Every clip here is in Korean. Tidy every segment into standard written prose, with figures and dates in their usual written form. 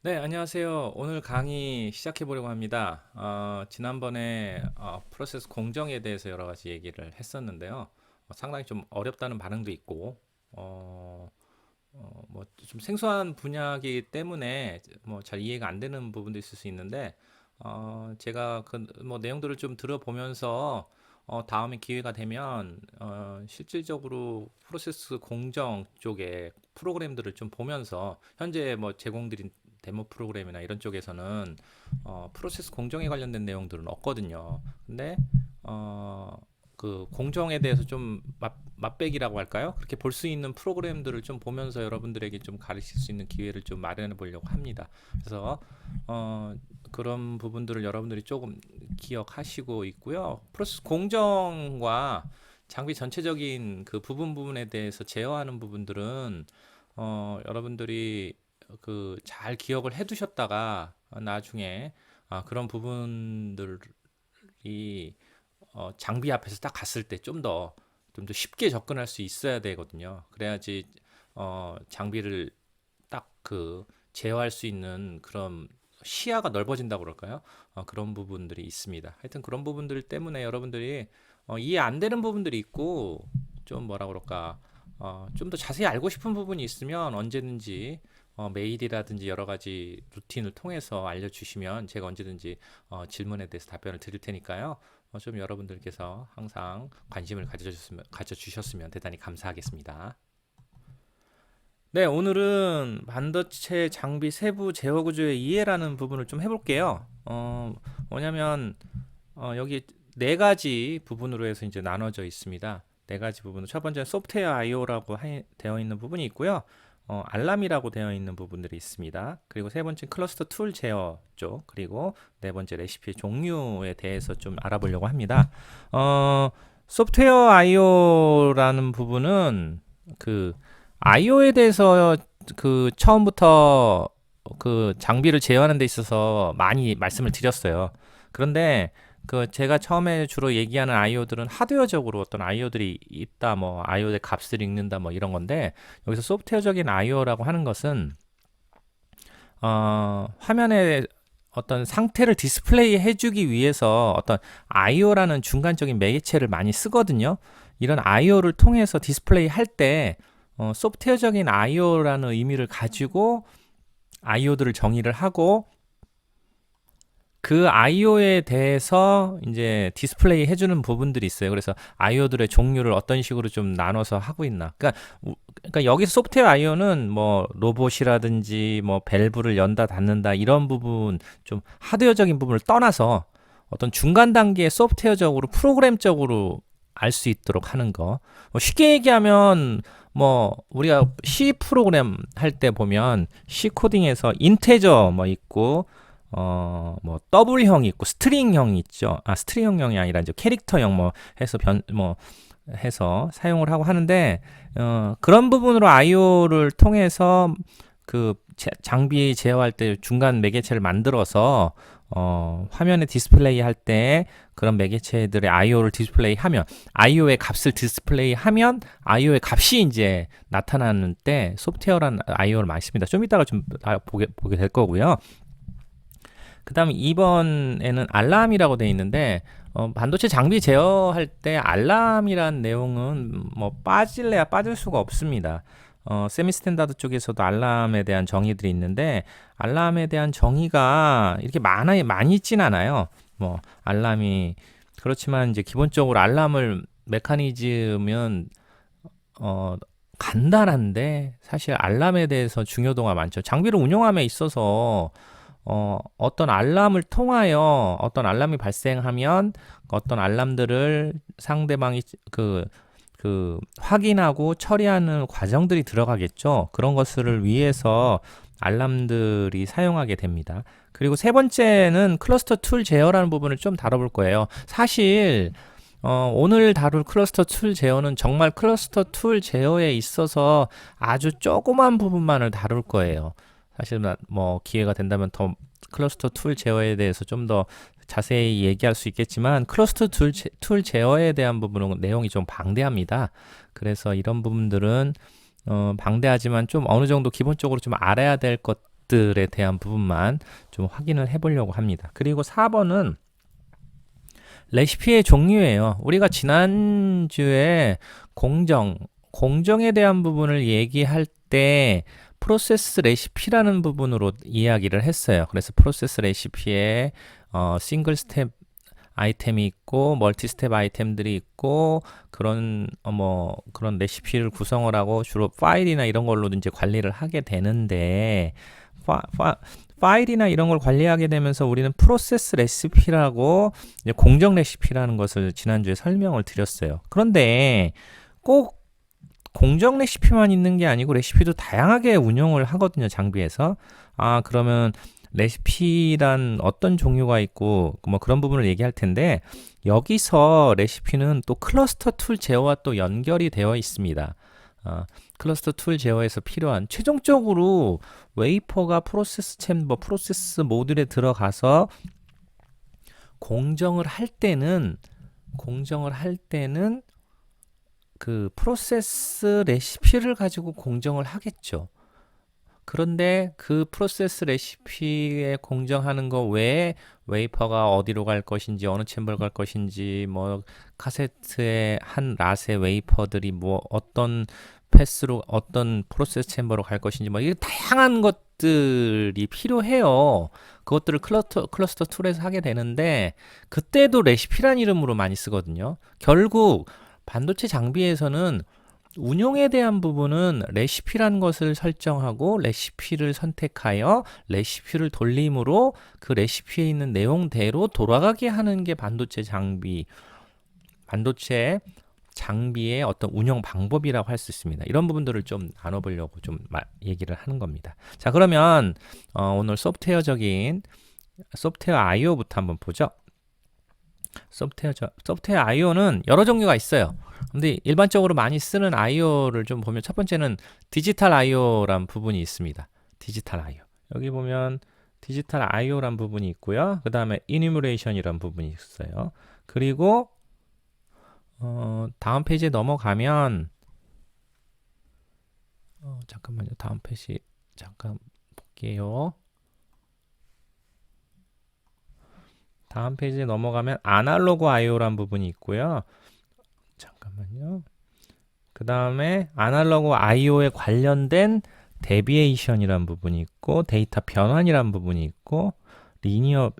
네, 안녕하세요. 오늘 강의 시작해 보려고 합니다. 지난번에 프로세스 공정에 대해서 여러 가지 얘기를 했었는데요. 상당히 좀 어렵다는 반응도 있고, 뭐 좀 생소한 분야이기 때문에 뭐 잘 이해가 안 되는 부분도 있을 수 있는데, 제가 그 뭐 내용들을 좀 들어보면서 다음에 기회가 되면 실질적으로 프로세스 공정 쪽에 프로그램들을 좀 보면서 현재 뭐 제공드린 데모 프로그램이나 이런 쪽에서는 프로세스 공정에 관련된 내용들은 없거든요. 근데 그 공정에 대해서 좀 맛배기라고 할까요? 그렇게 볼 수 있는 프로그램들을 좀 보면서 여러분들에게 좀 가르칠 수 있는 기회를 좀 마련해 보려고 합니다. 그래서 그런 부분들을 여러분들이 조금 기억하시고 있고요. 프로세스 공정과 장비 전체적인 그 부분에 대해서 제어하는 부분들은 여러분들이 그 잘 기억을 해두셨다가 나중에 그런 부분들이 장비 앞에서 딱 갔을 때 좀 더 쉽게 접근할 수 있어야 되거든요. 그래야지 장비를 딱 그 제어할 수 있는 그런 시야가 넓어진다고 그럴까요? 그런 부분들이 있습니다. 하여튼 그런 부분들 때문에 여러분들이 이해 안 되는 부분들이 있고 좀 뭐라 그럴까 좀 더 자세히 알고 싶은 부분이 있으면 언제든지 메일이라든지 여러 가지 루틴을 통해서 알려주시면 제가 언제든지 질문에 대해서 답변을 드릴 테니까요. 좀 여러분들께서 항상 관심을 가져주셨으면 대단히 감사하겠습니다. 네, 오늘은 반도체 장비 세부 제어 구조의 이해라는 부분을 좀 해볼게요. 뭐냐면 여기 네 가지 부분으로 해서 이제 나눠져 있습니다. 네 가지 부분. 첫 번째는 소프트웨어 I/O라고 되어 있는 부분이 있고요. 알람이라고 되어 있는 부분들이 있습니다. 그리고 세 번째 클러스터 툴 제어 쪽, 그리고 네 번째 레시피 종류에 대해서 좀 알아보려고 합니다. 소프트웨어 I/O라는 부분은 그 I/O에 대해서 그 처음부터 그 장비를 제어하는 데 있어서 많이 말씀을 드렸어요. 그런데 그 제가 처음에 주로 얘기하는 I/O들은 하드웨어적으로 어떤 I/O들이 있다, 뭐 I/O의 값을 읽는다, 뭐 이런 건데 여기서 소프트웨어적인 I/O라고 하는 것은 화면에 어떤 상태를 디스플레이 해주기 위해서 어떤 I/O라는 중간적인 매개체를 많이 쓰거든요. 이런 I/O를 통해서 디스플레이 할 때 소프트웨어적인 I/O라는 의미를 가지고 I/O들을 정의를 하고 그 I/O에 대해서 이제 디스플레이 해주는 부분들이 있어요. 그래서 I/O들의 종류를 어떤 식으로 좀 나눠서 하고 있나. 그러니까 여기서 소프트웨어 I/O는 뭐 로봇이라든지 뭐 밸브를 연다 닫는다 이런 부분 좀 하드웨어적인 부분을 떠나서 어떤 중간 단계의 소프트웨어적으로 프로그램적으로 알 수 있도록 하는 거. 쉽게 얘기하면 뭐 우리가 C 프로그램 할 때 보면 C 코딩에서 인테저 뭐 있고 뭐 더블형이 있고 스트링형이 있죠. 스트링형이 아니라 이제 캐릭터형 뭐 해서 뭐 해서 사용을 하고 하는데 그런 부분으로 I/O를 통해서 그 장비 제어할 때 중간 매개체를 만들어서 화면에 디스플레이 할 때 그런 매개체들의 I/O를 디스플레이 하면 I/O의 값을 디스플레이 하면 I/O의 값이 이제 나타나는 때 소프트웨어라는 I/O를 많이 씁니다. 좀 이따가 좀 보게 될 거고요. 그 다음에 2번에는 알람이라고 되어 있는데 반도체 장비 제어할 때 알람이란 내용은 뭐 빠질래야 빠질 수가 없습니다. 세미 스탠다드 쪽에서도 알람에 대한 정의들이 있는데 알람에 대한 정의가 이렇게 많이 있진 않아요. 뭐 알람이 그렇지만 이제 기본적으로 알람을 메커니즘은 간단한데 사실 알람에 대해서 중요도가 많죠. 장비를 운용함에 있어서 어떤 알람을 통하여 어떤 알람이 발생하면 어떤 알람들을 상대방이 확인하고 처리하는 과정들이 들어가겠죠. 그런 것을 위해서 알람들이 사용하게 됩니다. 그리고 세 번째는 클러스터 툴 제어라는 부분을 좀 다뤄볼 거예요. 사실 오늘 다룰 클러스터 툴 제어는 정말 클러스터 툴 제어에 있어서 아주 조그만 부분만을 다룰 거예요. 사실 뭐 기회가 된다면 더 클러스터 툴 제어에 대해서 좀 더 자세히 얘기할 수 있겠지만 클러스터 툴 제어에 대한 부분은 내용이 좀 방대합니다. 그래서 이런 부분들은 방대하지만 좀 어느 정도 기본적으로 좀 알아야 될 것 것들에 대한 부분만 좀 확인을 해보려고 합니다. 그리고 4번은 레시피의 종류예요. 우리가 지난주에 공정에 대한 부분을 얘기할 때 프로세스 레시피라는 부분으로 이야기를 했어요. 그래서 프로세스 레시피에 싱글 스텝 아이템이 있고 멀티 스텝 아이템들이 있고 그런 그런 레시피를 구성을 하고 주로 파일이나 이런 걸로 이제 관리를 하게 되는데 파일이나 이런 걸 관리하게 되면서 우리는 프로세스 레시피라고 이제 공정 레시피라는 것을 지난주에 설명을 드렸어요. 그런데 꼭 공정 레시피만 있는 게 아니고 레시피도 다양하게 운영을 하거든요, 장비에서. 그러면 레시피란 어떤 종류가 있고 뭐 그런 부분을 얘기할 텐데 여기서 레시피는 또 클러스터 툴 제어와 또 연결이 되어 있습니다. 클러스터 툴 제어에서 필요한 최종적으로 웨이퍼가 프로세스 챔버, 프로세스 모듈에 들어가서 공정을 할 때는 그 프로세스 레시피를 가지고 공정을 하겠죠. 그런데 그 프로세스 레시피에 공정하는 거 외에 웨이퍼가 어디로 갈 것인지, 어느 챔버로 갈 것인지, 뭐 카세트의 한 랏의 웨이퍼들이 뭐 어떤 패스로 어떤 프로세스 챔버로 갈 것인지 뭐 이게 다양한 것들이 필요해요. 그것들을 클러스터 툴에서 하게 되는데 그때도 레시피란 이름으로 많이 쓰거든요. 결국 반도체 장비에서는 운용에 대한 부분은 레시피란 것을 설정하고 레시피를 선택하여 레시피를 돌림으로 그 레시피에 있는 내용대로 돌아가게 하는 게 반도체 장비의 어떤 운영 방법이라고 할 수 있습니다. 이런 부분들을 좀 나눠보려고 좀 얘기를 하는 겁니다. 자, 그러면 오늘 소프트웨어 I/O부터 한번 보죠. 소프트웨어 I/O는 여러 종류가 있어요. 근데 일반적으로 많이 쓰는 I/O를 좀 보면 첫 번째는 디지털 I/O란 부분이 있습니다. 디지털 I/O. 여기 보면 디지털 I/O란 부분이 있고요. 그 다음에 이니뮤레이션이란 부분이 있어요. 그리고 다음 페이지에 넘어가면 잠깐만요. 다음 페이지 잠깐 볼게요. 다음 페이지에 넘어가면 아날로그 I/O란 부분이 있고요. 잠깐만요. 그 다음에 아날로그 I/O에 관련된 데비에이션이란 부분이 있고 데이터 변환이란 부분이 있고 리니어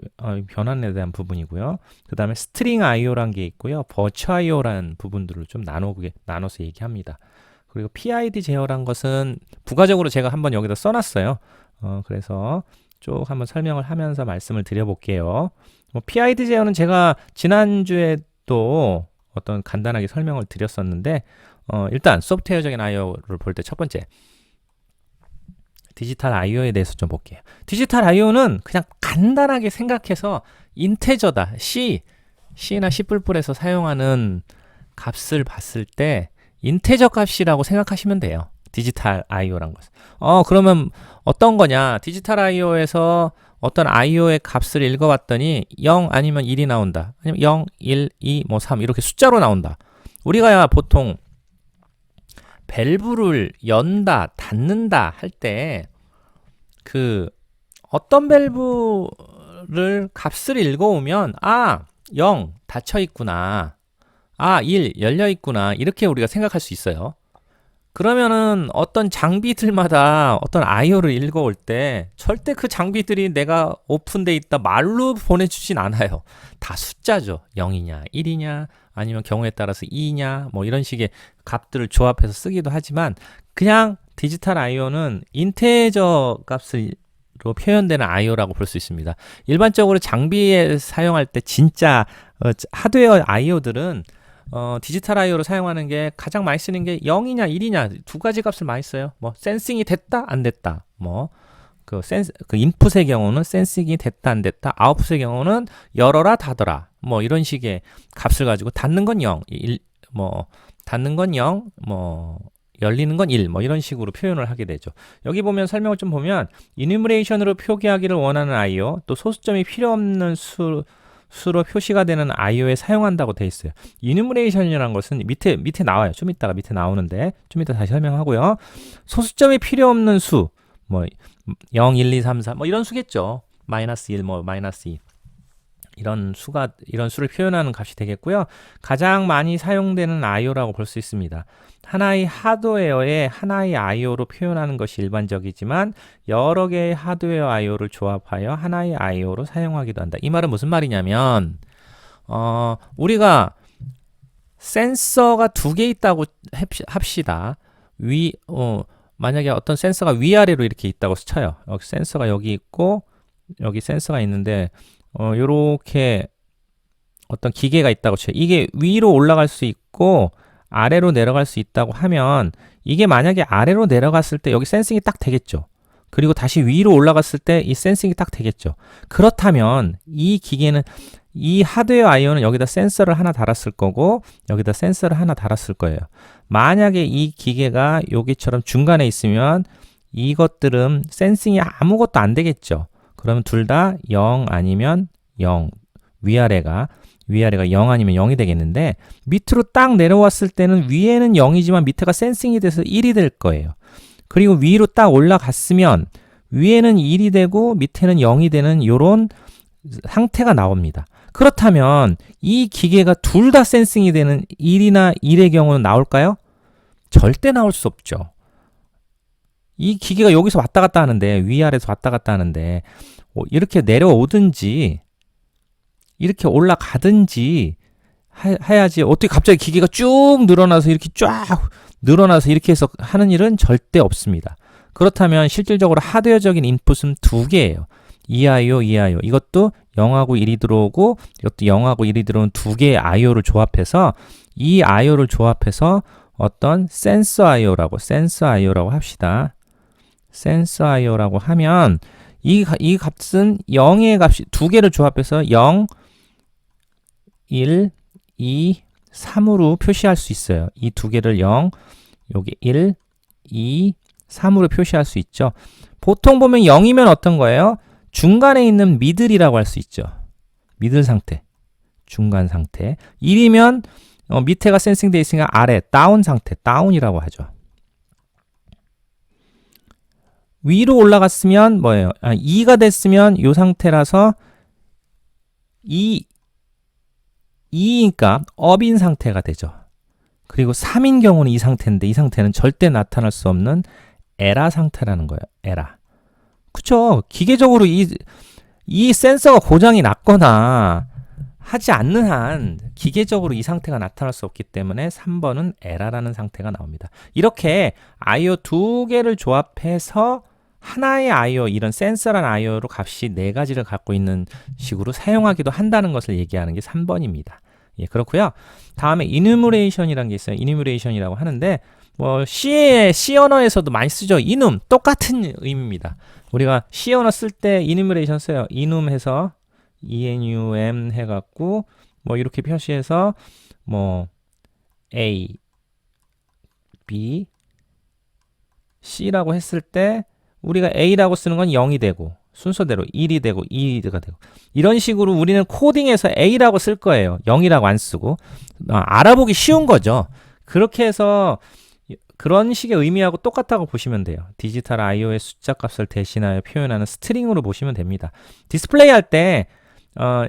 변환에 대한 부분이고요. 그 다음에 스트링 I/O란 게 있고요. 버추 I/O라는 부분들을 좀 나눠서 얘기합니다. 그리고 PID 제어란 것은 부가적으로 제가 한번 여기다 써놨어요. 그래서 쭉 한번 설명을 하면서 말씀을 드려볼게요. PID 제어는 제가 지난주에도 어떤 간단하게 설명을 드렸었는데 일단 소프트웨어적인 I/O를 볼 때 첫 번째 디지털 I/O에 대해서 좀 볼게요. 디지털 I/O는 그냥 간단하게 생각해서 인테저다. C나 C++에서 사용하는 값을 봤을 때 인테저 값이라고 생각하시면 돼요. 디지털 I/O란 것은. 그러면 어떤 거냐? 디지털 I/O에서 어떤 I/O의 값을 읽어봤더니 0 아니면 1이 나온다. 아니면 0, 1, 2, 3 이렇게 숫자로 나온다. 우리가 보통 밸브를 연다, 닫는다 할 때 그 어떤 밸브를 값을 읽어오면 0 닫혀 있구나. 1 열려 있구나. 이렇게 우리가 생각할 수 있어요. 그러면은 어떤 장비들마다 어떤 I/O를 읽어올 때 절대 그 장비들이 내가 오픈돼 있다 말로 보내주진 않아요. 다 숫자죠. 0이냐 1이냐 아니면 경우에 따라서 2냐 뭐 이런 식의 값들을 조합해서 쓰기도 하지만 그냥 디지털 I/O는 인테저 값으로 표현되는 I/O라고 볼 수 있습니다. 일반적으로 장비에 사용할 때 진짜 하드웨어 I/O들은 디지털 I/O로 사용하는 게 가장 많이 쓰는 게 0이냐 1이냐 두 가지 값을 많이 써요. 뭐 센싱이 됐다 안 됐다. 뭐 그 인풋의 경우는 센싱이 됐다 안 됐다. 아웃풋의 경우는 열어라 닫아라. 뭐 이런 식의 값을 가지고 닫는 건 0, 닫는 건 0, 열리는 건 1, 이런 식으로 표현을 하게 되죠. 여기 보면 설명을 좀 보면 이뉴머레이션으로 표기하기를 원하는 I/O, 또 소수점이 필요 없는 수로 표시가 되는 I/O에 사용한다고 되어 있어요. 이뉴머레이션이라는 것은 밑에 나와요. 좀 이따가 밑에 나오는데 좀 이따 다시 설명하고요. 소수점이 필요 없는 수, 0, 1, 2, 3, 4 뭐 이런 수겠죠. 마이너스 1, 뭐 마이너스 2 이런 수를 표현하는 값이 되겠고요. 가장 많이 사용되는 IO라고 볼 수 있습니다. 하나의 하드웨어에 하나의 IO로 표현하는 것이 일반적이지만 여러 개의 하드웨어 IO를 조합하여 하나의 IO로 사용하기도 한다. 이 말은 무슨 말이냐면 우리가 센서가 두 개 있다고 합시다. 만약에 어떤 센서가 위아래로 이렇게 있다고 쳐요. 여기 센서가 여기 있고 여기 센서가 있는데 요렇게 어떤 기계가 있다고 쳐요. 이게 위로 올라갈 수 있고 아래로 내려갈 수 있다고 하면 이게 만약에 아래로 내려갔을 때 여기 센싱이 딱 되겠죠. 그리고 다시 위로 올라갔을 때 이 센싱이 딱 되겠죠. 그렇다면 이 기계는 이 하드웨어 IO는 여기다 센서를 하나 달았을 거고 여기다 센서를 하나 달았을 거예요. 만약에 이 기계가 여기처럼 중간에 있으면 이것들은 센싱이 아무것도 안 되겠죠. 그러면 둘 다 0 아니면 0, 위아래가 0 아니면 0이 되겠는데 밑으로 딱 내려왔을 때는 위에는 0이지만 밑에가 센싱이 돼서 1이 될 거예요. 그리고 위로 딱 올라갔으면 위에는 1이 되고 밑에는 0이 되는 이런 상태가 나옵니다. 그렇다면 이 기계가 둘 다 센싱이 되는 1이나 1의 경우는 나올까요? 절대 나올 수 없죠. 이 기계가 여기서 왔다 갔다 하는데 위아래에서 왔다 갔다 하는데 이렇게 내려오든지 이렇게 올라가든지 해야지 어떻게 갑자기 기계가 쭉 늘어나서 이렇게 쫙 늘어나서 이렇게 해서 하는 일은 절대 없습니다. 그렇다면 실질적으로 하드웨어적인 인풋은 두 개예요. EIO, EIO. 이것도 0하고 1이 들어오고 이것도 0하고 1이 들어오는 두 개의 IO를 조합해서 이 IO를 조합해서 어떤 센서 IO라고 합시다. 센서 IO라고 하면 이 값은 0의 값이 두 개를 조합해서 0, 1, 2, 3으로 표시할 수 있어요. 이 두 개를 0, 여기 1, 2, 3으로 표시할 수 있죠. 보통 보면 0이면 어떤 거예요? 중간에 있는 미들이라고 할 수 있죠. 미들 상태, 중간 상태. 1이면 밑에가 센싱되어 있으니까 아래, 다운 상태, 다운이라고 하죠. 위로 올라갔으면 뭐예요? 2가 됐으면 이 상태라서 2니까 업인 상태가 되죠. 그리고 3인 경우는 이 상태인데 이 상태는 절대 나타날 수 없는 에라 상태라는 거예요. 에라. 그쵸? 기계적으로 이 센서가 고장이 났거나 하지 않는 한 기계적으로 이 상태가 나타날 수 없기 때문에 3번은 에라라는 상태가 나옵니다. 이렇게 IO 두 개를 조합해서 하나의 IO, 이런 센서란 IO로 값이 네 가지를 갖고 있는 식으로 사용하기도 한다는 것을 얘기하는 게 3번입니다. 예, 그렇고요. 다음에 enumeration이라는 게 있어요. enumeration이라고 하는데 C 언어에서도 많이 쓰죠. enum, 똑같은 의미입니다. 우리가 C 언어 쓸 때 enumeration 써요. enum 해서 enum 해갖고 이렇게 표시해서 A, B, C라고 했을 때 우리가 A라고 쓰는 건 0이 되고 순서대로 1이 되고 2가 되고 이런 식으로 우리는 코딩해서 A라고 쓸 거예요. 0이라고 안 쓰고 알아보기 쉬운 거죠. 그렇게 해서 그런 식의 의미하고 똑같다고 보시면 돼요. 디지털 IO의 숫자 값을 대신하여 표현하는 스트링으로 보시면 됩니다. 디스플레이 할 때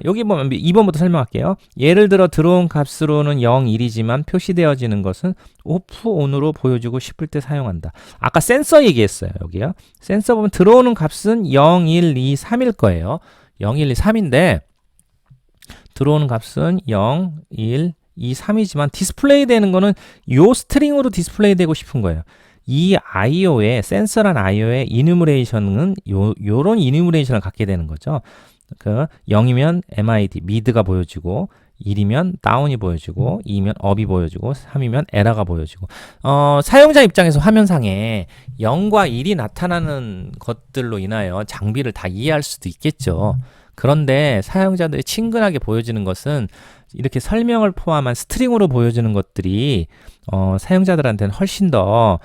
여기 보면 2번부터 설명할게요. 예를 들어 들어온 값으로는 0, 1이지만 표시되어지는 것은 오프, 온으로 보여주고 싶을 때 사용한다. 아까 센서 얘기했어요. 여기요. 센서 보면 들어오는 값은 0, 1, 2, 3일 거예요. 0, 1, 2, 3인데 들어오는 값은 0, 1, 2, 3이지만 디스플레이 되는 거는 요 스트링으로 디스플레이 되고 싶은 거예요. 이 IO의 센서란 IO의 이누머레이션은 요런 이누머레이션을 갖게 되는 거죠. 0이면 MID, 미드가 보여지고 1이면 다운이 보여지고 2면 업이 보여지고 3이면 에러가 보여지고 사용자 입장에서 화면상에 0과 1이 나타나는 것들로 인하여 장비를 다 이해할 수도 있겠죠. 그런데 사용자들이 친근하게 보여지는 것은 이렇게 설명을 포함한 스트링으로 보여주는 것들이 사용자들한테는 훨씬 더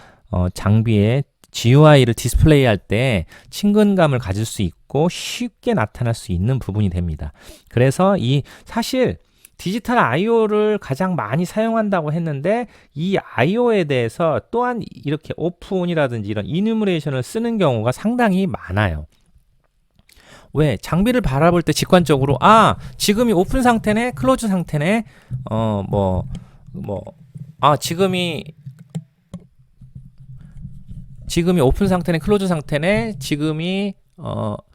장비의 GUI를 디스플레이할 때 친근감을 가질 수 있고 쉽게 나타날 수 있는 부분이 됩니다. 그래서 사실 디지털 I/O를 가장 많이 사용한다고 했는데 이 I/O에 대해서 또한 이렇게 오픈이라든지 이런 이누머레이션을 쓰는 경우가 상당히 많아요. 왜? 장비를 바라볼 때 직관적으로 지금이 오픈 상태네, 클로즈 상태네, 지금이 오픈 상태네, 클로즈 상태네, 지금이 업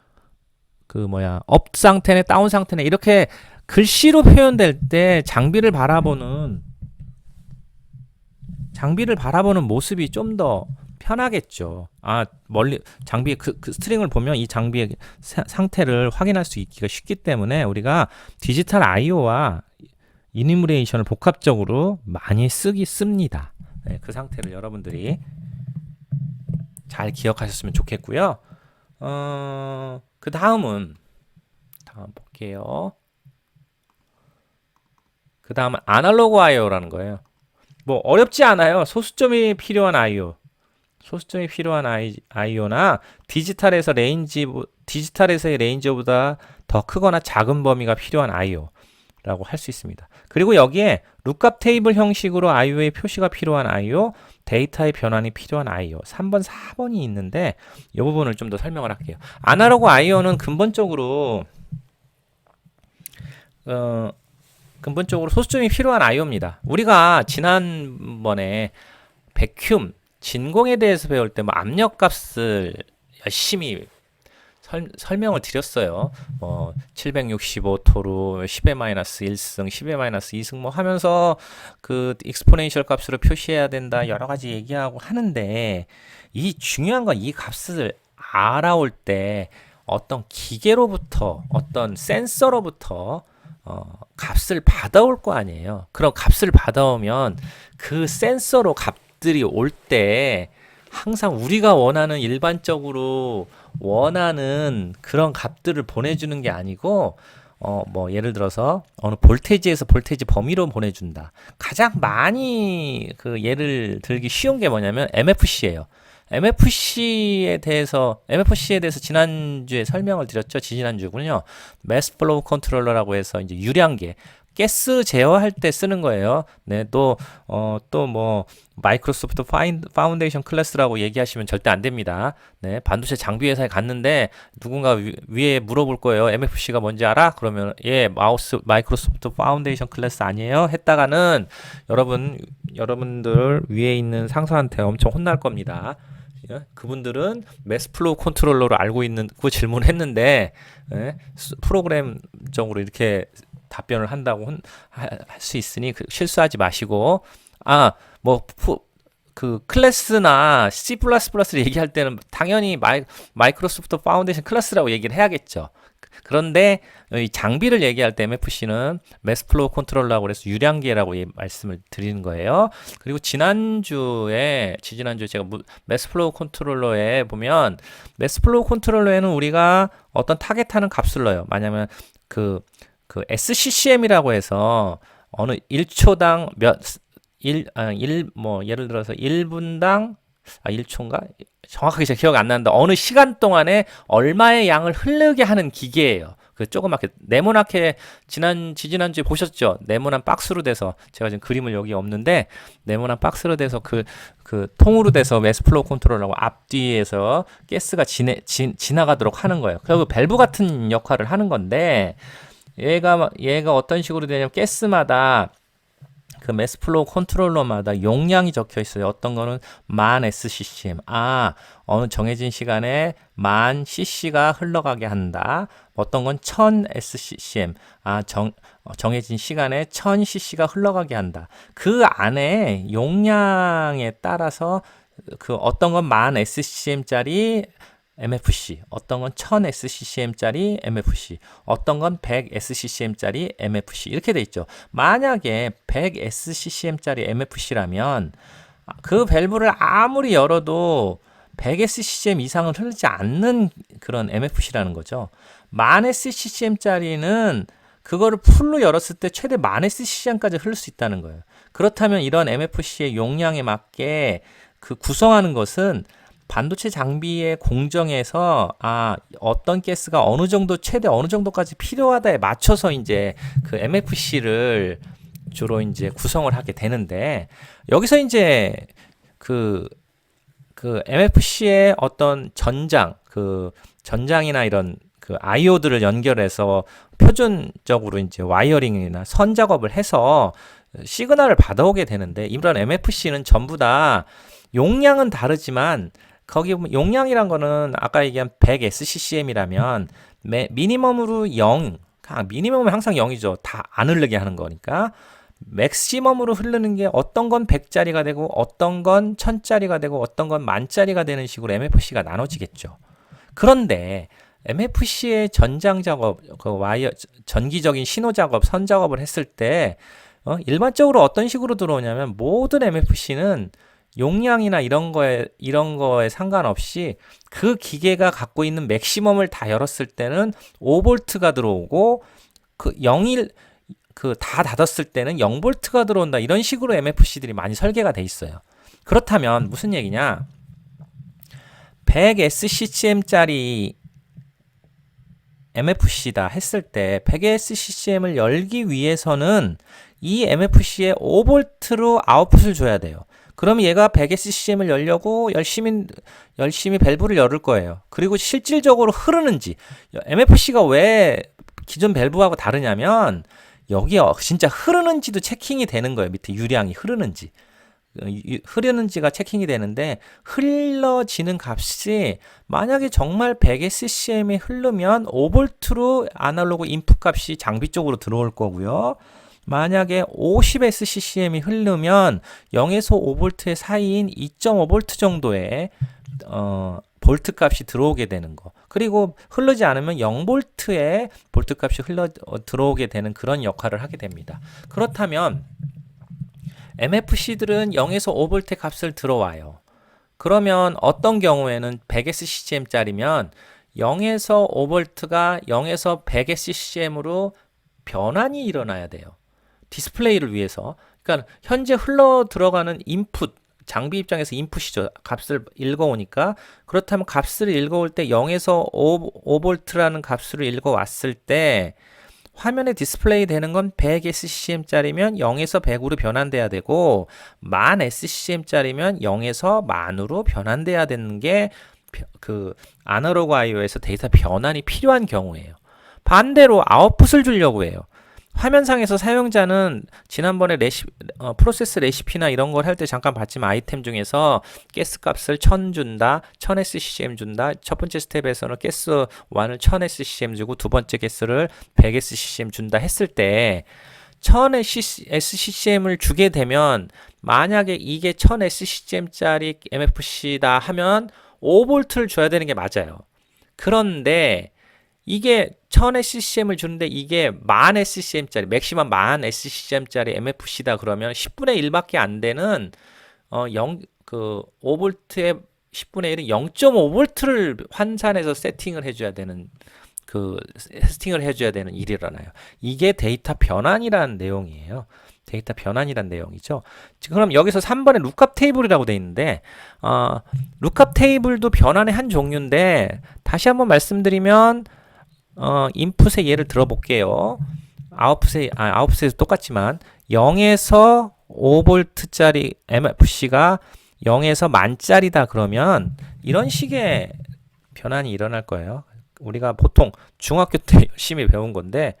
상태네, 다운 상태네, 이렇게 글씨로 표현될 때 장비를 바라보는 모습이 좀 더 편하겠죠. 멀리 장비의 그 스트링을 보면 이 장비의 상태를 확인할 수 있기가 쉽기 때문에 우리가 디지털 I/O와 이니무레이션을 복합적으로 많이 씁니다. 네, 그 상태를 여러분들이 잘 기억하셨으면 좋겠고요. 그 다음 볼게요. 그 다음은 아날로그 I/O라는 거예요. 뭐 어렵지 않아요. 소수점이 필요한 I/O. 소수점이 필요한 I/O나 디지털에서의 레인지보다 더 크거나 작은 범위가 필요한 I/O라고 할 수 있습니다. 그리고 여기에 룩업 테이블 형식으로 I/O의 표시가 필요한 I/O, 데이터의 변환이 필요한 I/O 3번, 4번이 있는데 이 부분을 좀 더 설명을 할게요. 아날로그 I/O는 근본적으로 소수점이 필요한 I/O입니다. 우리가 지난번에 백큐ම්, 진공에 대해서 배울 때 압력값을 열심히 설명을 드렸어요. 765토르, 10의 마이너스 1승, 10의 마이너스 2승 하면서 그 익스포넨셜 값으로 표시해야 된다 여러 가지 얘기하고 하는데 이 중요한 건 이 값을 알아올 때 어떤 기계로부터 어떤 센서로부터 값을 받아올 거 아니에요. 그럼 값을 받아오면 그 센서로 값들이 올 때 항상 우리가 일반적으로 원하는 그런 값들을 보내주는 게 아니고 예를 들어서 어느 볼테이지에서 볼테이지 범위로 보내준다. 가장 많이 그 예를 들기 쉬운 게 뭐냐면 MFC예요. MFC에 대해서 지난주에 설명을 드렸죠. 지난주군요. 매스 플로우 컨트롤러라고 해서 이제 유량계 가스 제어할 때 쓰는 거예요. 네, 또 마이크로소프트 파운데이션 클래스라고 얘기하시면 절대 안 됩니다. 네, 반도체 장비 회사에 갔는데 누군가 위에 물어볼 거예요. MFC가 뭔지 알아? 그러면 마이크로소프트 파운데이션 클래스 아니에요? 했다가는 여러분들 위에 있는 상사한테 엄청 혼날 겁니다. 그분들은 매스 플로우 컨트롤러로 알고 있는 그 질문했는데 프로그램적으로 이렇게 답변을 한다고 할 수 있으니 실수하지 마시고 그 클래스나 C++를 얘기할 때는 당연히 마이크로소프트 파운데이션 클래스라고 얘기를 해야겠죠. 그런데 이 장비를 얘기할 때 MFC는 매스 플로우 컨트롤러라고 해서 유량계라고 말씀을 드리는 거예요. 그리고 지지난주에 제가 매스 플로우 컨트롤러에 보면 매스 플로우 컨트롤러에는 우리가 어떤 타겟하는 값을 넣어요. 만약에 그 SCCM이라고 해서 어느 1초당 예를 들어서 1분당 1초인가? 정확하게 제가 기억이 안 나는데 어느 시간 동안에 얼마의 양을 흐르게 하는 기계예요. 그 조그맣게 네모나게 지지난주에 보셨죠? 네모난 박스로 돼서 제가 지금 그림을 여기 없는데 네모난 박스로 돼서 그 통으로 돼서 매스 플로우 컨트롤러라고 앞뒤에서 가스가 지나가도록 하는 거예요. 결국 밸브 같은 역할을 하는 건데 얘가 어떤 식으로 되냐면 가스마다 그 매스 플로우 컨트롤러마다 용량이 적혀 있어요. 어떤 거는 10,000 SCCM. 어느 정해진 시간에 10,000 cc가 흘러가게 한다. 어떤 건 1000 SCCM. 정해진 시간에 1000 cc가 흘러가게 한다. 그 안에 용량에 따라서 그 어떤 건 10,000 SCCM짜리 MFC, 어떤 건 1000 SCCM짜리 MFC, 어떤 건 100 SCCM짜리 MFC 이렇게 돼 있죠. 만약에 100 SCCM짜리 MFC라면 그 밸브를 아무리 열어도 100 SCCM 이상은 흐르지 않는 그런 MFC라는 거죠. 10,000 SCCM짜리는 그거를 풀로 열었을 때 최대 10,000 SCCM까지 흐를 수 있다는 거예요. 그렇다면 이런 MFC의 용량에 맞게 그 구성하는 것은 반도체 장비의 공정에서 어떤 가스가 어느 정도 최대 어느 정도까지 필요하다에 맞춰서 이제 그 MFC를 주로 이제 구성을 하게 되는데 여기서 이제 그 MFC의 어떤 전장이나 이런 그 IO들을 연결해서 표준적으로 이제 와이어링이나 선 작업을 해서 시그널을 받아오게 되는데 이런 MFC는 전부 다 용량은 다르지만 거기 보면 용량이란 거는 아까 얘기한 100SCCM이라면 미니멈으로 0, 미니멈은 항상 0이죠. 다 안 흐르게 하는 거니까 맥시멈으로 흐르는 게 어떤 건 100짜리가 되고 어떤 건 1000짜리가 되고 어떤 건 10,000짜리가 되는 식으로 MFC가 나눠지겠죠. 그런데 MFC의 전장 작업, 그 와이어 전기적인 신호 작업, 선 작업을 했을 때 일반적으로 어떤 식으로 들어오냐면 모든 MFC는 용량이나 이런 거에 상관없이 그 기계가 갖고 있는 맥시멈을 다 열었을 때는 5V가 들어오고 그 0일 다 닫았을 때는 0V가 들어온다. 이런 식으로 MFC들이 많이 설계가 돼 있어요. 그렇다면 무슨 얘기냐? 100SCCM짜리 MFC다 했을 때 100SCCM을 열기 위해서는 이 MFC에 5V로 아웃풋을 줘야 돼요. 그럼 얘가 100SCCM을 열려고 열심히 밸브를 열을 거예요. 그리고 실질적으로 흐르는지 MFC가 왜 기존 밸브하고 다르냐면 여기 진짜 흐르는지도 체킹이 되는 거예요. 밑에 유량이 흐르는지가 체킹이 되는데 흘러지는 값이 만약에 정말 100SCM이 흐르면 5V로 아날로그 인풋 값이 장비 쪽으로 들어올 거고요. 만약에 50SCCM이 흐르면 0에서 5V 사이인 2.5V 정도의 볼트 값이 들어오게 되는 거. 그리고 흐르지 않으면 0V의 볼트 값이 들어오게 되는 그런 역할을 하게 됩니다. 그렇다면 MFC들은 0에서 5V 값을 들어와요. 그러면 어떤 경우에는 100SCCM짜리면 0에서 5V가 0에서 100SCCM으로 변환이 일어나야 돼요. 디스플레이를 위해서. 그러니까 현재 흘러 들어가는 인풋, 장비 입장에서 인풋이죠. 값을 읽어오니까. 그렇다면 값을 읽어올 때 0에서 5V라는 값을 읽어왔을 때 화면에 디스플레이 되는 건 100SCCM짜리면 0에서 100으로 변환돼야 되고 1000SCCM짜리면 0에서 10,000으로 변환돼야 되는 게 그 아날로그 IO에서 데이터 변환이 필요한 경우예요. 반대로 아웃풋을 주려고 해요. 화면상에서 사용자는 지난번에 프로세스 레시피나 이런 걸 할 때 잠깐 봤지만 아이템 중에서 가스 값을 1000 준다, 1000SCCM 준다. 첫 번째 스텝에서는 가스 1을 1000SCCM 주고 두 번째 가스를 100SCCM 준다 했을 때 1000SCCM을 주게 되면 만약에 이게 1000SCCM짜리 MFC다 하면 5V를 줘야 되는 게 맞아요. 그런데 이게 1000SCCM을 주는데 이게 10,000SCCM짜리 맥시멈 10,000SCCM짜리 MFC다 그러면 10분의 1밖에 안 되는 5V의 10분의 1은 0.5V를 환산해서 세팅을 해줘야 되는 일이 일어나요. 이게 데이터 변환이라는 내용이에요. 데이터 변환이란 내용이죠. 그럼 여기서 3번에 룩캅 테이블이라고 돼 있는데 룩캅 테이블도 변환의 한 종류인데 다시 한번 말씀드리면 인풋의 예를 들어볼게요. 아웃풋에서 똑같지만 0에서 5V짜리 MFC가 0에서 10,000짜리다 그러면 이런 식의 변환이 일어날 거예요. 우리가 보통 중학교 때 열심히 배운 건데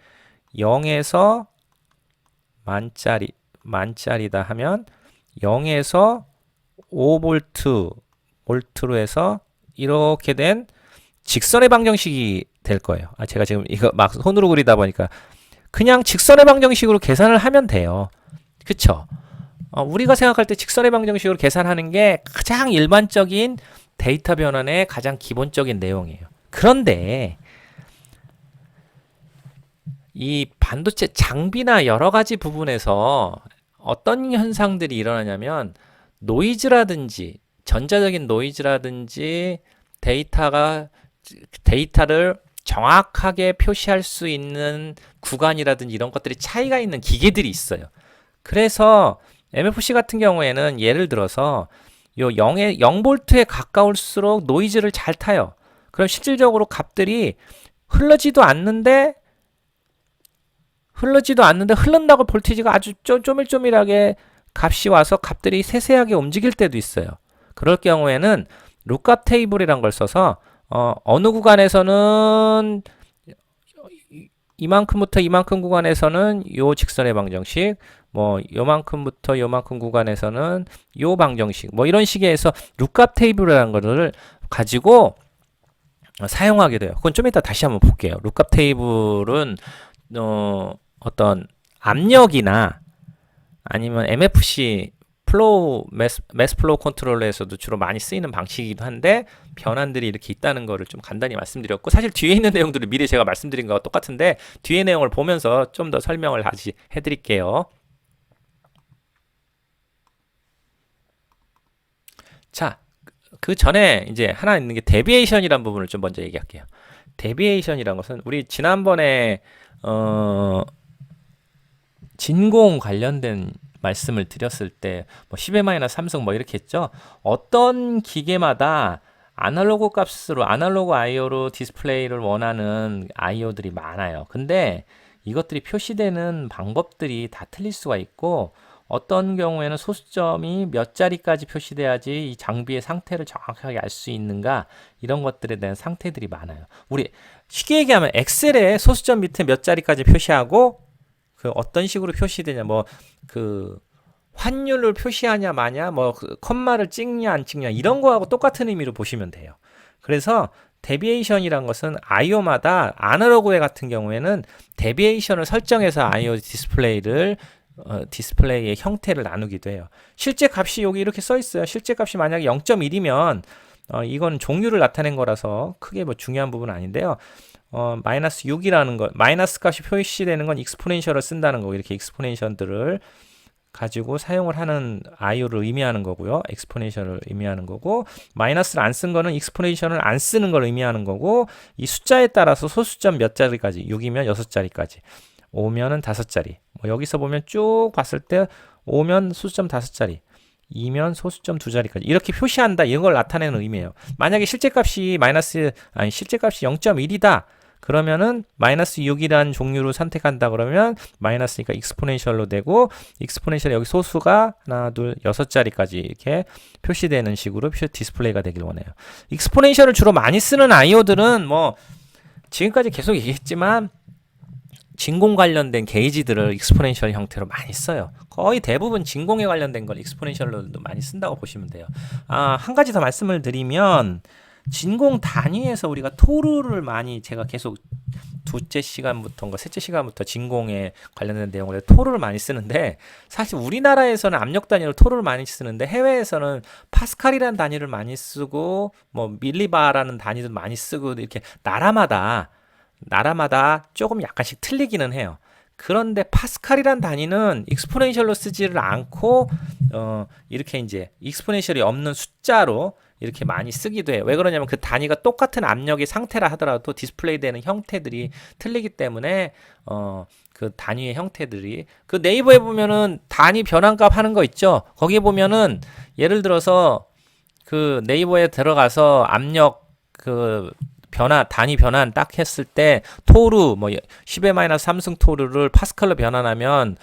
0에서 10,000짜리다 하면 0에서 5V로 해서 이렇게 된 직선의 방정식이 될 거예요. 제가 지금 이거 막 손으로 그리다 보니까 그냥 직선의 방정식으로 계산을 하면 돼요. 그쵸? 우리가 생각할 때 직선의 방정식으로 계산하는 게 가장 일반적인 데이터 변환의 가장 기본적인 내용이에요. 그런데 이 반도체 장비나 여러 가지 부분에서 어떤 현상들이 일어나냐면 노이즈라든지 전자적인 노이즈라든지 데이터를 정확하게 표시할 수 있는 구간이라든지 이런 것들이 차이가 있는 기계들이 있어요. 그래서 MFC 같은 경우에는 예를 들어서 요 0볼트에 가까울수록 노이즈를 잘 타요. 그럼 실질적으로 값들이 흐르지도 않는데 흐른다고 볼티지가 아주 쪼밀쪼밀하게 값이 와서 값들이 세세하게 움직일 때도 있어요. 그럴 경우에는 룩값 테이블이란 걸 써서 어느 구간에서는 이만큼부터 이만큼 구간에서는 요 직선의 방정식, 뭐 요만큼부터 요만큼 구간에서는 요 방정식, 뭐 이런 식의 해서 룩값 테이블이라는 거를 가지고 사용하게 돼요. 그건 좀 이따 다시 한번 볼게요. 룩값 테이블은 어떤 압력이나 아니면 MFC 플로우 매스 플로우 컨트롤러에서도 주로 많이 쓰이는 방식이기도 한데 변환들이 이렇게 있다는 거를 좀 간단히 말씀드렸고, 사실 뒤에 있는 내용들을 미리 제가 말씀드린 거와 똑같은데 뒤에 내용을 보면서 좀 더 설명을 다시 해드릴게요. 자, 그 전에 이제 하나 있는 게 데비에이션이라는 부분을 좀 먼저 얘기할게요. 데비에이션이라는 것은 우리 지난번에 진공 관련된 말씀을 드렸을 때 뭐 10의 삼성 뭐 이렇게 했죠. 어떤 기계마다 아날로그 값으로 아날로그 IO로 디스플레이를 원하는 IO들이 많아요. 근데 이것들이 표시되는 방법들이 다 틀릴 수가 있고, 어떤 경우에는 소수점이 몇 자리까지 표시돼야지 이 장비의 상태를 정확하게 알 수 있는가, 이런 것들에 대한 상태들이 많아요. 우리 쉽게 얘기하면 엑셀에 소수점 밑에 몇 자리까지 표시하고 그 어떤 식으로 표시되냐, 뭐 그 환율을 표시하냐 마냐, 뭐 그 컴마를 찍냐 안 찍냐, 이런 거하고 똑같은 의미로 보시면 돼요. 그래서 데비에이션이란 것은 IO마다 아날로그에 같은 경우에는 데비에이션을 설정해서 IO 디스플레이의 형태를 나누기도 해요. 실제 값이 여기 이렇게 써 있어요. 실제 값이 만약에 0.1이면 이건 종류를 나타낸 거라서 크게 뭐 중요한 부분은 아닌데요. 마이너스 6이라는 것, 마이너스 값이 표시되는 건 익스포넨셜을 쓴다는 거고, 이렇게 익스포넨셜들을 가지고 사용을 하는 IO를 의미하는 거고요. 익스포넨셜을 의미하는 거고, 마이너스를 안 쓴 거는 익스포넨셜을 안 쓰는 걸 의미하는 거고, 이 숫자에 따라서 소수점 몇 자리까지, 6이면 6자리까지, 5면은 5자리. 뭐 여기서 보면 쭉 봤을 때 5면 소수점 5자리, 2면 소수점 2자리까지 이렇게 표시한다, 이런 걸 나타내는 의미예요. 만약에 실제값이 실제값이 0.1이다 그러면은 마이너스 6이라는 종류를 선택한다 그러면 마이너스니까 익스포넨셜로 되고, 익스포넨셜 여기 소수가 하나 둘 6자리까지 이렇게 표시되는 식으로 디스플레이가 되길 원해요. 익스포넨셜을 주로 많이 쓰는 IO들은 뭐 지금까지 계속 얘기했지만 진공 관련된 게이지들을 익스포넨셜 형태로 많이 써요. 거의 대부분 진공에 관련된 걸 익스포넨셜로도 많이 쓴다고 보시면 돼요. 한 가지 더 말씀을 드리면, 진공 단위에서 우리가 토르를 많이, 제가 계속 셋째 시간부터 진공에 관련된 내용을 해서 토르를 많이 쓰는데, 사실 우리나라에서는 압력 단위로 토르를 많이 쓰는데 해외에서는 파스칼이라는 단위를 많이 쓰고 뭐 밀리바라는 단위도 많이 쓰고, 이렇게 나라마다 조금 약간씩 틀리기는 해요. 그런데 파스칼이란 단위는 익스포넨셜로 쓰지를 않고 이렇게 이제 익스포넨셜이 없는 숫자로 이렇게 많이 쓰기도 해요. 왜 그러냐면 그 단위가 똑같은 압력의 상태라 하더라도 디스플레이 되는 형태들이 틀리기 때문에 그 단위의 형태들이, 그 네이버에 보면은 단위 변환값 하는 거 있죠. 거기에 보면은 예를 들어서 그 네이버에 들어가서 압력 그 단위 변환 딱 했을 때 토르 뭐 10의 삼승 토르를 파스칼로 변환하면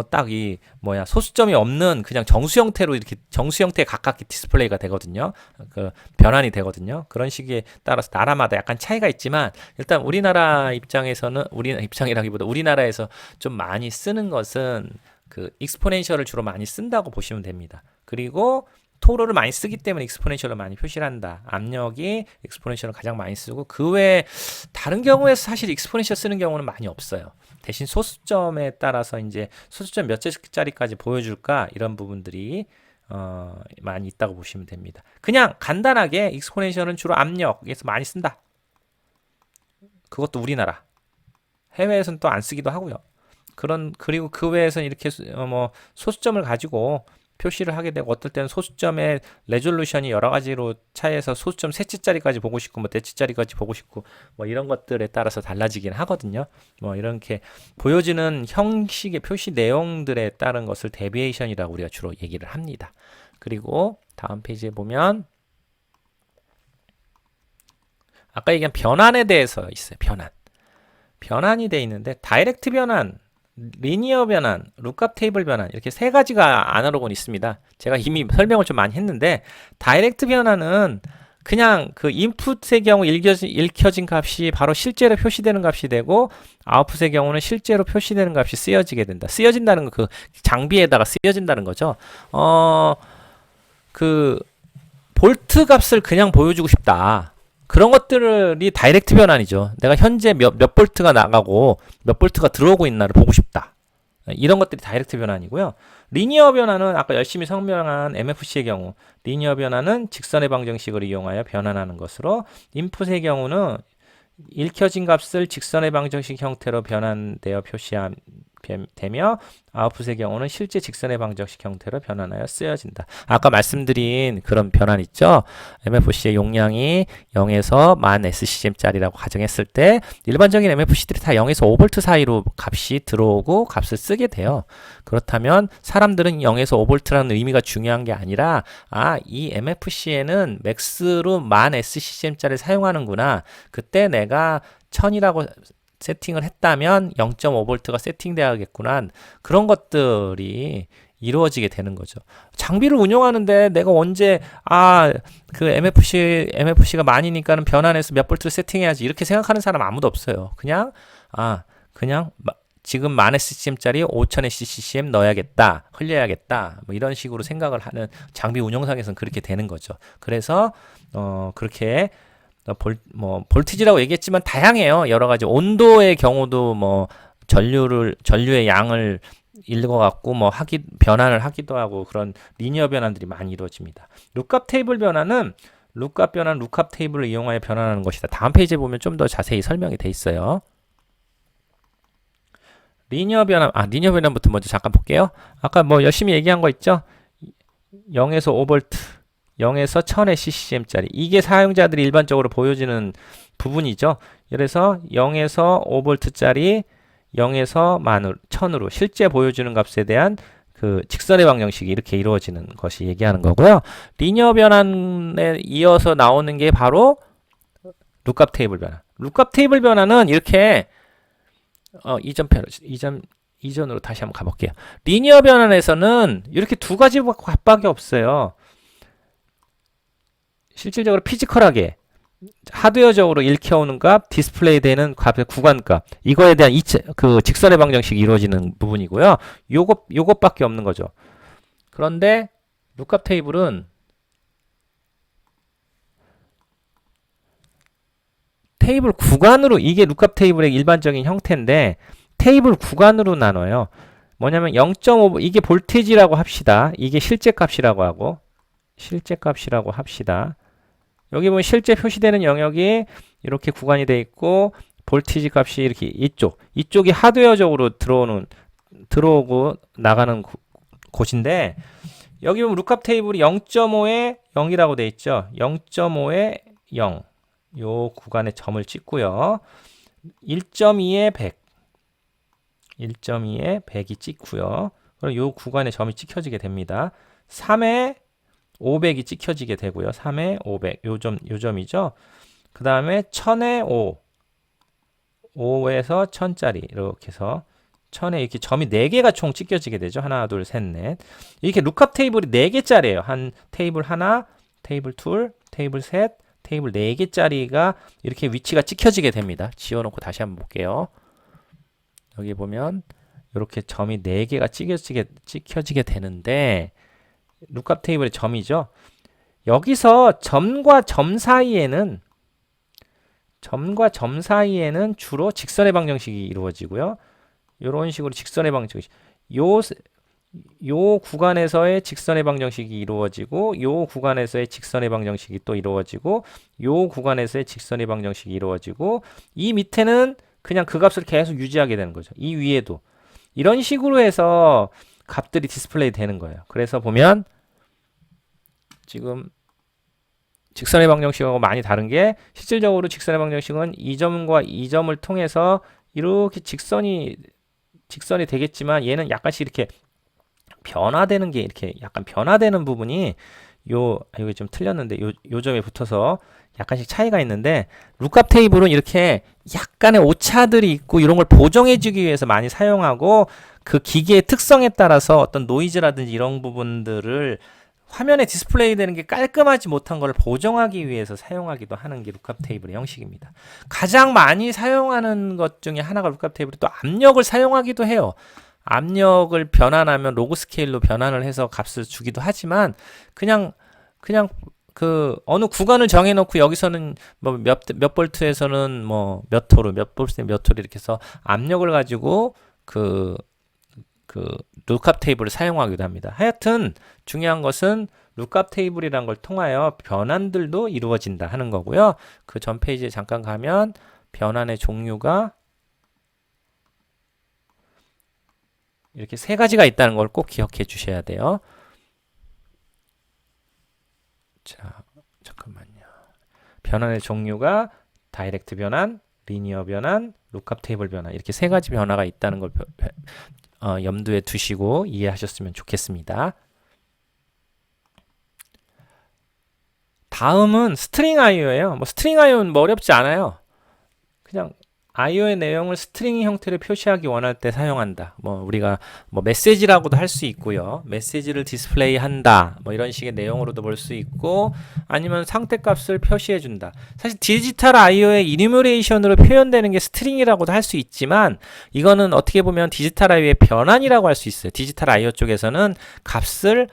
딱 이 소수점이 없는 그냥 정수 형태로, 이렇게 정수 형태에 가깝게 디스플레이가 되거든요. 그 변환이 되거든요. 그런 식에 따라서 나라마다 약간 차이가 있지만, 일단 우리나라 입장에서는, 우리나라에서 좀 많이 쓰는 것은 그 익스포넨셜을 주로 많이 쓴다고 보시면 됩니다. 그리고 토르를 많이 쓰기 때문에 익스포넨셜로 많이 표시를 한다. 압력이 익스포넨셜을 가장 많이 쓰고, 그 외에 다른 경우에서 사실 익스포넨셜 쓰는 경우는 많이 없어요. 대신 소수점에 따라서 이제 소수점 몇 자리까지 보여줄까, 이런 부분들이 많이 있다고 보시면 됩니다. 그냥 간단하게 익스포넨셜은 주로 압력에서 많이 쓴다. 그것도 우리나라. 해외에서는 또 안 쓰기도 하고요. 그리고 그 외에서는 이렇게 뭐 소수점을 가지고 표시를 하게 되고, 어떨 때는 소수점의 레졸루션이 여러 가지로 차이해서 소수점 셋째짜리까지 보고 싶고 뭐 넷째짜리까지 보고 싶고 뭐 이런 것들에 따라서 달라지긴 하거든요. 뭐 이렇게 보여지는 형식의 표시 내용들에 따른 것을 데비에이션이라고 우리가 주로 얘기를 합니다. 그리고 다음 페이지에 보면 아까 얘기한 변환에 대해서 있어요. 변환이 돼 있는데 다이렉트 변환, 리니어 변환, 룩업 테이블 변환 이렇게 세 가지가 아날로그는 있습니다. 제가 이미 설명을 좀 많이 했는데 다이렉트 변환은 그냥 그 인풋의 경우 읽혀진 값이 바로 실제로 표시되는 값이 되고 아웃풋의 경우는 실제로 표시되는 값이 쓰여지게 된다. 쓰여진다는 건 그 장비에다가 쓰여진다는 거죠. 그 볼트 값을 그냥 보여주고 싶다. 그런 것들이 다이렉트 변환이죠. 내가 현재 몇 볼트가 나가고 몇 볼트가 들어오고 있나를 보고 싶다. 이런 것들이 다이렉트 변환이고요. 리니어 변환은 아까 열심히 설명한 MFC의 경우 리니어 변환은 직선의 방정식을 이용하여 변환하는 것으로 인풋의 경우는 읽혀진 값을 직선의 방정식 형태로 변환되어 표시되며 아웃풋의 경우는 실제 직선의 방정식 형태로 변환하여 쓰여진다. 아까 말씀드린 그런 변환 있죠. MFC의 용량이 0에서 10,000SCCM짜리라고 가정했을 때 일반적인 MFC들이 다 0에서 5V 사이로 값이 들어오고 값을 쓰게 돼요. 그렇다면 사람들은 0에서 5V라는 의미가 중요한 게 아니라 이 MFC에는 맥스로 10,000SCCM짜리를 사용하는구나. 그때 내가 1000이라고 세팅을 했다면 0.5V가 세팅되어야겠구나. 그런 것들이 이루어지게 되는 거죠. 장비를 운영하는데 내가 언제 그 MFC가 많이니까는 변환해서 몇 볼트를 세팅해야지 이렇게 생각하는 사람 아무도 없어요. 그냥 지금 10,000SCCM짜리 5,000SCCM 넣어야겠다, 흘려야겠다, 뭐 이런 식으로 생각을 하는 장비 운영상에서는 그렇게 되는 거죠. 그래서 그렇게 볼티지라고 얘기했지만 다양해요. 여러 가지 온도의 경우도 전류의 양을 읽어갖고 변환을 하기도 하고 그런 리니어 변환들이 많이 이루어집니다. 룩업 테이블 변환은 룩업 테이블을 이용하여 변환하는 것이다. 다음 페이지에 보면 좀 더 자세히 설명이 돼 있어요. 리니어 변환부터 먼저 잠깐 볼게요. 아까 열심히 얘기한 거 있죠? 0에서 5V, 0에서 1000SCCM짜리. 이게 사용자들이 일반적으로 보여지는 부분이죠. 그래서 0에서 5V짜리 0에서 1000으로 실제 보여주는 값에 대한 그 직선의 방정식이 이렇게 이루어지는 것이 얘기하는 거고요. 리니어 변환에 이어서 나오는 게 바로 룩업 테이블 변환. 룩업 테이블 변환은 이렇게 이전으로 다시 한번 가볼게요. 리니어 변환에서는 이렇게 두 가지 값밖에 없어요. 실질적으로 피지컬하게 하드웨어적으로 읽혀오는 값, 디스플레이 되는 값의 구간값, 이거에 대한 그 직선의 방정식이 이루어지는 부분이고요. 요것밖에 없는 거죠. 그런데 룩업 테이블은 테이블 구간으로, 이게 룩업 테이블의 일반적인 형태인데 테이블 구간으로 나눠요. 뭐냐면 0.5, 이게 볼테이지라고 합시다. 이게 실제 값이라고 합시다. 여기 보면 실제 표시되는 영역이 이렇게 구간이 되어 있고 볼티지 값이 이렇게 이쪽이 하드웨어적으로 들어오고 나가는 곳인데 여기 보면 룩업 테이블이 0.5에 0이라고 되어 있죠. 0.5에 0. 요 구간에 점을 찍고요. 1.2에 100. 1.2에 100이 찍고요. 그럼 요 구간에 점이 찍혀지게 됩니다. 3에 500이 찍혀지게 되고요. 3에 500. 요 점이죠. 그 다음에 1000에 5. 5에서 1000짜리. 이렇게 해서 1000에 이렇게 점이 4개가 총 찍혀지게 되죠. 하나, 둘, 셋, 넷. 이렇게 룩업 테이블이 4개짜리예요. 한 테이블 하나, 테이블 둘, 테이블 셋, 테이블 4개짜리가 이렇게 위치가 찍혀지게 됩니다. 지워놓고 다시 한번 볼게요. 여기 보면 이렇게 점이 4개가 찍혀지게 되는데 룩업 테이블의 점이죠. 여기서 점과 점 사이에는 주로 직선의 방정식이 이루어지고요. 이런 식으로 직선의 방정식, 요 구간에서의 직선의 방정식이 이루어지고 요 구간에서의 직선의 방정식이 또 이루어지고 요 구간에서의 직선의 방정식이 이루어지고 이 밑에는 그냥 그 값을 계속 유지하게 되는 거죠. 이 위에도 이런 식으로 해서 값들이 디스플레이 되는 거예요. 그래서 보면 지금 직선의 방정식하고 많이 다른 게 실질적으로 직선의 방정식은 이 점과 이 점을 통해서 이렇게 직선이 되겠지만 얘는 약간씩 이렇게 변화되는 게 이렇게 약간 변화되는 부분이 이게 좀 틀렸는데 요 점에 붙어서 약간씩 차이가 있는데 룩업 테이블은 이렇게 약간의 오차들이 있고 이런 걸 보정해주기 위해서 많이 사용하고 그 기계의 특성에 따라서 어떤 노이즈라든지 이런 부분들을 화면에 디스플레이 되는 게 깔끔하지 못한 걸 보정하기 위해서 사용하기도 하는 게 룩업 테이블의 형식입니다. 가장 많이 사용하는 것 중에 하나가 룩업 테이블이 또 압력을 사용하기도 해요. 압력을 변환하면 로그 스케일로 변환을 해서 값을 주기도 하지만 그냥 그 어느 구간을 정해놓고 여기서는 뭐 몇 볼트에서는 뭐 몇 호르, 몇 볼트에 몇 호르 이렇게 해서 압력을 가지고 그 룩업 테이블을 사용하기도 합니다. 하여튼 중요한 것은 룩업 테이블이란 걸 통하여 변환들도 이루어진다 하는 거고요. 그 전 페이지에 잠깐 가면 변환의 종류가 이렇게 세 가지가 있다는 걸 꼭 기억해 주셔야 돼요. 자, 잠깐만요. 변환의 종류가 다이렉트 변환, 리니어 변환, 룩업 테이블 변환 이렇게 세 가지 변화가 있다는 걸 염두에 두시고 이해하셨으면 좋겠습니다. 다음은 스트링 IO예요. 뭐 스트링 IO는 뭐 어렵지 않아요. 그냥 IO의 내용을 스트링 형태로 표시하기 원할 때 사용한다. 뭐 우리가 뭐 메시지라고도 할 수 있고요. 메시지를 디스플레이 한다. 뭐 이런 식의 내용으로도 볼 수 있고 아니면 상태값을 표시해 준다. 사실 디지털 IO의 이뉴머레이션으로 표현되는 게 스트링이라고도 할 수 있지만 이거는 어떻게 보면 디지털 IO의 변환이라고 할 수 있어요. 디지털 IO 쪽에서는 값을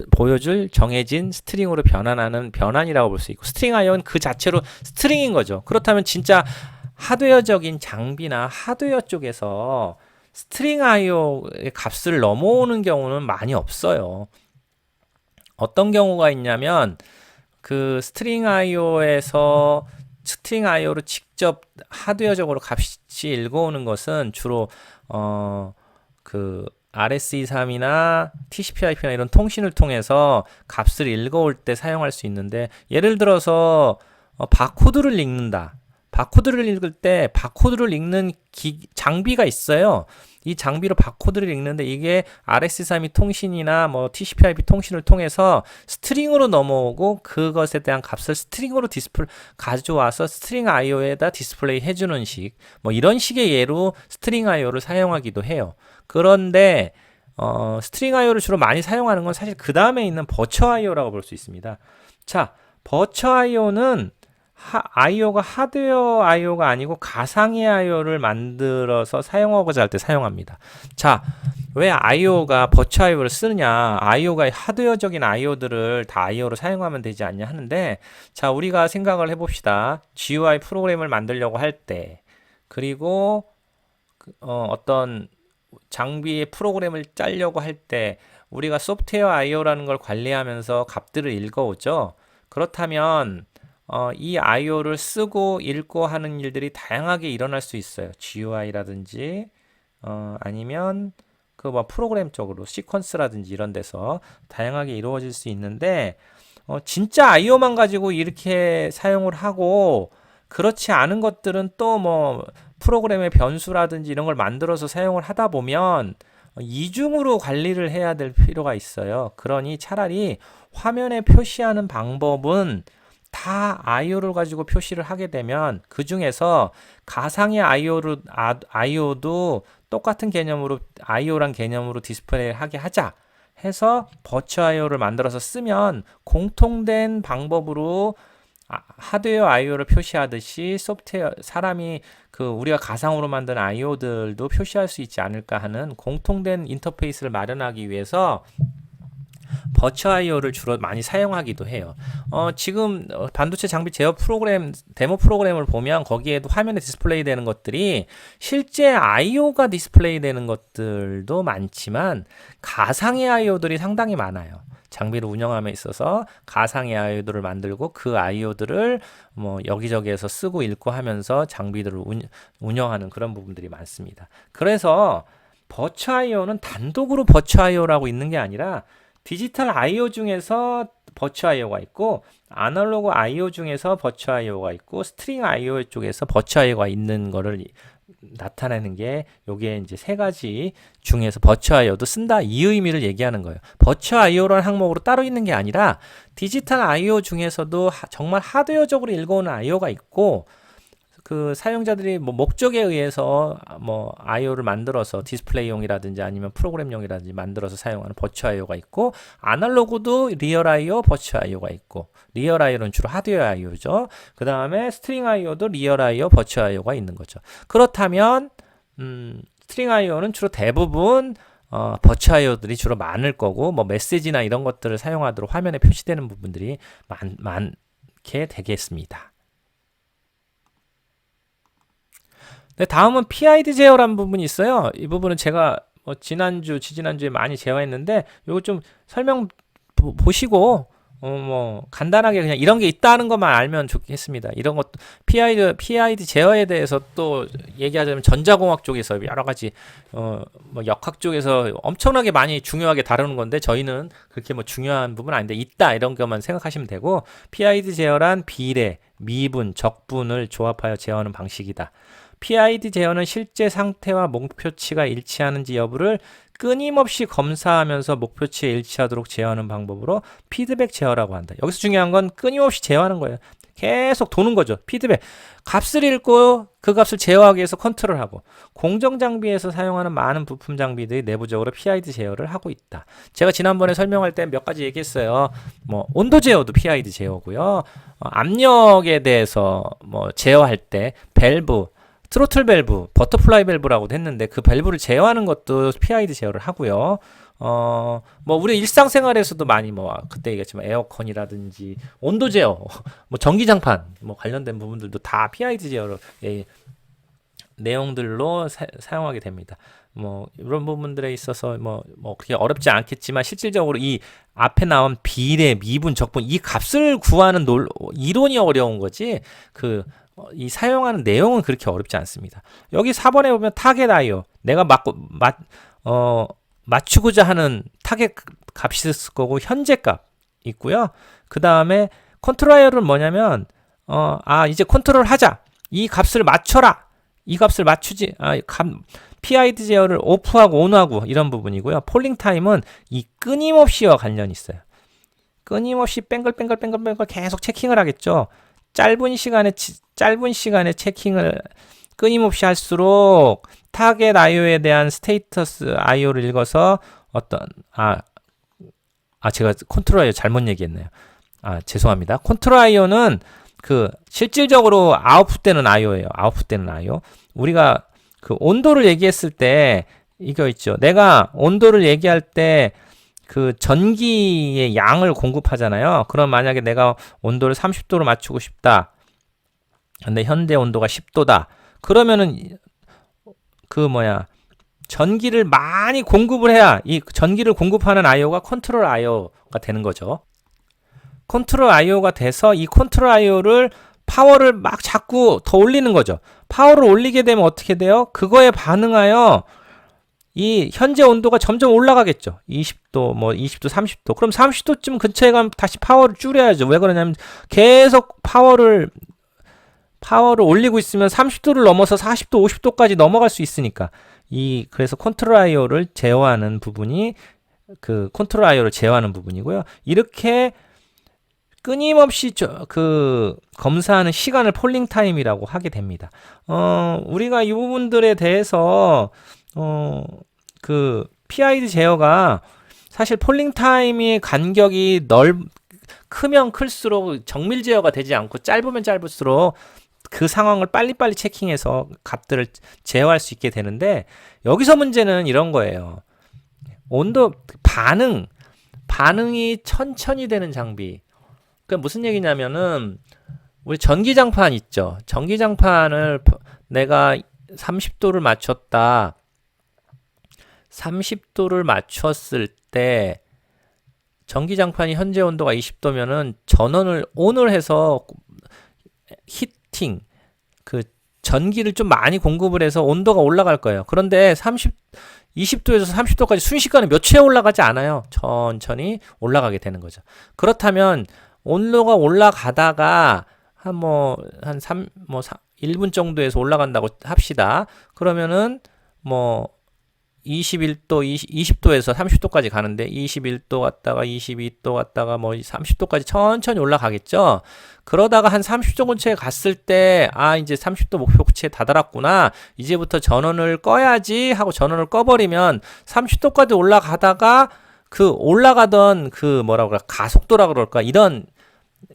보여줄 정해진 스트링으로 변환하는 변환이라고 볼 수 있고 스트링 IO는 그 자체로 스트링인 거죠. 그렇다면 진짜 하드웨어적인 장비나 하드웨어 쪽에서 스트링 IO의 값을 넘어오는 경우는 많이 없어요. 어떤 경우가 있냐면 그 스트링 IO에서 스트링 IO로 직접 하드웨어적으로 값이 읽어오는 것은 주로 그 RS23이나 TCP/IP나 이런 통신을 통해서 값을 읽어올 때 사용할 수 있는데 예를 들어서 바코드를 읽는다. 바코드를 읽을 때 바코드를 읽는 장비가 있어요. 이 장비로 바코드를 읽는데 이게 RS23이 통신이나 뭐 TCP/IP 통신을 통해서 스트링으로 넘어오고 그것에 대한 값을 스트링으로 가져와서 스트링 IO에다 디스플레이 해주는 식, 뭐 이런 식의 예로 스트링 IO를 사용하기도 해요. 그런데 스트링 IO를 주로 많이 사용하는 건 사실 그 다음에 있는 버처 IO라고 볼 수 있습니다. 자, 버처 IO는 IO가 하드웨어 IO가 아니고 가상의 IO를 만들어서 사용하고자 할 때 사용합니다. 자, 왜 IO가 버추 IO를 쓰느냐? IO가 하드웨어적인 IO들을 다 IO로 사용하면 되지 않냐 하는데, 자, 우리가 생각을 해봅시다. GUI 프로그램을 만들려고 할 때, 그리고 어떤 장비의 프로그램을 짜려고 할 때, 우리가 소프트웨어 IO라는 걸 관리하면서 값들을 읽어오죠. 그렇다면 이 IO를 쓰고 읽고 하는 일들이 다양하게 일어날 수 있어요. GUI라든지 아니면 그 뭐 프로그램적으로 시퀀스라든지 이런 데서 다양하게 이루어질 수 있는데 진짜 IO만 가지고 이렇게 사용을 하고 그렇지 않은 것들은 또 뭐 프로그램의 변수라든지 이런 걸 만들어서 사용을 하다 보면 이중으로 관리를 해야 될 필요가 있어요. 그러니 차라리 화면에 표시하는 방법은 다 IO를 가지고 표시를 하게 되면 그 중에서 가상의 IO도 똑같은 개념으로 IO란 개념으로 디스플레이를 하게 하자 해서 버추 IO를 만들어서 쓰면 공통된 방법으로 하드웨어 IO를 표시하듯이 소프트웨어 사람이 우리가 가상으로 만든 IO들도 표시할 수 있지 않을까 하는 공통된 인터페이스를 마련하기 위해서 버추 IO를 주로 많이 사용하기도 해요. 지금 반도체 장비 제어 프로그램, 데모 프로그램을 보면 거기에도 화면에 디스플레이 되는 것들이 실제 IO가 디스플레이 되는 것들도 많지만 가상의 IO들이 상당히 많아요. 장비를 운영함에 있어서 가상의 IO들을 만들고 그 IO들을 뭐 여기저기에서 쓰고 읽고 하면서 장비들을 운영하는 그런 부분들이 많습니다. 그래서 버추 IO는 단독으로 버추 IO라고 있는 게 아니라 디지털 IO 중에서 버추 IO가 있고 아날로그 IO 중에서 버추 IO가 있고 스트링 IO 쪽에서 버추 IO가 있는 거를 나타내는 게 요게 이제 세 가지 중에서 버추어IO도 쓴다 이 의미를 얘기하는 거예요. 버추어IO라는 항목으로 따로 있는 게 아니라 디지털 I/O 중에서도 정말 하드웨어적으로 읽어오는 I/O가 있고 그 사용자들이 뭐 목적에 의해서 뭐 I/O를 만들어서 디스플레이용이라든지 아니면 프로그램용이라든지 만들어서 사용하는 버추어 I/O가 있고 아날로그도 리얼 I/O, 버추어 I/O가 있고 리얼 I/O는 주로 하드웨어 I/O죠. 그 다음에 스트링 I/O도 리얼 I/O, 버추어 I/O가 있는 거죠. 그렇다면 스트링 I/O는 주로 대부분 버추어 I/O들이 주로 많을 거고 뭐 메시지나 이런 것들을 사용하도록 화면에 표시되는 부분들이 많게 되겠습니다. 네, 다음은 PID 제어라는 부분이 있어요. 이 부분은 제가 뭐 지지난주에 많이 제어했는데 요거 좀 설명 보시고 뭐 간단하게 그냥 이런 게 있다는 것만 알면 좋겠습니다. 이런 것 PID 제어에 대해서 또 얘기하자면 전자공학 쪽에서 여러 가지 뭐 역학 쪽에서 엄청나게 많이 중요하게 다루는 건데 저희는 그렇게 뭐 중요한 부분 아닌데 있다 이런 것만 생각하시면 되고 PID 제어란 비례, 미분, 적분을 조합하여 제어하는 방식이다. PID 제어는 실제 상태와 목표치가 일치하는지 여부를 끊임없이 검사하면서 목표치에 일치하도록 제어하는 방법으로 피드백 제어라고 한다. 여기서 중요한 건 끊임없이 제어하는 거예요. 계속 도는 거죠. 피드백. 값을 읽고 그 값을 제어하기 위해서 컨트롤하고 공정 장비에서 사용하는 많은 부품 장비들이 내부적으로 PID 제어를 하고 있다. 제가 지난번에 설명할 때 몇 가지 얘기했어요. 뭐 온도 제어도 PID 제어고요. 압력에 대해서 뭐 제어할 때 밸브 트로틀 밸브, 버터플라이 밸브라고도 했는데 그 밸브를 제어하는 것도 PID 제어를 하고요. 뭐 우리 일상생활에서도 많이 뭐 그때 얘기했지만 에어컨이라든지 온도 제어, 뭐 전기장판 뭐 관련된 부분들도 다 PID 제어로 내용들로 사용하게 됩니다. 뭐 이런 부분들에 있어서 뭐 그렇게 어렵지 않겠지만 실질적으로 이 앞에 나온 비례, 미분, 적분 이 값을 구하는 이론이 어려운 거지 이 사용하는 내용은 그렇게 어렵지 않습니다. 여기 4번에 보면 타겟 I/O 내가 맞추고자 하는 타겟 값이 있을 거고 현재 값 있고요. 그 다음에 컨트롤 I/O는 뭐냐면 이제 컨트롤 하자 이 값을 맞춰라 이 값을 맞추지 PID 제어를 오프하고 온하고 이런 부분이고요. 폴링 타임은 이 끊임없이와 관련이 있어요. 끊임없이 뱅글뱅글 계속 체킹을 하겠죠. 짧은 시간에 체킹을 끊임없이 할수록 타겟 I/O에 대한 스테이터스 I/O를 읽어서 제가 컨트롤 I/O 잘못 얘기했네요. 죄송합니다. 컨트롤 I/O는 실질적으로 아웃풋되는 I/O예요. 아웃풋되는 I/O. 우리가 그 온도를 얘기했을 때 이거 있죠. 내가 온도를 얘기할 때 그 전기의 양을 공급하잖아요. 그럼 만약에 내가 온도를 30도로 맞추고 싶다. 근데 현재 온도가 10도다. 그러면은 전기를 많이 공급을 해야 이 전기를 공급하는 I/O가 컨트롤 I/O가 되는 거죠. 컨트롤 I/O가 돼서 이 컨트롤 I/O를 파워를 막 자꾸 더 올리는 거죠. 파워를 올리게 되면 어떻게 돼요? 그거에 반응하여 이 현재 온도가 점점 올라가겠죠. 20도, 20도, 30도. 그럼 30도쯤 근처에 가면 다시 파워를 줄여야죠. 왜 그러냐면 계속 파워를 올리고 있으면 30도를 넘어서 40도, 50도까지 넘어갈 수 있으니까. 그래서 컨트롤 I/O를 제어하는 부분이 컨트롤 I/O를 제어하는 부분이고요. 이렇게 끊임없이 검사하는 시간을 폴링 타임이라고 하게 됩니다. 우리가 이 부분들에 대해서 PID 제어가 사실 폴링 타임의 간격이 크면 클수록 정밀 제어가 되지 않고 짧으면 짧을수록 그 상황을 빨리빨리 체킹해서 값들을 제어할 수 있게 되는데 여기서 문제는 이런 거예요. 온도 반응이 천천히 되는 장비. 그러니까 무슨 얘기냐면은 우리 전기장판 있죠. 전기장판을 내가 30도를 맞췄다. 30도를 맞췄을 때 전기장판이 현재 온도가 20도면은 전원을 온을 해서 히팅 전기를 좀 많이 공급을 해서 온도가 올라갈 거예요. 그런데 20도에서 30도까지 순식간에 몇 초에 올라가지 않아요. 천천히 올라가게 되는 거죠. 그렇다면 온도가 올라가다가 1분 정도에서 올라간다고 합시다. 그러면은 뭐 21도, 20도에서 30도까지 가는데 21도 갔다가 22도 갔다가 뭐 30도까지 천천히 올라가겠죠. 그러다가 한 30도 근처에 갔을 때 이제 30도 목표치에 다다랐구나. 이제부터 전원을 꺼야지 하고 전원을 꺼버리면 30도까지 올라가다가 그 올라가던 그 뭐라고 그럴까 가속도라 그럴까 이런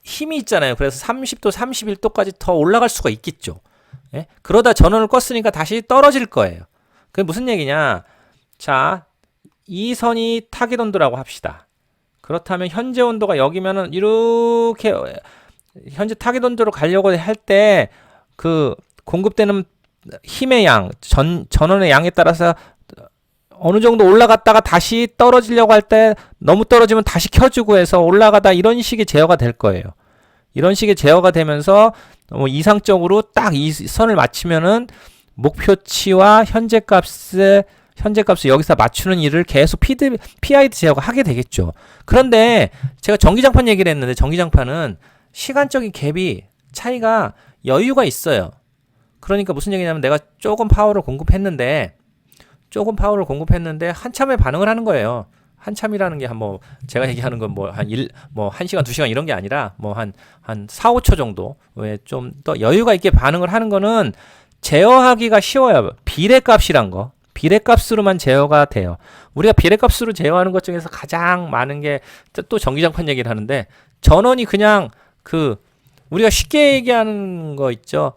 힘이 있잖아요. 그래서 30도, 31도까지 더 올라갈 수가 있겠죠. 예? 그러다 전원을 껐으니까 다시 떨어질 거예요. 그게 무슨 얘기냐? 자, 이 선이 타깃 온도라고 합시다. 그렇다면 현재 온도가 여기면은 이렇게 현재 타깃 온도로 가려고 할 때 그 공급되는 힘의 양, 전원의 양에 따라서 어느 정도 올라갔다가 다시 떨어지려고 할 때 너무 떨어지면 다시 켜주고 해서 올라가다 이런 식의 제어가 될 거예요. 이런 식의 제어가 되면서 이상적으로 딱 이 선을 맞추면은 목표치와 현재 값을 여기서 맞추는 일을 계속 PID 제어가 하게 되겠죠. 그런데 제가 전기장판 얘기를 했는데 전기장판은 시간적인 갭이 차이가 여유가 있어요. 그러니까 무슨 얘기냐면 내가 조금 파워를 공급했는데 한참에 반응을 하는 거예요. 한참이라는 게 제가 얘기하는 건 한 1시간, 2시간 이런 게 아니라 한 4, 5초 정도에 좀 더 여유가 있게 반응을 하는 거는 제어하기가 쉬워요. 비례값이란 거. 비례값으로만 제어가 돼요. 우리가 비례값으로 제어하는 것 중에서 가장 많은 게 또 전기장판 얘기를 하는데 전원이 그냥 우리가 쉽게 얘기하는 거 있죠.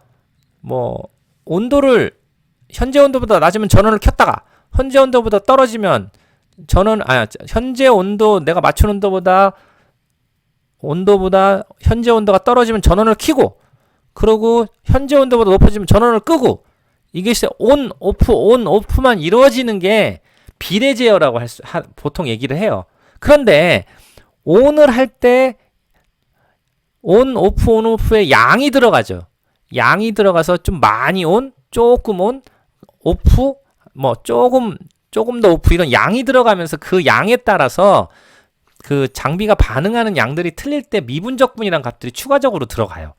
온도를 현재 온도보다 낮으면 전원을 켰다가 현재 온도보다 떨어지면 현재 온도 내가 맞춘 온도보다 현재 온도가 떨어지면 전원을 켜고 그러고 현재 온도보다 높아지면 전원을 끄고 이게 온 오프만 이루어지는 게 비례 제어라고 보통 얘기를 해요. 그런데 온을 할 때 온 오프에 양이 들어가죠. 양이 들어가서 좀 많이 온, 조금 온, 오프, 조금 더 오프 이런 양이 들어가면서 그 양에 따라서 그 장비가 반응하는 양들이 틀릴 때 미분적분이라는 값들이 추가적으로 들어가요.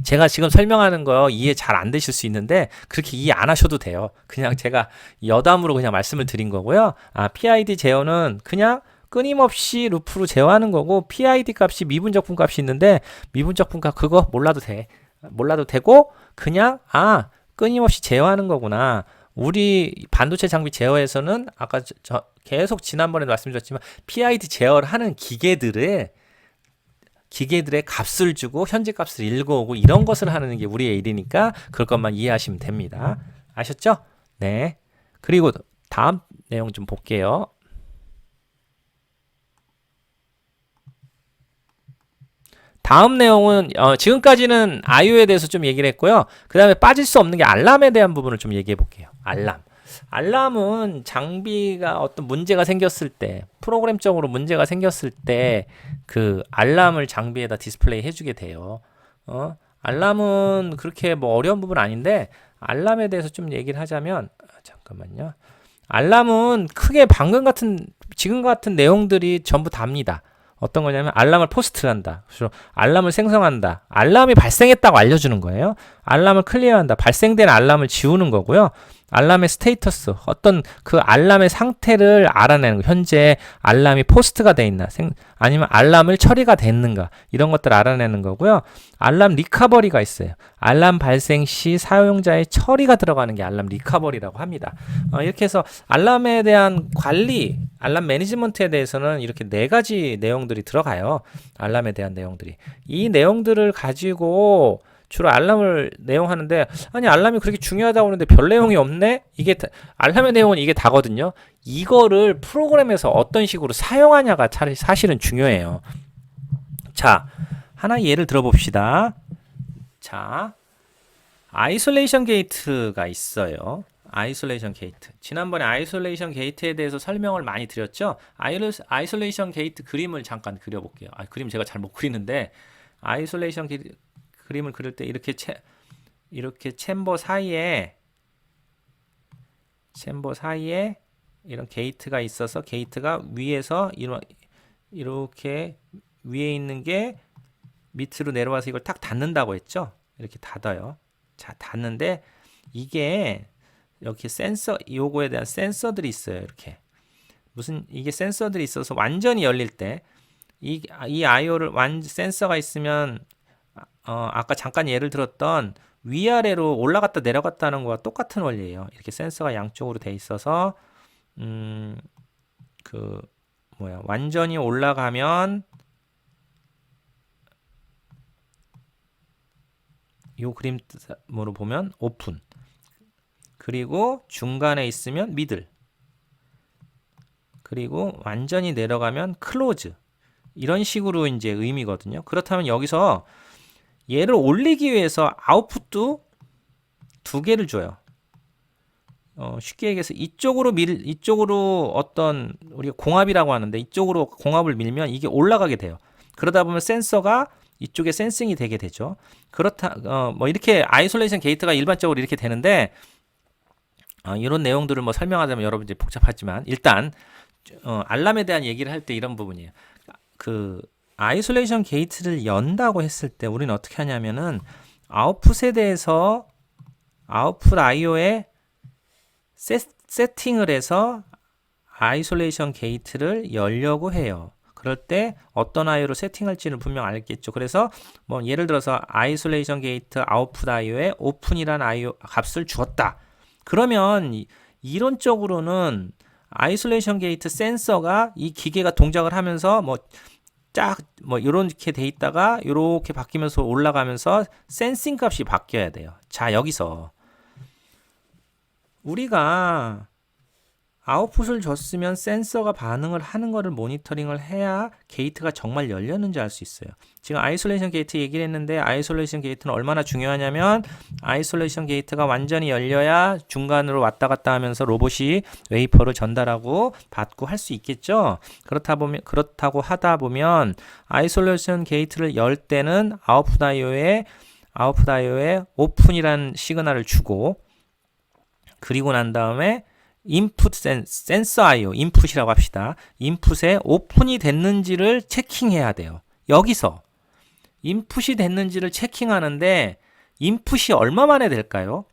제가 지금 설명하는 거 이해 잘 안 되실 수 있는데 그렇게 이해 안 하셔도 돼요. 그냥 제가 여담으로 그냥 말씀을 드린 거고요. PID 제어는 그냥 끊임없이 루프로 제어하는 거고 PID 값이 미분적분 값이 있는데 미분적분 값 그거 몰라도 되고 그냥 끊임없이 제어하는 거구나. 우리 반도체 장비 제어에서는 아까 계속 지난번에도 말씀드렸지만 PID 제어를 하는 기계들의 값을 주고 현재 값을 읽어오고 이런 것을 하는 게 우리의 일이니까 그럴 것만 이해하시면 됩니다. 아셨죠? 네. 그리고 다음 내용 좀 볼게요. 다음 내용은 지금까지는 IO에 대해서 좀 얘기를 했고요. 그 다음에 빠질 수 없는 게 알람에 대한 부분을 좀 얘기해 볼게요. 알람은 장비가 어떤 문제가 생겼을 때 프로그램적으로 문제가 생겼을 때 그 알람을 장비에다 디스플레이 해주게 돼요. 알람은 그렇게 어려운 부분 아닌데 알람에 대해서 좀 얘기를 하자면 잠깐만요. 알람은 크게 지금 같은 내용들이 전부 답니다. 어떤 거냐면 알람을 포스트한다. 그래서 알람을 생성한다. 알람이 발생했다고 알려주는 거예요. 알람을 클리어한다. 발생된 알람을 지우는 거고요. 알람의 스테이터스, 어떤 그 알람의 상태를 알아내는 거. 현재 알람이 포스트가 돼 있나, 아니면 알람을 처리가 됐는가, 이런 것들을 알아내는 거고요. 알람 리커버리가 있어요. 알람 발생 시 사용자의 처리가 들어가는 게 알람 리커버리라고 합니다. 이렇게 해서 알람에 대한 관리, 알람 매니지먼트에 대해서는 이렇게 4가지 내용들이 들어가요. 알람에 대한 내용들이. 이 내용들을 가지고 주로 알람을 내용하는데 알람이 그렇게 중요하다고 하는데 별 내용이 없네? 알람의 내용은 이게 다거든요. 이거를 프로그램에서 어떤 식으로 사용하냐가 사실은 중요해요. 자, 하나 예를 들어봅시다. 자, 아이솔레이션 게이트가 있어요. 아이솔레이션 게이트. 지난번에 아이솔레이션 게이트에 대해서 설명을 많이 드렸죠. 아이솔레이션 게이트 그림을 잠깐 그려볼게요. 그림 제가 잘 못 그리는데 아이솔레이션 게이트 그림을 그릴 때 이렇게 챔버 사이에 이런 게이트가 있어서 게이트가 위에서 이렇게 위에 있는 게 밑으로 내려와서 이걸 딱 닫는다고 했죠. 이렇게 닫아요. 자, 닫는데 이게 이렇게 센서, 요거에 대한 센서들이 있어요. 이렇게 이게 센서들이 있어서 완전히 열릴 때 이 IO를 센서가 있으면 아까 잠깐 예를 들었던 위아래로 올라갔다 내려갔다 하는 거와 똑같은 원리예요. 이렇게 센서가 양쪽으로 돼 있어서 완전히 올라가면 요 그림으로 보면 오픈, 그리고 중간에 있으면 미들, 그리고 완전히 내려가면 클로즈, 이런 식으로 이제 의미거든요. 그렇다면 여기서 얘를 올리기 위해서 아웃풋도 두 개를 줘요. 쉽게 얘기해서 이쪽으로 어떤 우리가 공압이라고 하는데 이쪽으로 공압을 밀면 이게 올라가게 돼요. 그러다 보면 센서가 이쪽에 센싱이 되게 되죠. 뭐 이렇게 아이솔레이션 게이트가 일반적으로 이렇게 되는데 이런 내용들을 뭐 설명하자면 여러분 이제 복잡하지만 일단 알람에 대한 얘기를 할 때 이런 부분이에요. 그 아이솔레이션 게이트를 연다고 했을 때 우리는 어떻게 하냐면은 아웃풋에 대해서 아웃풋 IO에 세팅을 해서 아이솔레이션 게이트를 열려고 해요. 그럴 때 어떤 IO로 세팅할지는 분명 알겠죠. 그래서 뭐 예를 들어서 아이솔레이션 게이트 아웃풋 IO에 오픈이라는 IO 값을 주었다. 그러면 이론적으로는 아이솔레이션 게이트 센서가 이 기계가 동작을 하면서 뭐 이렇게 돼 있다가 이렇게 바뀌면서 올라가면서 센싱 값이 바뀌어야 돼요. 자, 여기서 우리가 아웃풋을 줬으면 센서가 반응을 하는 거를 모니터링을 해야 게이트가 정말 열렸는지 알 수 있어요. 지금 아이솔레이션 게이트 얘기를 했는데 아이솔레이션 게이트는 얼마나 중요하냐면 아이솔레이션 게이트가 완전히 열려야 중간으로 왔다 갔다 하면서 로봇이 웨이퍼를 전달하고 받고 할 수 있겠죠. 그렇다고 하다 보면 아이솔레이션 게이트를 열 때는 아웃풋 IO에 오픈이라는 시그널을 주고, 그리고 난 다음에 인풋 센서 IO, 인풋이라고 합시다. 인풋에 오픈이 됐는지를 체킹해야 돼요. 여기서 인풋이 됐는지를 체킹하는데 인풋이 얼마 만에 될까요?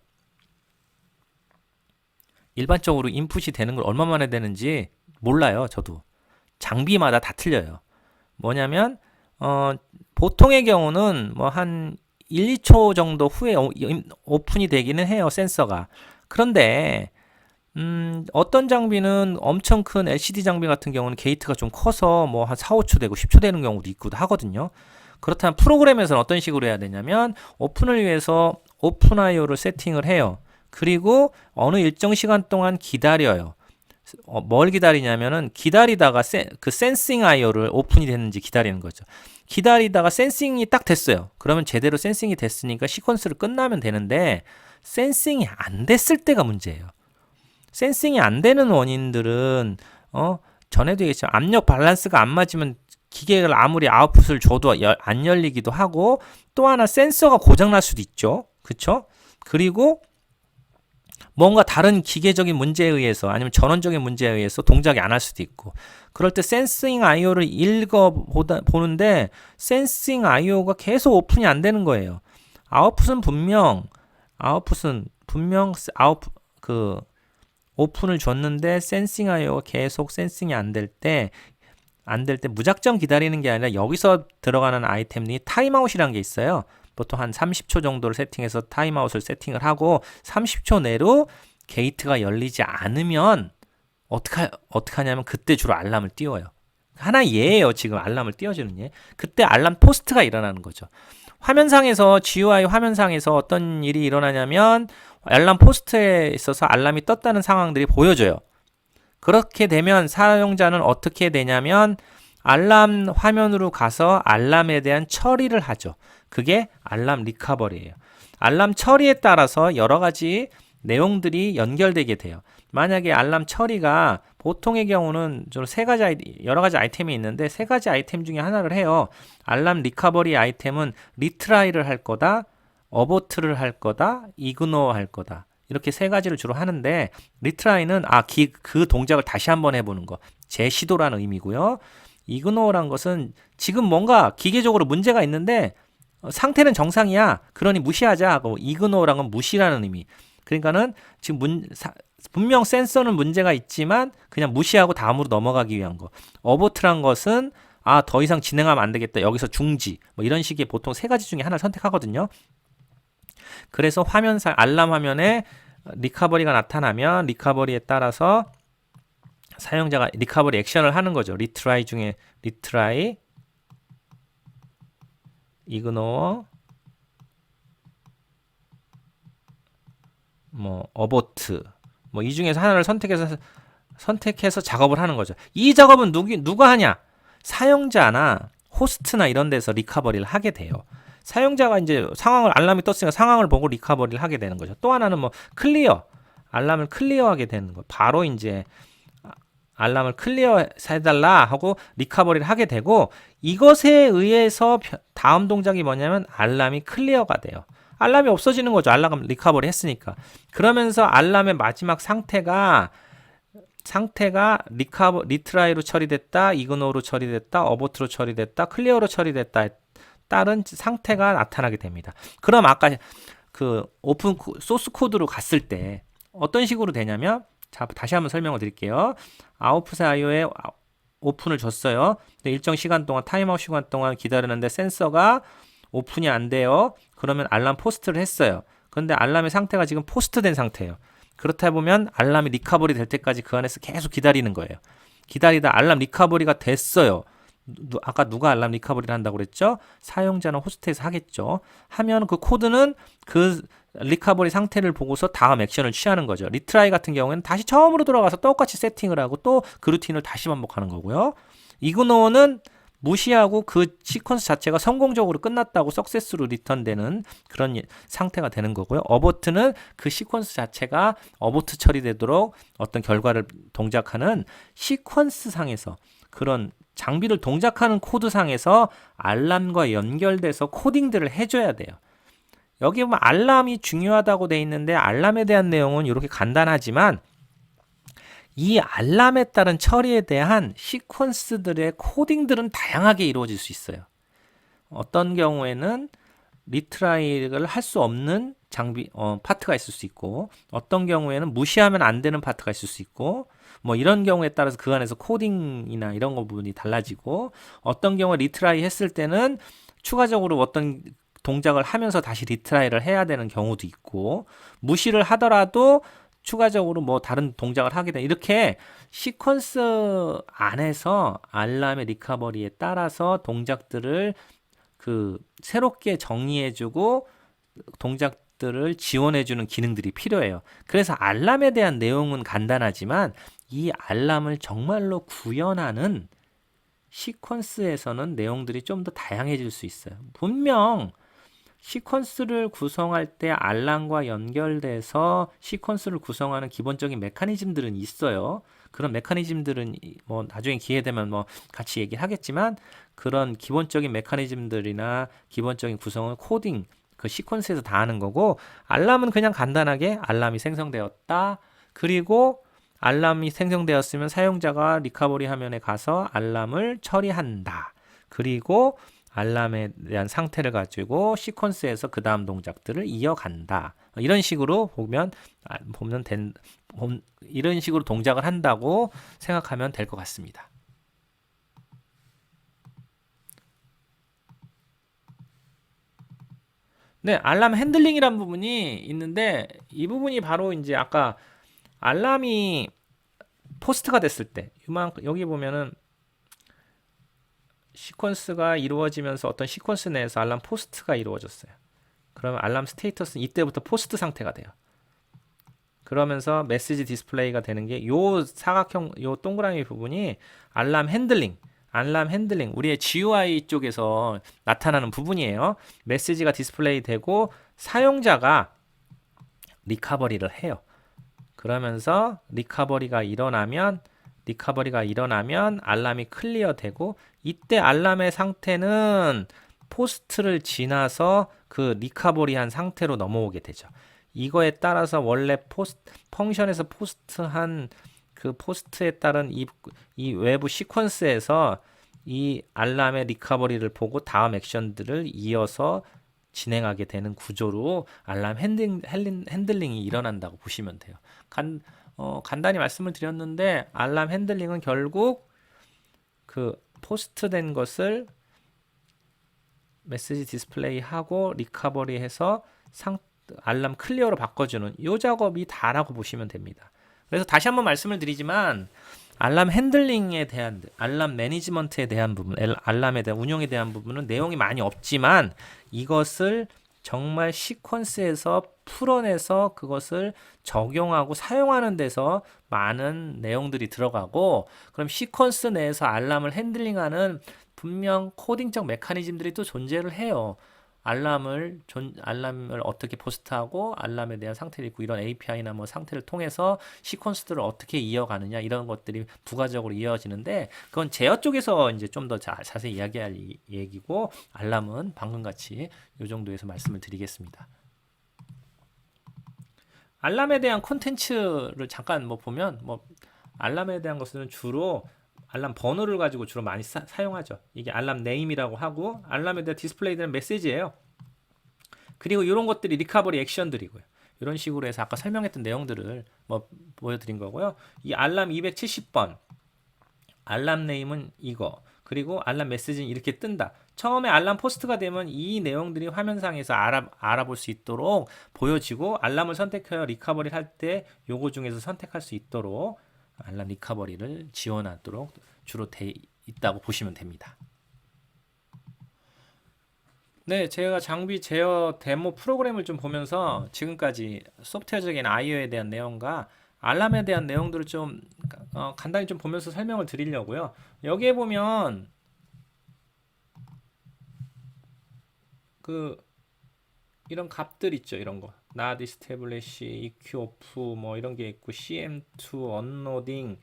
일반적으로 인풋이 되는 걸 얼마 만에 되는지 몰라요. 저도. 장비마다 다 틀려요. 뭐냐면 보통의 경우는 뭐 한 1, 2초 정도 후에 오픈이 되기는 해요. 센서가. 그런데 어떤 장비는 엄청 큰 LCD 장비 같은 경우는 게이트가 좀 커서 뭐 한 4, 5초 되고 10초 되는 경우도 있기도 하거든요. 그렇다면 프로그램에서는 어떤 식으로 해야 되냐면 오픈을 위해서 오픈 IO를 세팅을 해요. 그리고 어느 일정 시간 동안 기다려요. 뭘 기다리냐면은 기다리다가 그 센싱 IO를 오픈이 됐는지 기다리는 거죠. 기다리다가 센싱이 딱 됐어요. 그러면 제대로 센싱이 됐으니까 시퀀스를 끝나면 되는데 센싱이 안 됐을 때가 문제예요. 센싱이 안 되는 원인들은 전에도 얘기했지만 압력 밸런스가 안 맞으면 기계를 아무리 아웃풋을 줘도 안 열리기도 하고, 또 하나 센서가 고장날 수도 있죠. 그쵸? 그리고 뭔가 다른 기계적인 문제에 의해서 아니면 전원적인 문제에 의해서 동작이 안 할 수도 있고, 그럴 때 센싱 IO를 보는데 센싱 IO가 계속 오픈이 안 되는 거예요. 아웃풋은 분명 오픈을 줬는데 센싱 IO가 계속 센싱이 안 될 때 무작정 기다리는 게 아니라 여기서 들어가는 아이템이 타임아웃이라는 게 있어요. 보통 한 30초 정도를 세팅해서 타임아웃을 세팅을 하고 30초 내로 게이트가 열리지 않으면 어떻게 하냐면 그때 주로 알람을 띄워요. 하나의 예예요. 지금 알람을 띄워주는 예. 그때 알람 포스트가 일어나는 거죠. 화면상에서 GUI 화면상에서 어떤 일이 일어나냐면 알람 포스트에 있어서 알람이 떴다는 상황들이 보여져요. 그렇게 되면 사용자는 어떻게 되냐면 알람 화면으로 가서 알람에 대한 처리를 하죠. 그게 알람 리커버리예요. 알람 처리에 따라서 여러 가지 내용들이 연결되게 돼요. 만약에 알람 처리가 보통의 경우는 좀 여러 가지 아이템이 있는데 세 가지 아이템 중에 하나를 해요. 알람 리커버리 아이템은 리트라이를 할 거다, 어보트를 할 거다, 이그노어 할 거다. 이렇게 세 가지를 주로 하는데 리트라이는 그 동작을 다시 한번 해보는 거, 재시도라는 의미고요. 이그노어란 것은 지금 뭔가 기계적으로 문제가 있는데 상태는 정상이야. 그러니 무시하자 하고 이그노라는 건 무시라는 의미. 그러니까는 지금 분명 센서는 문제가 있지만 그냥 무시하고 다음으로 넘어가기 위한 거. 어보트란 것은 더 이상 진행하면 안 되겠다. 여기서 중지. 뭐 이런 식의 보통 세 가지 중에 하나를 선택하거든요. 그래서 알람 화면에 리커버리가 나타나면 리커버리에 따라서 사용자가 리커버리 액션을 하는 거죠. 리트라이 중에 리트라이, 이그노어, 뭐 어보트, 뭐 이 중에서 하나를 선택해서 작업을 하는 거죠. 이 작업은 누가 하냐? 사용자나 호스트나 이런 데서 리커버리를 하게 돼요. 사용자가 이제 알람이 떴으니까 상황을 보고 리커버리를 하게 되는 거죠. 또 하나는 뭐 알람을 클리어하게 되는 거. 바로 이제 알람을 클리어 해달라 하고 리커버리를 하게 되고, 이것에 의해서 다음 동작이 뭐냐면 알람이 클리어가 돼요. 알람이 없어지는 거죠. 알람 리커버리 했으니까. 그러면서 알람의 마지막 상태가 리트라이로 처리됐다, 이그노로 처리됐다, 어보트로 처리됐다, 클리어로 처리됐다 다른 상태가 나타나게 됩니다. 그럼 아까 그 오픈 소스 코드로 갔을 때 어떤 식으로 되냐면, 자, 다시 한번 설명을 드릴게요. 아웃풋의 IO에 오픈을 줬어요. 근데 일정 시간 동안, 타임아웃 시간 동안 기다리는데 센서가 오픈이 안 돼요. 그러면 알람 포스트를 했어요. 그런데 알람의 상태가 지금 포스트된 상태예요. 그렇다 보면 알람이 리커버리 될 때까지 그 안에서 계속 기다리는 거예요. 기다리다 알람 리커버리가 됐어요. 아까 누가 알람 리커버리를 한다고 그랬죠? 사용자는 호스트에서 하겠죠. 하면 그 코드는 그 리커버리 상태를 보고서 다음 액션을 취하는 거죠. 리트라이 같은 경우에는 다시 처음으로 돌아가서 똑같이 세팅을 하고 또 그 루틴을 다시 반복하는 거고요. 이그노는 무시하고 그 시퀀스 자체가 성공적으로 끝났다고 석세스로 리턴되는 그런 상태가 되는 거고요. 어보트는 그 시퀀스 자체가 어보트 처리되도록 어떤 결과를 동작하는 시퀀스 상에서, 그런 장비를 동작하는 코드상에서 알람과 연결돼서 코딩들을 해줘야 돼요. 여기 보면 알람이 중요하다고 돼 있는데 알람에 대한 내용은 이렇게 간단하지만 이 알람에 따른 처리에 대한 시퀀스들의 코딩들은 다양하게 이루어질 수 있어요. 어떤 경우에는 리트라이를 할 수 없는 파트가 있을 수 있고, 어떤 경우에는 무시하면 안 되는 파트가 있을 수 있고, 뭐 이런 경우에 따라서 그 안에서 코딩이나 이런 거 부분이 달라지고, 어떤 경우에 리트라이 했을 때는 추가적으로 어떤 동작을 하면서 다시 리트라이를 해야 되는 경우도 있고, 무시를 하더라도 추가적으로 뭐 다른 동작을 하게 되는, 이렇게 시퀀스 안에서 알람의 리커버리에 따라서 동작들을 새롭게 정리해주고 동작들을 지원해주는 기능들이 필요해요. 그래서 알람에 대한 내용은 간단하지만 이 알람을 정말로 구현하는 시퀀스에서는 내용들이 좀 더 다양해질 수 있어요. 분명 시퀀스를 구성할 때 알람과 연결돼서 시퀀스를 구성하는 기본적인 메커니즘들은 있어요. 그런 메커니즘들은 뭐 나중에 기회 되면 뭐 같이 얘기하겠지만, 그런 기본적인 메커니즘들이나 기본적인 구성은 코딩, 그 시퀀스에서 다 하는 거고, 알람은 그냥 간단하게 알람이 생성되었다. 그리고 알람이 생성되었으면 사용자가 리커버리 화면에 가서 알람을 처리한다. 그리고 알람에 대한 상태를 가지고 시퀀스에서 그 다음 동작들을 이어간다. 이런 식으로 이런 식으로 동작을 한다고 생각하면 될 것 같습니다. 네, 알람 핸들링이라는 부분이 있는데, 이 부분이 바로 이제 아까 알람이 포스트가 됐을 때, 여기 보면은 시퀀스가 이루어지면서 어떤 시퀀스 내에서 알람 포스트가 이루어졌어요. 그러면 알람 스테이터스는 이때부터 포스트 상태가 돼요. 그러면서 메시지 디스플레이가 되는 게 요 사각형, 요 동그라미 부분이 알람 핸들링, 우리의 GUI 쪽에서 나타나는 부분이에요. 메시지가 디스플레이 되고 사용자가 리커버리를 해요. 그러면서 리커버리가 일어나면 알람이 클리어 되고, 이때 알람의 상태는 포스트를 지나서 그 리커버리한 상태로 넘어오게 되죠. 이거에 따라서 원래 펑션에서 포스트한 그 포스트에 따른 이 외부 시퀀스에서 이 알람의 리커버리를 보고 다음 액션들을 이어서 진행하게 되는 구조로 알람 핸들링이 일어난다고 보시면 돼요. 간단히 말씀을 드렸는데 알람 핸들링은 결국 그 포스트된 것을 메시지 디스플레이 하고 리커버리 해서 알람 클리어로 바꿔주는 이 작업이 다라고 보시면 됩니다. 그래서 다시 한번 말씀을 드리지만 알람 핸들링에 대한, 알람 매니지먼트에 대한 부분, 알람에 대한 운영에 대한 부분은 내용이 많이 없지만 이것을 정말 시퀀스에서 풀어내서 그것을 적용하고 사용하는 데서 많은 내용들이 들어가고, 그럼 시퀀스 내에서 알람을 핸들링하는 분명 코딩적 메커니즘들이 또 존재를 해요. 알람을 어떻게 포스트하고 알람에 대한 상태를 있고 이런 API나 뭐 상태를 통해서 시퀀스들을 어떻게 이어가느냐 이런 것들이 부가적으로 이어지는데 그건 제어 쪽에서 이제 좀 더 자세히 이야기할 얘기고, 알람은 방금 같이 이 정도에서 말씀을 드리겠습니다. 알람에 대한 콘텐츠를 잠깐 뭐 보면 뭐 알람에 대한 것은 주로 알람 번호를 가지고 주로 많이 사용하죠. 이게 알람 네임이라고 하고 알람에 대한 디스플레이되는 메시지예요. 그리고 이런 것들이 리커버리 액션들이고요. 이런 식으로 해서 아까 설명했던 내용들을 뭐 보여드린 거고요. 이 알람 270번 알람 네임은 이거, 그리고 알람 메시지는 이렇게 뜬다. 처음에 알람 포스트가 되면 이 내용들이 화면상에서 알아볼 수 있도록 보여지고, 알람을 선택하여 리커버리를 할 때 요거 중에서 선택할 수 있도록 알람 리커버리를 지원하도록 주로 돼 있다고 보시면 됩니다. 네, 제가 장비 제어 데모 프로그램을 좀 보면서 지금까지 소프트웨어적인 IO에 대한 내용과 알람에 대한 내용들을 좀 간단히 좀 보면서 설명을 드리려고요. 여기에 보면 그 이런 값들 있죠. 이런 거 not establish, EQ off 뭐 이런 게 있고 CM2, unloading,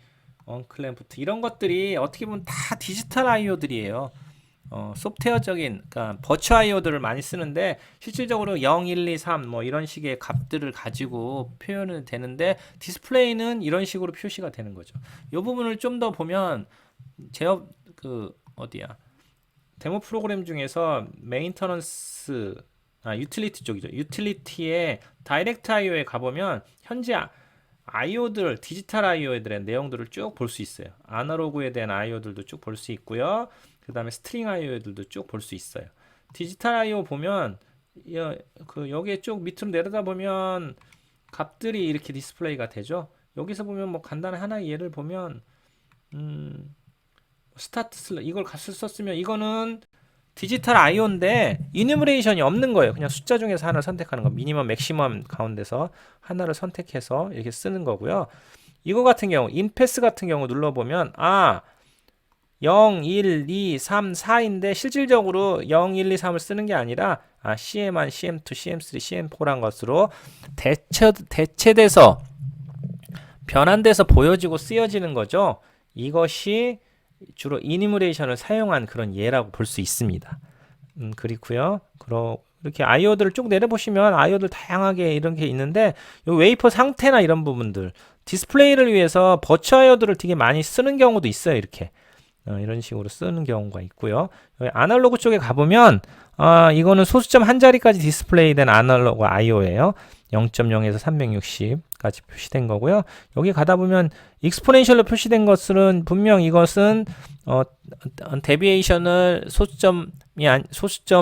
unclamp 이런 것들이 어떻게 보면 다 디지털 IO들이에요. 소프트웨어적인, 그러니까 버추 IO들을 많이 쓰는데 실질적으로 0, 1, 2, 3 뭐 이런 식의 값들을 가지고 표현은 되는데 디스플레이는 이런 식으로 표시가 되는 거죠. 이 부분을 좀 더 보면 제어 어디야? 데모 프로그램 중에서 메인터넌스 유틸리티 쪽이죠. 유틸리티의 다이렉트 IO에 가보면 현재 IO들, 디지털 IO들의 내용들을 쭉 볼 수 있어요. 아날로그에 대한 IO들도 쭉 볼 수 있고요. 그 다음에 스트링 IO들도 쭉 볼 수 있어요. 디지털 IO 보면 여기에 쭉 밑으로 내려다 보면 값들이 이렇게 디스플레이가 되죠. 여기서 보면 뭐 간단한 하나의 예를 보면 스타트 이걸 값을 썼으면 이거는 디지털 IO인데 이뉴머레이션이 없는 거예요. 그냥 숫자 중에서 하나를 선택하는 거. 미니멈, 맥시멈 가운데서 하나를 선택해서 이렇게 쓰는 거고요. 이거 같은 경우 인패스 같은 경우 눌러보면 0, 1, 2, 3, 4인데 실질적으로 0, 1, 2, 3을 쓰는 게 아니라 CM1, CM2, CM3, CM4란 것으로 대체돼서 변환돼서 보여지고 쓰여지는 거죠. 이것이 주로 이니무레이션을 사용한 그런 예라고 볼 수 있습니다. 그렇고요. 이렇게 IO들을 쭉 내려보시면 IO들 다양하게 이런 게 있는데 요 웨이퍼 상태나 이런 부분들 디스플레이를 위해서 버추 IO들을 되게 많이 쓰는 경우도 있어요. 이렇게 이런 식으로 쓰는 경우가 있고요. 여기 아날로그 쪽에 가보면 이거는 소수점 한 자리까지 디스플레이된 아날로그 IO예요. 0.0에서 360까지 표시된 거고요. 여기 가다 보면 익스포넨셜로 표시된 것은 분명 이것은 데비에이션을 소수점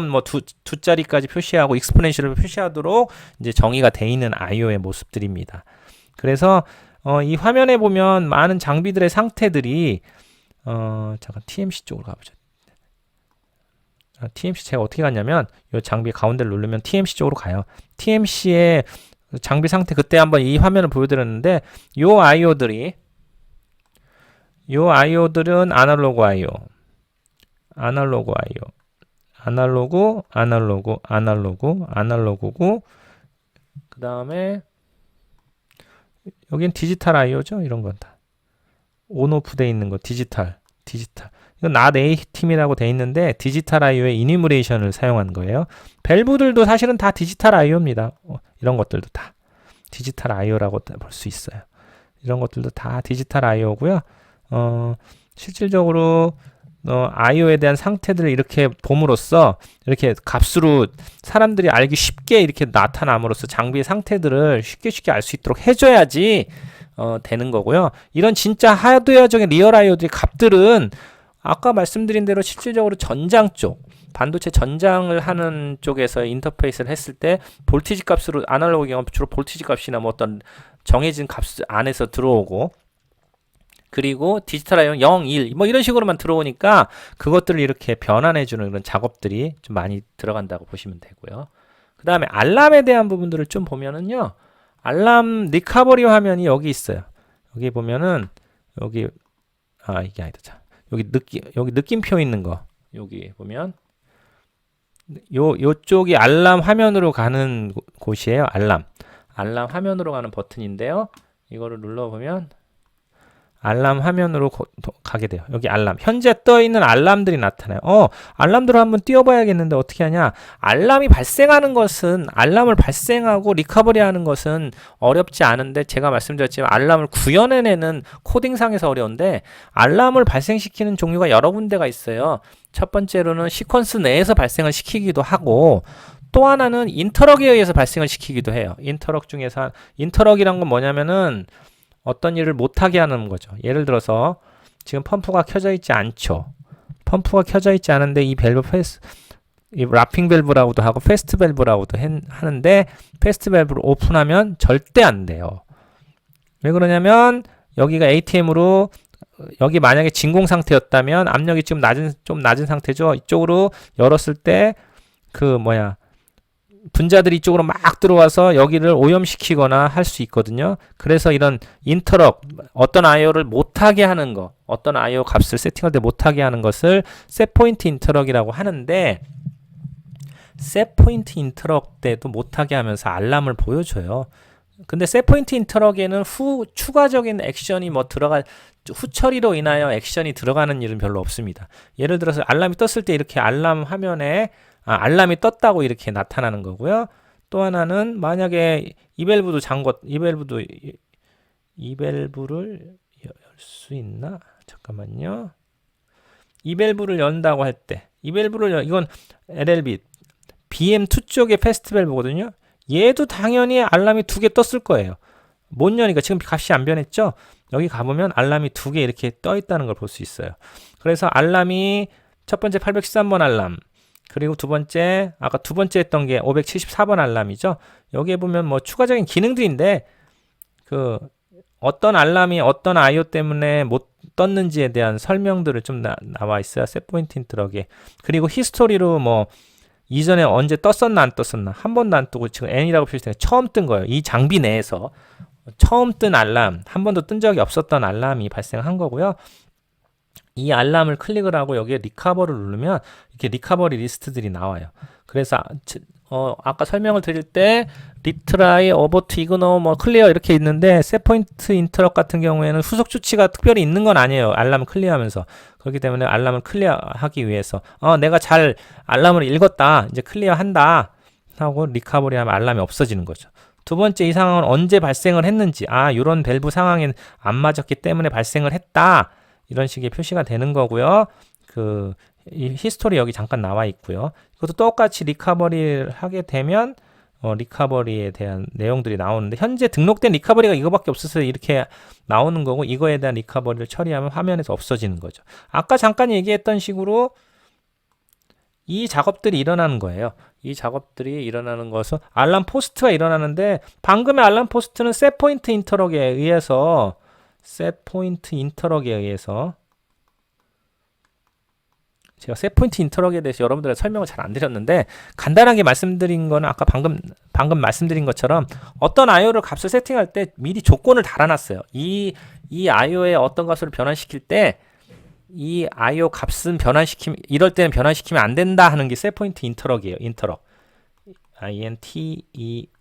뭐 두 자리까지 표시하고 익스포넨셜로 표시하도록 이제 정의가 돼 있는 IO의 모습들입니다. 그래서 이 화면에 보면 많은 장비들의 상태들이 잠깐 TMC 쪽으로 가보죠. TMC 제가 어떻게 갔냐면 이 장비 가운데를 누르면 TMC 쪽으로 가요. TMC의 장비 상태 그때 한번 이 화면을 보여드렸는데 요 IO들은 아날로그 IO, 아날로그고 그 다음에 여긴 디지털 IO죠. 이런 건 다 온오프 돼 있는 거 디지털. 이건 not A 팀이라고 돼 있는데 디지털 IO의 이니무레이션을 사용한 거예요. 밸브들도 사실은 다 디지털 IO입니다. 이런 것들도 다 디지털 IO라고 볼 수 있어요. 이런 것들도 다 디지털 IO고요. 실질적으로 IO에 대한 상태들을 이렇게 봄으로써 이렇게 값으로 사람들이 알기 쉽게 이렇게 나타남으로써 장비의 상태들을 쉽게 알 수 있도록 해줘야지 되는 거고요. 이런 진짜 하드웨어적인 리얼 IO들의 값들은 아까 말씀드린 대로 실질적으로 전장 쪽, 반도체 전장을 하는 쪽에서 인터페이스를 했을 때 볼티지 값으로 아날로그 경우 주로 볼티지 값이나 뭐 어떤 정해진 값 안에서 들어오고, 그리고 디지털 IO는 0, 1 뭐 이런 식으로만 들어오니까 그것들을 이렇게 변환해주는 그런 작업들이 좀 많이 들어간다고 보시면 되고요. 그 다음에 알람에 대한 부분들을 좀 보면은요, 알람 리커버리 화면이 여기 있어요. 여기 보면은 여기 이게 아니다. 자, 여기 느낌표 있는 거 여기 보면 요쪽이 알람 화면으로 가는 곳이에요. 알람 화면으로 가는 버튼인데요. 이거를 눌러보면 알람 화면으로 가게 돼요. 여기 알람. 현재 떠 있는 알람들이 나타나요. 알람들을 한번 띄워봐야겠는데 어떻게 하냐? 알람이 발생하는 것은, 알람을 발생하고 리커버리 하는 것은 어렵지 않은데, 제가 말씀드렸지만 알람을 구현해내는 코딩상에서 어려운데, 알람을 발생시키는 종류가 여러 군데가 있어요. 첫 번째로는 시퀀스 내에서 발생을 시키기도 하고, 또 하나는 인터럭에 의해서 발생을 시키기도 해요. 인터럭 중에서, 인터럭이란 건 뭐냐면은 어떤 일을 못하게 하는 거죠. 예를 들어서 지금 펌프가 켜져 있지 않죠. 펌프가 켜져 있지 않은데 이 밸브 이 랍핑 밸브라고도 하고 패스트 밸브라고도 하는데, 패스트 밸브를 오픈하면 절대 안 돼요. 왜 그러냐면 여기가 ATM으로, 여기 만약에 진공 상태였다면 압력이 지금 좀 낮은 상태죠. 이쪽으로 열었을 때 분자들이 이쪽으로 막 들어와서 여기를 오염시키거나 할 수 있거든요. 그래서 이런 인터럭, 어떤 IO를 못하게 하는 거, 어떤 IO 값을 세팅할 때 못하게 하는 것을 셋포인트 인터럭이라고 하는데, 셋포인트 인터럭 때도 못하게 하면서 알람을 보여줘요. 근데 셋포인트 인터럭에는 추가적인 액션이 후 처리로 인하여 액션이 들어가는 일은 별로 없습니다. 예를 들어서 알람이 떴을 때 이렇게 알람 화면에 알람이 떴다고 이렇게 나타나는 거고요. 또 하나는 만약에 이 밸브를 열 수 있나? 잠깐만요. 이 밸브를 연다고 할 때, 이건 LLB BM2 쪽의 패스트 밸브거든요. 얘도 당연히 알람이 2개 떴을 거예요. 못 여니까 지금 값이 안 변했죠? 여기 가보면 알람이 2개 이렇게 떠 있다는 걸 볼 수 있어요. 그래서 알람이 첫 번째 813번 알람, 그리고 아까 두 번째 했던 게 574번 알람이죠. 여기에 보면 뭐 추가적인 기능들인데, 어떤 알람이 어떤 IO 때문에 못 떴는지에 대한 설명들을 좀 나와 있어요. 셋포인트 인터럭에. 그리고 히스토리로 뭐 이전에 언제 떴었나 안 떴었나, 한 번도 안 뜨고 지금 N이라고 표시된 처음 뜬 거예요. 이 장비 내에서 처음 뜬 알람, 한 번도 뜬 적이 없었던 알람이 발생한 거고요. 이 알람을 클릭을 하고 여기에 리커버를 누르면 이렇게 리커버리 리스트들이 나와요. 그래서 아까 설명을 드릴 때 리트라이, 어버트, 이그노, 뭐 클리어 이렇게 있는데, 셋포인트 인터럭 같은 경우에는 후속 조치가 특별히 있는 건 아니에요. 알람을 클리어하면서. 그렇기 때문에 알람을 클리어하기 위해서 내가 잘 알람을 읽었다, 이제 클리어한다 하고 리커버리 하면 알람이 없어지는 거죠. 두 번째, 이 상황은 언제 발생을 했는지, 이런 밸브 상황엔 안 맞았기 때문에 발생을 했다, 이런 식의 표시가 되는 거고요. 이 히스토리 여기 잠깐 나와 있고요. 이것도 똑같이 리커버리를 하게 되면 리커버리에 대한 내용들이 나오는데, 현재 등록된 리커버리가 이거밖에 없어서 이렇게 나오는 거고, 이거에 대한 리커버리를 처리하면 화면에서 없어지는 거죠. 아까 잠깐 얘기했던 식으로 이 작업들이 일어나는 거예요. 이 작업들이 일어나는 것은 알람 포스트가 일어나는데, 방금의 알람 포스트는 셋포인트 인터럭에 의해서 제가 셋포인트 인터럭에 대해서 여러분들의 설명을 잘 안 드렸는데, 간단하게 말씀드린 거는 아까 방금 말씀드린 것처럼 어떤 IO를 값을 세팅할 때 미리 조건을 달아놨어요. 이 IO의 어떤 값을 변환시킬 때 이 IO 값은 이럴 때는 변환시키면 안 된다 하는 게 셋포인트 인터럭이에요. 인터럭. INTERLOCK.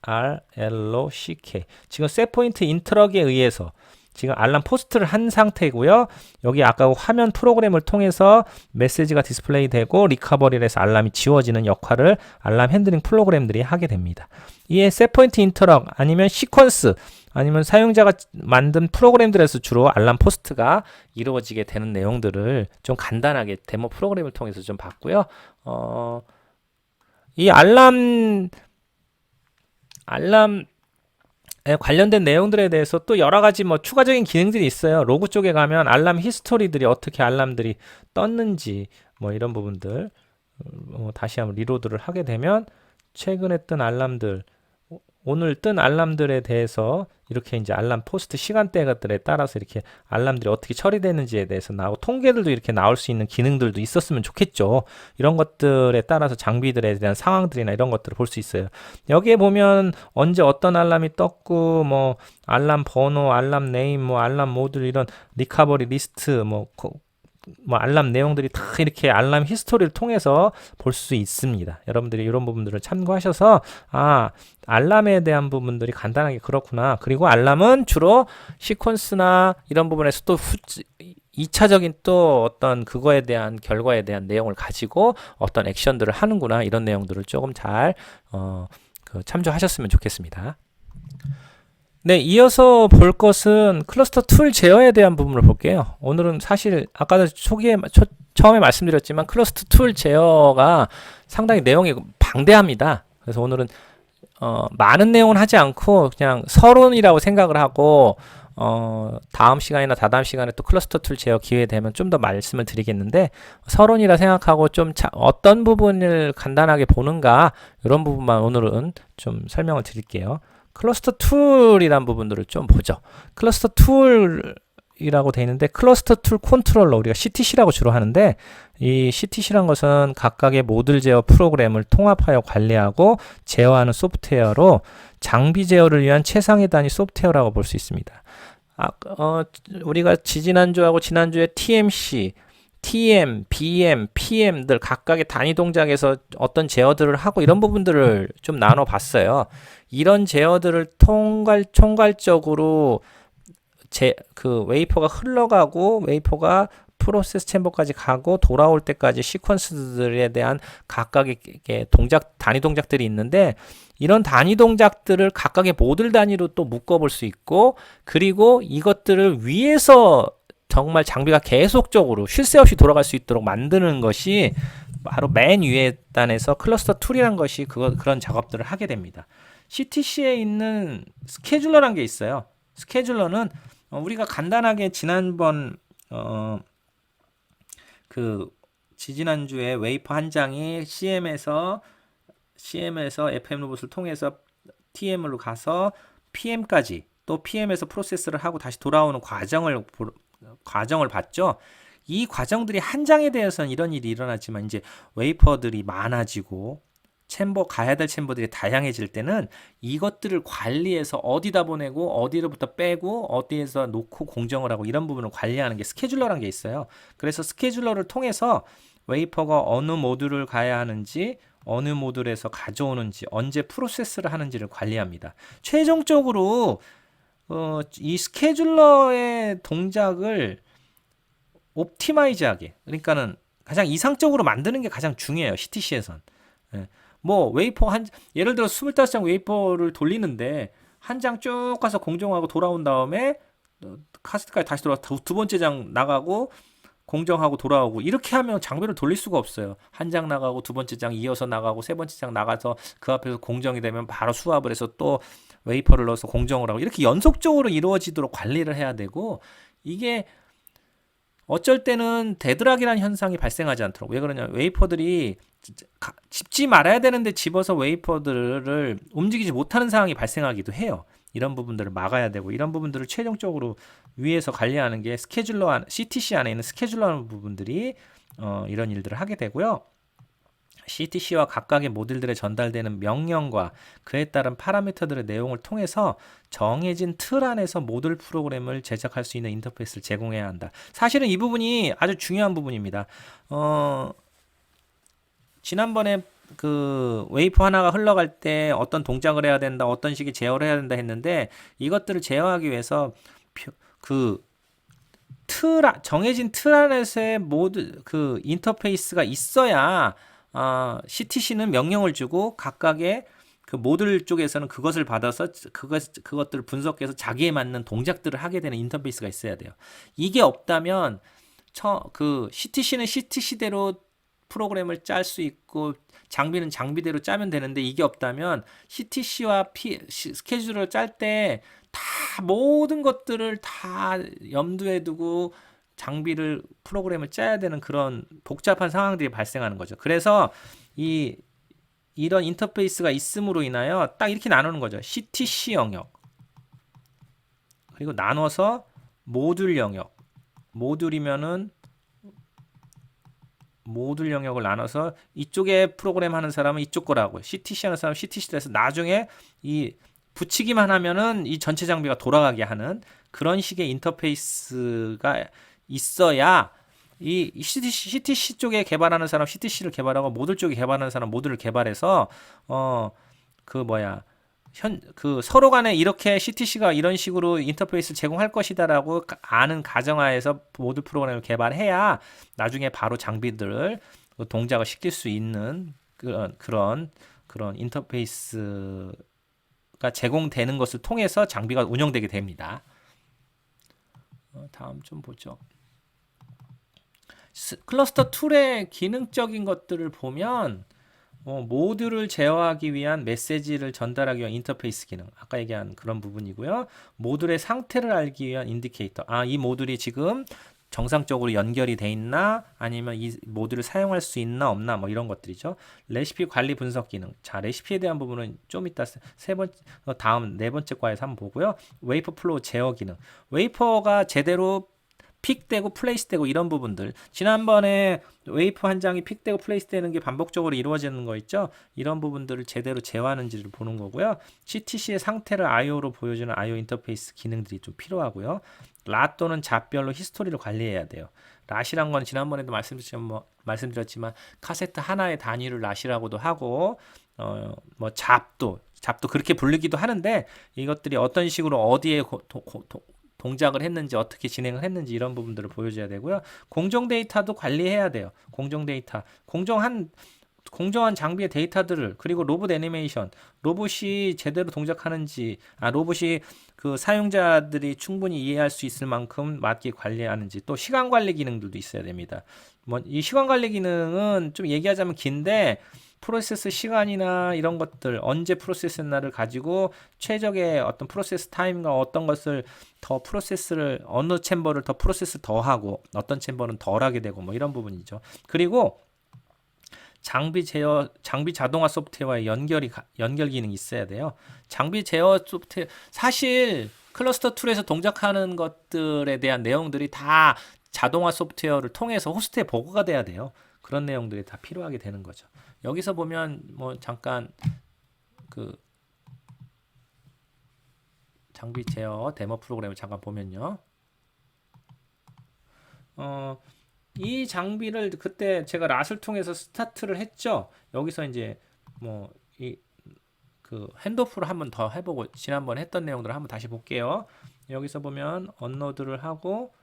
지금 셋포인트 인터럭에 의해서 지금 알람 포스트를 한 상태고요. 여기 아까 화면 프로그램을 통해서 메시지가 디스플레이 되고 리커버리를 해서 알람이 지워지는 역할을 알람 핸들링 프로그램들이 하게 됩니다. 이에 셋포인트 인터럭 아니면 시퀀스, 아니면 사용자가 만든 프로그램들에서 주로 알람 포스트가 이루어지게 되는 내용들을 좀 간단하게 데모 프로그램을 통해서 좀 봤고요. 이 알람에 관련된 내용들에 대해서 또 여러 가지 뭐 추가적인 기능들이 있어요. 로그 쪽에 가면 알람 히스토리들이 어떻게 알람들이 떴는지 뭐 이런 부분들 다시 한번 리로드를 하게 되면 최근에 뜬 알람들, 오늘 뜬 알람들에 대해서 이렇게 이제 알람 포스트 시간대들에 따라서 이렇게 알람들이 어떻게 처리되는지에 대해서 나오고 통계들도 이렇게 나올 수 있는 기능들도 있었으면 좋겠죠. 이런 것들에 따라서 장비들에 대한 상황들이나 이런 것들을 볼 수 있어요. 여기에 보면 언제 어떤 알람이 떴고 뭐 알람 번호, 알람 네임, 뭐 알람 모듈 이런 리커버리 리스트 뭐 알람 내용들이 다 이렇게 알람 히스토리를 통해서 볼 수 있습니다. 여러분들이 이런 부분들을 참고하셔서 알람에 대한 부분들이 간단하게 그렇구나. 그리고 알람은 주로 시퀀스나 이런 부분에서 또 2차적인 또 어떤 그거에 대한 결과에 대한 내용을 가지고 어떤 액션들을 하는구나. 이런 내용들을 조금 잘 참조하셨으면 좋겠습니다. 네, 이어서 볼 것은 클러스터 툴 제어에 대한 부분을 볼게요. 오늘은 사실 아까도 처음에 말씀드렸지만 클러스터 툴 제어가 상당히 내용이 방대합니다. 그래서 오늘은 많은 내용은 하지 않고 그냥 서론이라고 생각을 하고 다음 시간이나 다다음 시간에 또 클러스터 툴 제어 기회 되면 좀 더 말씀을 드리겠는데 서론이라 생각하고 좀 어떤 부분을 간단하게 보는가 이런 부분만 오늘은 좀 설명을 드릴게요. 클러스터 툴이란 부분들을 좀 보죠. 클러스터 툴이라고 되어 있는데 클러스터 툴 컨트롤러 우리가 CTC라고 주로 하는데 이 CTC란 것은 각각의 모듈 제어 프로그램을 통합하여 관리하고 제어하는 소프트웨어로 장비 제어를 위한 최상의 단위 소프트웨어라고 볼 수 있습니다. 우리가 지난주하고 지난주에 TMC, TM, BM, PM들 각각의 단위 동작에서 어떤 제어들을 하고 이런 부분들을 좀 나눠봤어요. 이런 제어들을 총괄적으로 웨이퍼가 흘러가고 웨이퍼가 프로세스 챔버까지 가고 돌아올 때까지 시퀀스들에 대한 각각의 단위 동작들이 있는데 이런 단위 동작들을 각각의 모듈 단위로 또 묶어볼 수 있고 그리고 이것들을 위에서 정말 장비가 계속적으로 쉴 새 없이 돌아갈 수 있도록 만드는 것이 바로 맨 위에 단에서 클러스터 툴이라는 것이 그런 작업들을 하게 됩니다. CTC에 있는 스케줄러라는 게 있어요. 스케줄러는 우리가 간단하게 지난번 지난주에 웨이퍼 한 장이 CM에서 FM 로봇을 통해서 TM으로 가서 PM까지 또 PM에서 프로세스를 하고 다시 돌아오는 과정을 봤죠. 이 과정들이 한 장에 대해서는 이런 일이 일어나지만 이제 웨이퍼들이 많아지고 가야 될 챔버들이 다양해질 때는 이것들을 관리해서 어디다 보내고 어디로부터 빼고 어디에서 놓고 공정을 하고 이런 부분을 관리하는 게 스케줄러라는 게 있어요. 그래서 스케줄러를 통해서 웨이퍼가 어느 모듈을 가야 하는지 어느 모듈에서 가져오는지 언제 프로세스를 하는지를 관리합니다. 최종적으로 이 스케줄러의 동작을 옵티마이즈하게 그러니까는 가장 이상적으로 만드는 게 가장 중요해요. CTC에선. 뭐 웨이퍼 예를 들어 25장 웨이퍼를 돌리는데 한 장 쭉 가서 공정하고 돌아온 다음에 카세트까지 다시 돌아와 두 번째 장 나가고 공정하고 돌아오고 이렇게 하면 장비를 돌릴 수가 없어요. 한 장 나가고 두 번째 장 이어서 나가고 세 번째 장 나가서 그 앞에서 공정이 되면 바로 수압을 해서 또 웨이퍼를 넣어서 공정을 하고 이렇게 연속적으로 이루어지도록 관리를 해야 되고 이게 어쩔 때는 데드락이라는 현상이 발생하지 않도록 왜 그러냐 웨이퍼들이 집지 말아야 되는데 집어서 웨이퍼들을 움직이지 못하는 상황이 발생하기도 해요. 이런 부분들을 막아야 되고 이런 부분들을 최종적으로 위에서 관리하는 게 CTC 안에 있는 스케줄러라는 부분들이 이런 일들을 하게 되고요. CTC와 각각의 모듈들에 전달되는 명령과 그에 따른 파라미터들의 내용을 통해서 정해진 틀 안에서 모듈 프로그램을 제작할 수 있는 인터페이스를 제공해야 한다. 사실은 이 부분이 아주 중요한 부분입니다. 지난번에 웨이퍼 하나가 흘러갈 때 어떤 동작을 해야 된다, 어떤 식의 제어를 해야 된다 했는데 이것들을 제어하기 위해서 정해진 틀 안에서의 인터페이스가 있어야 CTC는 명령을 주고 각각의 그 모듈 쪽에서는 그것을 받아서 그것들을 분석해서 자기에 맞는 동작들을 하게 되는 인터페이스가 있어야 돼요. 이게 없다면 그 CTC는 CTC대로 프로그램을 짤 수 있고 장비는 장비대로 짜면 되는데 이게 없다면 CTC와 스케줄을 짤 때 다 모든 것들을 다 염두에 두고 장비를 프로그램을 짜야 되는 그런 복잡한 상황들이 발생하는 거죠. 그래서 이런 인터페이스가 있음으로 인하여 딱 이렇게 나누는 거죠. CTC 영역 그리고 나눠서 모듈 영역 모듈이면은 모듈 영역을 나눠서 이쪽에 프로그램 하는 사람은 이쪽 거라고 CTC 하는 사람은 CTC로 해서 나중에 이 붙이기만 하면은 이 전체 장비가 돌아가게 하는 그런 식의 인터페이스가 있어야 이 CTC 쪽에 개발하는 사람 CTC를 개발하고 모듈 쪽에 개발하는 사람 모듈을 개발해서 그 서로 간에 이렇게 CTC가 이런 식으로 인터페이스를 제공할 것이다라고 아는 가정하에서 모듈 프로그램을 개발해야 나중에 바로 장비들을 동작을 시킬 수 있는 그런 인터페이스가 제공되는 것을 통해서 장비가 운영되게 됩니다. 다음 좀 보죠. 클러스터 툴의 기능적인 것들을 보면 모듈을 제어하기 위한 메시지를 전달하기 위한 인터페이스 기능 아까 얘기한 그런 부분이고요. 모듈의 상태를 알기 위한 인디케이터 이 모듈이 지금 정상적으로 연결이 돼 있나 아니면 이 모듈을 사용할 수 있나 없나 뭐 이런 것들이죠. 레시피 관리 분석 기능 자 레시피에 대한 부분은 좀 이따 다음 네 번째 과에서 한번 보고요. 웨이퍼 플로우 제어 기능 웨이퍼가 제대로 픽되고 플레이스되고 이런 부분들 지난번에 웨이퍼 한 장이 픽되고 플레이스되는 게 반복적으로 이루어지는 거 있죠. 이런 부분들을 제대로 제어하는지를 보는 거고요. CTC의 상태를 IO로 보여주는 IO 인터페이스 기능들이 좀 필요하고요. 라 또는 잡별로 히스토리를 관리해야 돼요. 랏이란 건 지난번에도 말씀드렸지만 카세트 하나의 단위를 랏이라고도 하고 뭐 잡도 그렇게 부르기도 하는데 이것들이 어떤 식으로 어디에 동작을 했는지 어떻게 진행을 했는지 이런 부분들을 보여줘야 되고요. 공정 데이터도 관리해야 돼요. 공정 데이터 공정한 장비의 데이터들을 그리고 로봇 애니메이션 로봇이 제대로 동작하는지 로봇이 그 사용자들이 충분히 이해할 수 있을 만큼 맞게 관리하는지 또 시간 관리 기능들도 있어야 됩니다. 뭐 이 시간 관리 기능은 좀 얘기하자면 긴데 프로세스 시간이나 이런 것들 언제 프로세스 했나를 가지고 최적의 어떤 프로세스 타임과 어떤 것을 더 프로세스를 어느 챔버를 더 프로세스 더 하고 어떤 챔버는 덜 하게 되고 뭐 이런 부분이죠. 그리고 장비 자동화 소프트웨어와의 연결 기능이 있어야 돼요. 장비 제어 소프트웨어 사실 클러스터 툴에서 동작하는 것들에 대한 내용들이 다 자동화 소프트웨어를 통해서 호스트에 보고가 돼야 돼요. 그런 내용들이 다 필요하게 되는 거죠. 여기서 보면 뭐 잠깐 그 장비 제어 데모 프로그램을 잠깐 보면요. 이 장비를 그때 제가 랏을 통해서 스타트를 했죠. 여기서 이제 뭐 그 핸드오프를 한번 더 해보고 지난번에 했던 내용들을 한번 다시 볼게요. 여기서 보면 언로드를 하고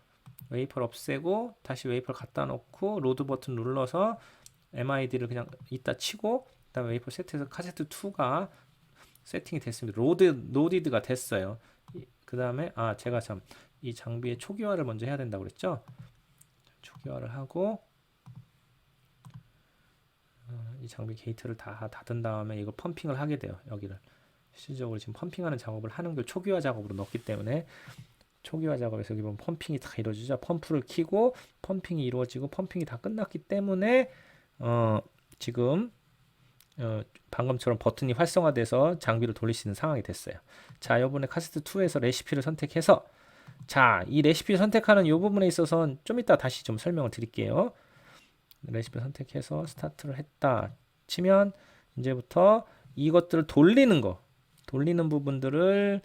웨이퍼를 없애고 다시 웨이퍼를 갖다 놓고 로드 버튼 눌러서 MID를 그냥 이따 치고 그다음에 웨이퍼 세트해서 카세트 2가 세팅이 됐습니다. 로디드가 됐어요. 그 다음에 제가 참 이 장비의 초기화를 먼저 해야 된다고 그랬죠. 초기화를 하고 이 장비 게이트를 다 닫은 다음에 이거 펌핑을 하게 돼요. 여기를 실질적으로 지금 펌핑하는 작업을 하는 걸 초기화 작업으로 넣기 때문에 초기화 작업에서 여기 보면 펌핑이 다 이루어지죠. 펌프를 키고 펌핑이 이루어지고 펌핑이 다 끝났기 때문에 지금 방금처럼 버튼이 활성화돼서 장비를 돌릴 수 있는 상황이 됐어요. 자, 이번에 카세트 2에서 레시피를 선택해서 이 레시피 선택하는 이 부분에 있어서는 좀 이따 다시 좀 설명을 드릴게요. 레시피 선택해서 스타트를 했다 치면 이제부터 이것들을 돌리는 부분들을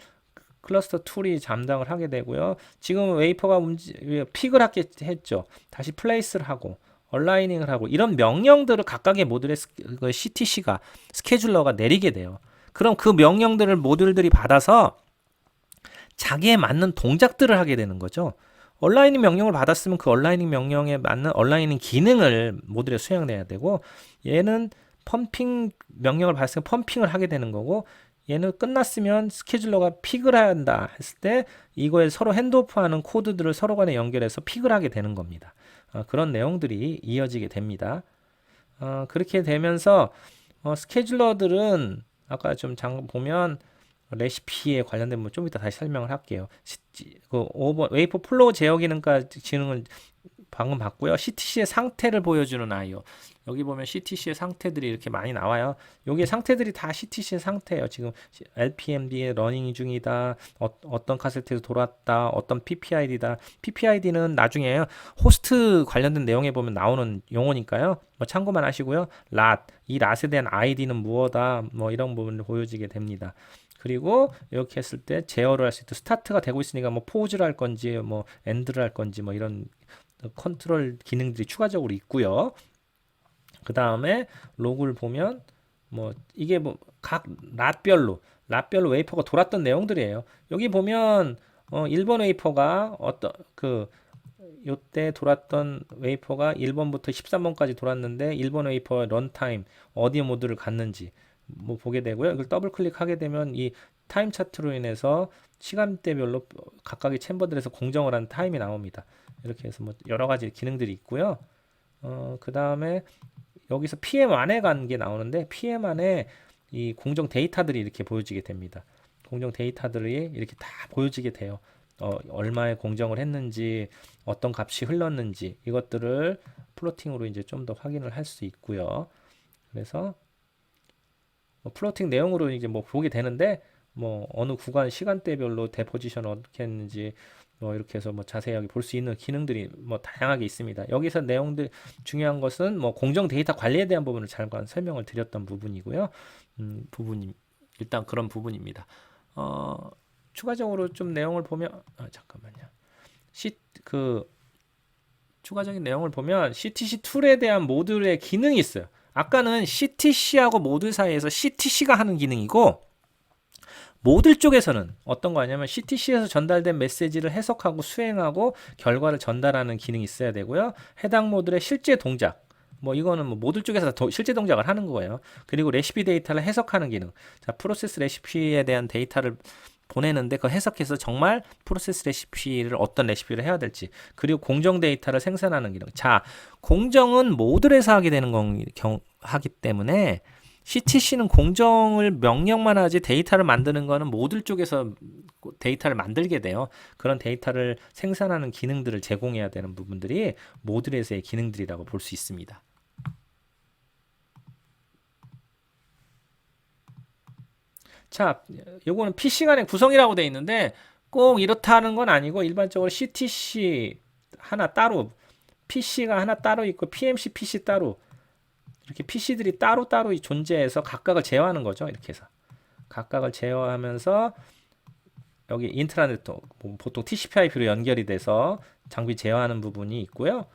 클러스터 툴이 담당을 하게 되고요. 지금 웨이퍼가 픽을 했죠. 다시 플레이스를 하고 얼라이닝을 하고 이런 명령들을 각각의 모듈의 CTC가 스케줄러가 내리게 돼요. 그럼 그 명령들을 모듈들이 받아서 자기에 맞는 동작들을 하게 되는 거죠. 얼라이닝 명령을 받았으면 그 얼라이닝 명령에 맞는 얼라이닝 기능을 모듈에 수행해야 되고 얘는 펌핑 명령을 받았으면 펌핑을 하게 되는 거고, 얘는 끝났으면 스케줄러가 픽을 한다 했을 때 이거에 서로 핸드오프하는 코드들을 서로 간에 연결해서 픽을 하게 되는 겁니다. 그런 내용들이 이어지게 됩니다. 그렇게 되면서 스케줄러들은 아까 좀 보면 레시피에 관련된 뭐 좀 이따 다시 설명을 할게요. 웨이퍼 플로우 제어 기능을 방금 봤고요. CTC의 상태를 보여주는 IO. 여기 보면 CTC의 상태들이 이렇게 많이 나와요. 여기 상태들이 다 CTC의 상태예요. 지금 LPMD에 러닝 중이다. 어떤 카세트에서 돌았다. 어떤 PPID다. PPID는 나중에 호스트 관련된 내용에 보면 나오는 용어니까요. 뭐 참고만 하시고요. 이 lat에 대한 ID는 무엇다. 뭐 이런 부분을 보여지게 됩니다. 그리고 이렇게 했을 때 제어를 할 수 있고 스타트가 되고 있으니까 뭐 포즈를 할 건지 뭐 엔드를 할 건지 뭐 이런 컨트롤 기능들이 추가적으로 있고요. 그 다음에 로그를 보면 뭐 이게 뭐 각 랏별로 웨이퍼가 돌았던 내용들이에요. 여기 보면 1번 웨이퍼가 요때 돌았던 웨이퍼가 1번부터 13번까지 돌았는데 1번 웨이퍼 런타임 어디 모드를 갔는지 뭐 보게 되고요. 이걸 더블 클릭하게 되면 이 타임 차트로 인해서 시간대별로 각각의 챔버들에서 공정을 하는 타임이 나옵니다. 이렇게 해서 뭐 여러 가지 기능들이 있고요. 그 다음에 여기서 PM 안에 간 게 나오는데 PM 안에 이 공정 데이터들이 이렇게 보여지게 됩니다. 공정 데이터들이 이렇게 다 보여지게 돼요. 얼마에 공정을 했는지, 어떤 값이 흘렀는지 이것들을 플로팅으로 이제 좀 더 확인을 할 수 있고요. 그래서 플로팅 내용으로 이제 뭐 보게 되는데 뭐 어느 구간 시간대별로 데포지션을 어떻게 했는지 뭐 이렇게 해서 뭐 자세하게 볼 수 있는 기능들이 뭐 다양하게 있습니다. 여기서 내용들 중요한 것은 뭐 공정 데이터 관리에 대한 부분을 잠깐 설명을 드렸던 부분이고요. 일단 그런 부분입니다. 추가적으로 좀 내용을 보면 잠깐만요. 추가적인 내용을 보면 CTC 툴에 대한 모듈의 기능이 있어요. 아까는 CTC하고 모듈 사이에서 CTC가 하는 기능이고 모듈 쪽에서는 어떤 거 하냐면 CTC에서 전달된 메시지를 해석하고 수행하고 결과를 전달하는 기능이 있어야 되고요. 해당 모듈의 실제 동작 뭐 이거는 뭐 모듈 쪽에서 실제 동작을 하는 거예요. 그리고 레시피 데이터를 해석하는 기능. 자, 프로세스 레시피에 대한 데이터를 보내는데 그 해석해서 정말 프로세스 레시피를 어떤 레시피를 해야 될지 그리고 공정 데이터를 생산하는 기능. 자, 공정은 모듈에서 하게 되는 하기 때문에 CTC는 공정을 명령만 하지 데이터를 만드는 거는 모듈 쪽에서 데이터를 만들게 돼요. 그런 데이터를 생산하는 기능들을 제공해야 되는 부분들이 모듈에서의 기능들이라고 볼 수 있습니다. 자, 요거는 PC간의 구성이라고 되어 있는데 꼭 이렇다는 건 아니고 일반적으로 CTC 하나 따로 PC가 하나 따로 있고 PMC PC 따로 이렇게 PC들이 따로따로 존재해서 각각을 제어하는 거죠. 이렇게 해서 각각을 제어하면서 여기 인트라넷 보통 TCP/IP로 연결이 돼서 장비 제어하는 부분이 있고요.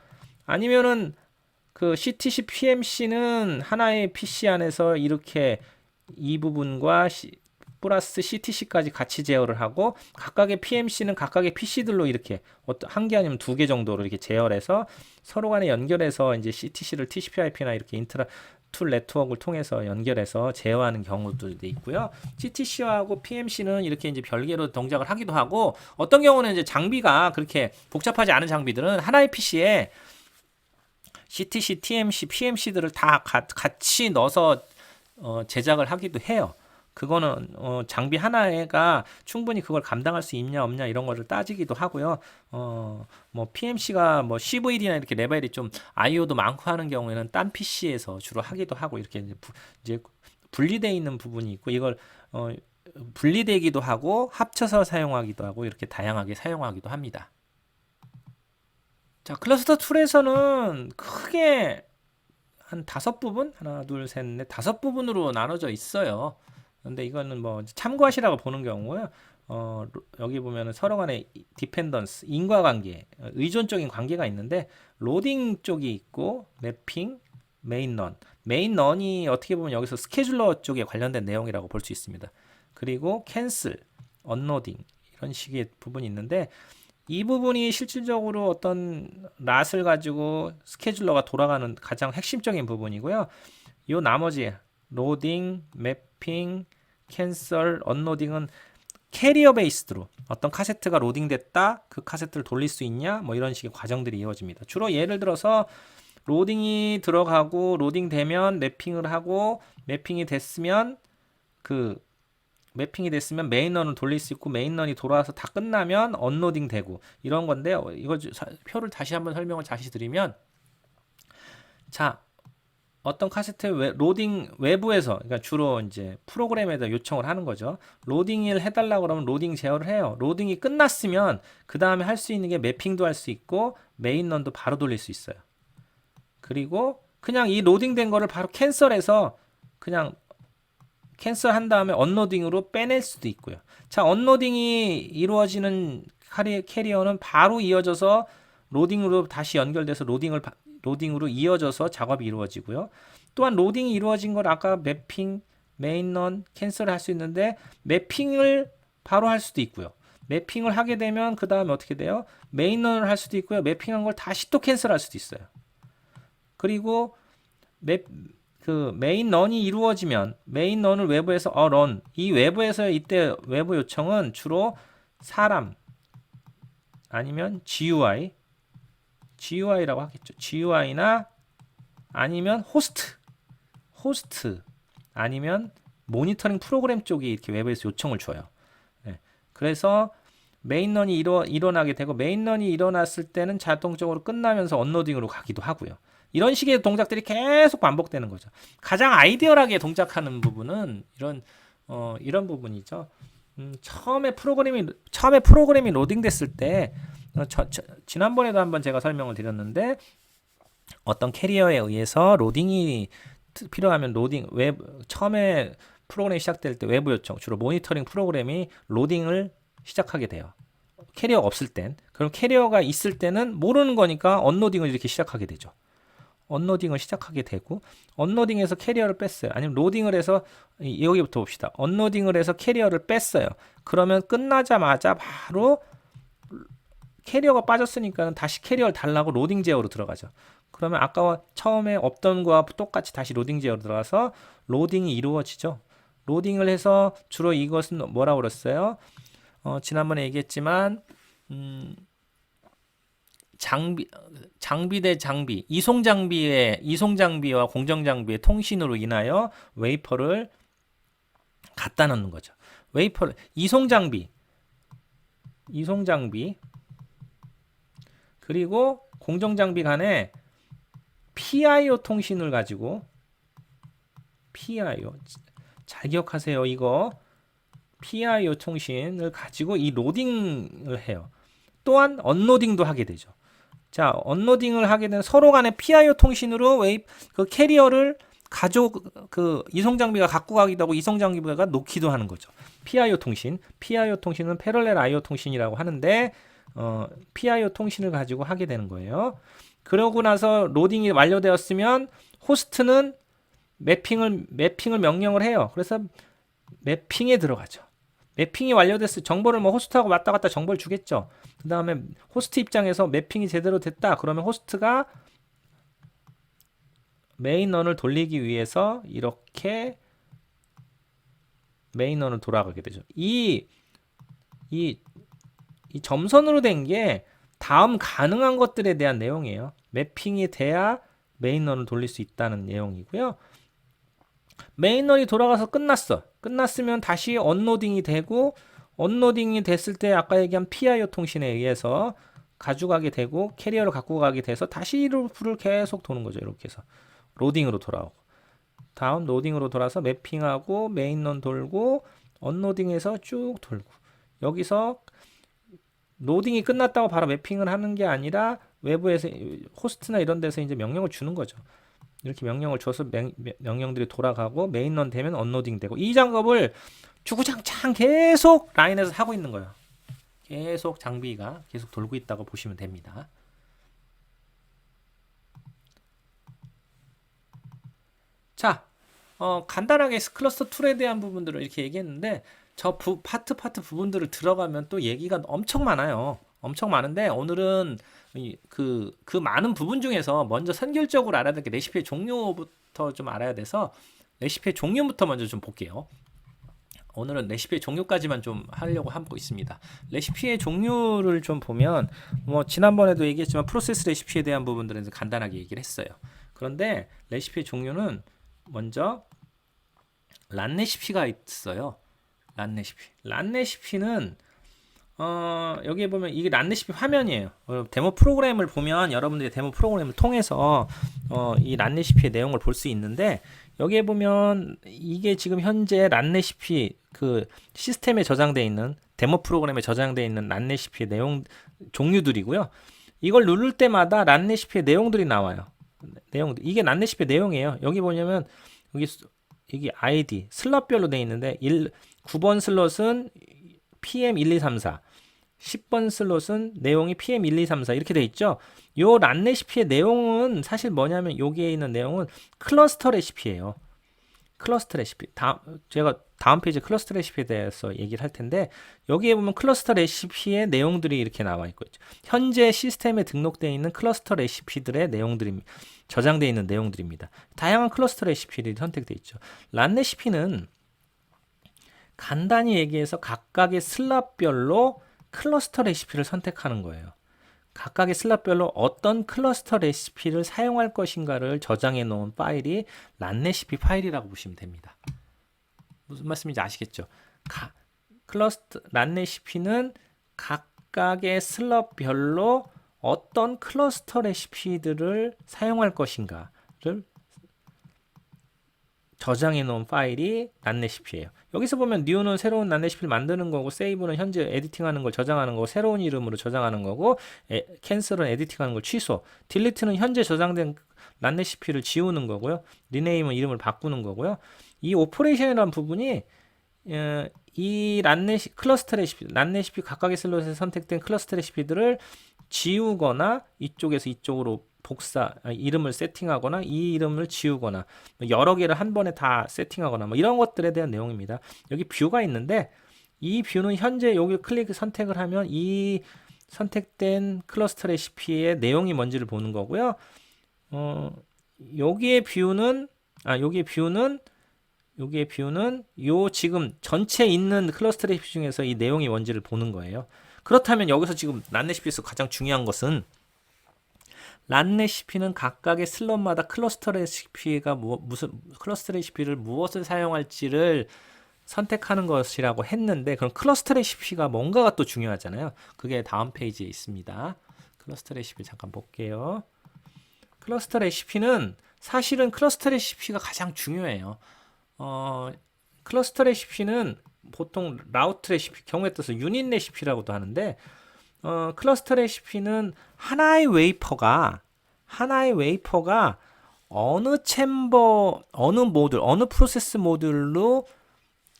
아니면은 그 CTC PMC는 하나의 PC 안에서 이렇게 이 부분과 플러스 CTC까지 같이 제어를 하고 각각의 PMC는 각각의 PC들로 이렇게 한 개 아니면 두 개 정도로 이렇게 제어를 해서 서로 간에 연결해서 이제 CTC를 TCP/IP나 이렇게 인트라 툴 네트워크를 통해서 연결해서 제어하는 경우들도 있고요. CTC하고 PMC는 이렇게 이제 별개로 동작을 하기도 하고 어떤 경우는 이제 장비가 그렇게 복잡하지 않은 장비들은 하나의 PC에 CTC, TMC, PMC들을 다 같이 넣어서 제작을 하기도 해요. 그거는 장비 하나가 충분히 그걸 감당할 수 있냐 없냐 이런 거를 따지기도 하고요. 뭐 PMC가 뭐 CVD나 이렇게 레벨이 좀 IO도 많고 하는 경우에는 딴 PC에서 주로 하기도 하고 이렇게 이제 분리되어 있는 부분이 있고 이걸 분리되기도 하고 합쳐서 사용하기도 하고 이렇게 다양하게 사용하기도 합니다. 자, 클러스터 툴에서는 크게 한 5부분? 하나, 둘, 셋, 넷, 5부분으로 나눠져 있어요. 근데 이거는 뭐 참고하시라고 보는 경우고요. 여기 보면은 서로 간의 디펜던스, 인과관계, 의존적인 관계가 있는데 로딩 쪽이 있고 맵핑, 메인런. 메인런이 어떻게 보면 여기서 스케줄러 쪽에 관련된 내용이라고 볼 수 있습니다. 그리고 캔슬, 언로딩 이런 식의 부분이 있는데 이 부분이 실질적으로 어떤 랏을 가지고 스케줄러가 돌아가는 가장 핵심적인 부분이고요. 요 나머지 로딩, 매핑, 캔슬, 언로딩은 캐리어 베이스드로 어떤 카세트가 로딩됐다, 그 카세트를 돌릴 수 있냐, 뭐 이런 식의 과정들이 이루어집니다. 주로 예를 들어서 로딩이 들어가고 로딩 되면 매핑을 하고 매핑이 됐으면 메인런을 돌릴 수 있고 메인런이 돌아와서 다 끝나면 언로딩 되고 이런 건데 이거 표를 다시 한번 설명을 다시 드리면 자 어떤 카세트 로딩 외부에서 그러니까 주로 이제 프로그램에다 요청을 하는 거죠. 로딩을 해달라고 그러면 로딩 제어를 해요. 로딩이 끝났으면 그 다음에 할 수 있는 게 매핑도 할 수 있고 메인런도 바로 돌릴 수 있어요. 그리고 그냥 이 로딩된 거를 바로 캔슬해서 그냥 캔슬한 다음에 언로딩으로 빼낼 수도 있고요. 자, 언로딩이 이루어지는 캐리어는 바로 이어져서 로딩으로 다시 연결돼서 로딩으로 이어져서 작업이 이루어지고요. 또한 로딩이 이루어진 걸 아까 매핑, 메인런, 캔슬을 할 수 있는데 매핑을 바로 할 수도 있고요. 매핑을 하게 되면 그 다음에 어떻게 돼요? 메인런을 할 수도 있고요. 매핑한 걸 다시 또 캔슬할 수도 있어요. 그리고 메인런이 이루어지면 메인런을 외부에서 런 이 외부에서 이때 외부 요청은 주로 사람 아니면 GUI라고 하겠죠. GUI나 아니면 호스트 아니면 모니터링 프로그램 쪽이 이렇게 외부에서 요청을 줘요. 네. 그래서 메인런이 일어나게 되고 메인런이 일어났을 때는 자동적으로 끝나면서 언로딩으로 가기도 하고요. 이런 식의 동작들이 계속 반복되는 거죠. 가장 아이디얼하게 동작하는 부분은 이런 부분이죠. 처음에 프로그램이 로딩됐을 때 지난번에도 한번 제가 설명을 드렸는데 어떤 캐리어에 의해서 로딩이 필요하면 처음에 프로그램이 시작될 때 외부 요청 주로 모니터링 프로그램이 로딩을 시작하게 돼요. 캐리어가 없을 땐. 그럼 캐리어가 있을 때는 모르는 거니까 언로딩을 이렇게 시작하게 되죠. 언로딩을 시작하게 되고 언로딩에서 캐리어를 뺐어요. 아니면 로딩을 해서 여기부터 봅시다. 언로딩을 해서 캐리어를 뺐어요. 그러면 끝나자마자 바로 캐리어가 빠졌으니까 다시 캐리어를 달라고 로딩 제어로 들어가죠. 그러면 아까 처음에 없던 거와 똑같이 다시 로딩 제어로 들어가서 로딩이 이루어지죠. 로딩을 해서 주로 이것은 뭐라고 그랬어요? 지난번에 얘기했지만 장비 대 장비, 이송 장비와 공정 장비의 통신으로 인하여 웨이퍼를 갖다 놓는 거죠. 이송 장비 그리고 공정 장비 간에 PIO 통신을 가지고 PIO 잘 기억하세요. 이거 PIO 통신을 가지고 이 로딩을 해요. 또한 언로딩도 하게 되죠. 자, 언로딩을 하게 되는 서로 간의 PIO 통신으로 그 캐리어를 이송 장비가 갖고 가기도 하고 이송 장비가 놓기도 하는 거죠. PIO 통신은 패럴렐 IO 통신이라고 하는데 PIO 통신을 가지고 하게 되는 거예요. 그러고 나서 로딩이 완료되었으면 호스트는 매핑을 명령을 해요. 그래서 매핑에 들어가죠. 매핑이 완료됐을 때 정보를 호스트하고 왔다 갔다 정보를 주겠죠. 그 다음에 호스트 입장에서 매핑이 제대로 됐다. 그러면 호스트가 메인런을 돌리기 위해서 이렇게 메인런을 돌아가게 되죠. 이 점선으로 된 게 다음 가능한 것들에 대한 내용이에요. 매핑이 돼야 메인런을 돌릴 수 있다는 내용이고요. 메인런이 돌아가서 끝났으면 다시 언로딩이 되고 언로딩이 됐을 때 아까 얘기한 PIO 통신에 의해서 가져가게 되고 캐리어를 갖고 가게 돼서 다시 이 루프를 계속 도는 거죠. 이렇게 해서 로딩으로 돌아오고 다음 로딩으로 돌아서 매핑하고 메인런 돌고 언로딩해서 쭉 돌고 여기서 로딩이 끝났다고 바로 매핑을 하는 게 아니라 외부에서 호스트나 이런 데서 이제 명령을 주는 거죠. 이렇게 명령을 줘서 명령들이 돌아가고 메인런 되면 언로딩 되고 이 작업을 주구장창 계속 라인에서 하고 있는 거예요. 계속 장비가 계속 돌고 있다고 보시면 됩니다. 자, 간단하게 클러스터 툴에 대한 부분들을 이렇게 얘기했는데 저 파트 부분들을 들어가면 또 얘기가 엄청 많아요. 엄청 많은데 오늘은 그 많은 부분 중에서 먼저 선결적으로 알아야 될 게 레시피의 종류부터 좀 알아야 돼서 레시피의 종류부터 먼저 좀 볼게요. 오늘은 레시피의 종류까지만 좀 하려고 하고 있습니다. 레시피의 종류를 좀 보면 뭐 지난번에도 얘기했지만 프로세스 레시피에 대한 부분들은 간단하게 얘기를 했어요. 그런데 레시피의 종류는 먼저 란 레시피가 있어요. 란 레시피. 란 레시피는 여기에 보면 이게 란 레시피 화면이에요. 데모 프로그램을 보면 여러분들이 데모 프로그램을 통해서 이 란 레시피의 내용을 볼 수 있는데 여기에 보면 이게 지금 현재 란 레시피 그 시스템에 저장되어 있는 데모 프로그램에 저장되어 있는 란 레시피의 내용 종류들이고요. 이걸 누를 때마다 란 레시피의 내용들이 나와요. 내용들. 이게 란 레시피의 내용이에요. 여기 보냐면 여기 아이디 슬롯별로 되어 있는데 9번 슬롯은 PM1234 10번 슬롯은 내용이 PM1234 이렇게 돼 있죠. 요 란 레시피의 내용은 사실 뭐냐면 여기에 있는 내용은 클러스터 레시피예요. 클러스터 레시피. 제가 다음 페이지 클러스터 레시피에 대해서 얘기를 할 텐데 여기에 보면 클러스터 레시피의 내용들이 이렇게 나와 있고 있죠. 현재 시스템에 등록되어 있는 클러스터 레시피들의 내용들입니다. 저장되어 있는 내용들입니다. 다양한 클러스터 레시피들이 선택되어 있죠. 란 레시피는 간단히 얘기해서 각각의 슬롯별로 클러스터 레시피를 선택하는 거예요. 각각의 슬롯별로 어떤 클러스터 레시피를 사용할 것인가를 저장해 놓은 파일이 란 레시피 파일이라고 보시면 됩니다. 무슨 말씀인지 아시겠죠? 란 레시피는 각각의 슬롯별로 어떤 클러스터 레시피들을 사용할 것인가를 저장해 놓은 파일이 란 레시피예요. 여기서 보면 new는 새로운 란 레시피를 만드는 거고 save는 현재 에디팅하는 걸 저장하는 거고 새로운 이름으로 저장하는 거고 cancel은 에디팅하는 걸 취소, delete는 현재 저장된 란 레시피를 지우는 거고요. rename은 이름을 바꾸는 거고요. 이 오퍼레이션이라는 부분이 이 클러스터 레시피, 란 레시피 각각의 슬롯에 선택된 클러스터 레시피들을 지우거나 이쪽에서 이쪽으로 이름을 세팅하거나 이 이름을 지우거나 여러 개를 한 번에 다 세팅하거나 뭐 이런 것들에 대한 내용입니다. 여기 뷰가 있는데 이 뷰는 현재 여기 선택을 하면 이 선택된 클러스터 레시피의 내용이 뭔지를 보는 거고요. 여기의 뷰는 요 지금 전체 있는 클러스터 레시피 중에서 이 내용이 뭔지를 보는 거예요. 그렇다면 여기서 지금 란 레시피에서 가장 중요한 것은 란 레시피는 각각의 슬롯마다 클러스터 레시피가 클러스터 레시피를 무엇을 사용할지를 선택하는 것이라고 했는데 그럼 클러스터 레시피가 뭔가가 또 중요하잖아요. 그게 다음 페이지에 있습니다. 클러스터 레시피 잠깐 볼게요. 클러스터 레시피는 사실은 클러스터 레시피가 가장 중요해요. 클러스터 레시피는 보통 라우트 레시피 경우에 따라서 유닛 레시피라고도 하는데 클러스터 레시피는 하나의 웨이퍼가 어느 챔버, 어느 프로세스 모듈로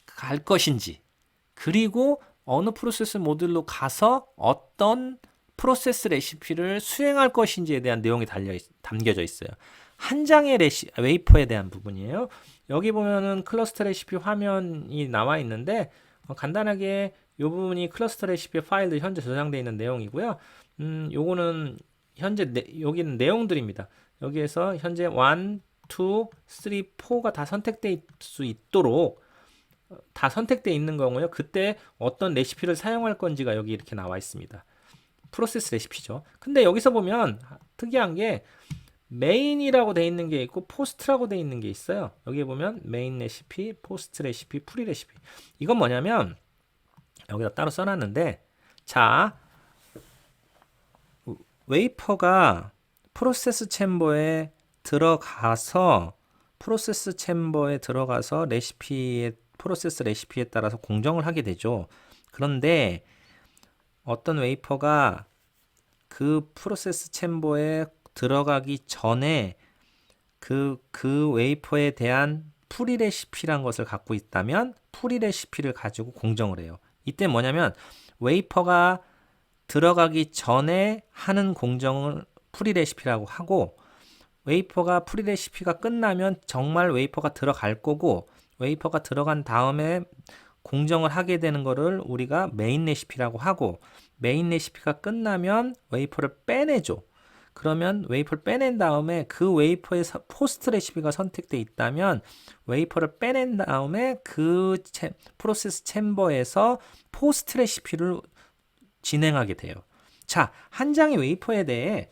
갈 것인지, 그리고 어느 프로세스 모듈로 가서 어떤 프로세스 레시피를 수행할 것인지에 대한 내용이 담겨져 있어요. 한 장의 웨이퍼에 대한 부분이에요. 여기 보면은 클러스터 레시피 화면이 나와 있는데 간단하게 이 부분이 클러스터 레시피 파일들 현재 저장되어 있는 내용이고요. 요거는 현재 여기는 내용들입니다. 여기에서 현재 1, 2, 3, 4가 다 선택될 수 있도록 다 선택되어 있는 거고요. 그때 어떤 레시피를 사용할 건지가 여기 이렇게 나와 있습니다. 프로세스 레시피죠. 근데 여기서 보면 특이한 게 메인이라고 되어 있는 게 있고 포스트라고 되어 있는 게 있어요. 여기 보면 메인 레시피, 포스트 레시피, 프리 레시피. 이건 뭐냐면 여기다 따로 써놨는데 자 웨이퍼가 프로세스 챔버에 들어가서 프로세스 레시피에 따라서 공정을 하게 되죠. 그런데 어떤 웨이퍼가 그 프로세스 챔버에 들어가기 전에 그 웨이퍼에 대한 프리 레시피란 것을 갖고 있다면 프리 레시피를 가지고 공정을 해요. 이때 뭐냐면 웨이퍼가 들어가기 전에 하는 공정을 프리 레시피라고 하고 웨이퍼가 프리 레시피가 끝나면 정말 웨이퍼가 들어갈 거고 웨이퍼가 들어간 다음에 공정을 하게 되는 거를 우리가 메인 레시피라고 하고 메인 레시피가 끝나면 웨이퍼를 빼내줘. 그러면 웨이퍼를 빼낸 다음에 그 웨이퍼에 포스트 레시피가 선택돼 있다면 웨이퍼를 빼낸 다음에 그 프로세스 챔버에서 포스트 레시피를 진행하게 돼요. 자, 한 장의 웨이퍼에 대해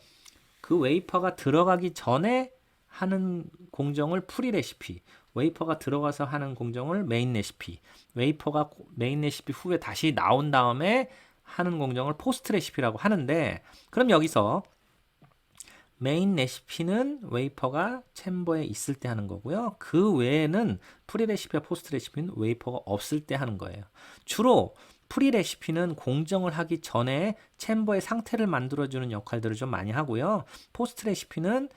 그 웨이퍼가 들어가기 전에 하는 공정을 프리 레시피, 웨이퍼가 들어가서 하는 공정을 메인 레시피, 웨이퍼가 메인 레시피 후에 다시 나온 다음에 하는 공정을 포스트 레시피라고 하는데, 그럼 여기서 메인 레시피는 웨이퍼가 챔버에 있을 때 하는 거고요. 그 외에는 프리 레시피와 포스트 레시피는 웨이퍼가 없을 때 하는 거예요. 주로 프리 레시피는 공정을 하기 전에 챔버의 상태를 만들어주는 역할들을 좀 많이 하고요. 포스트 레시피는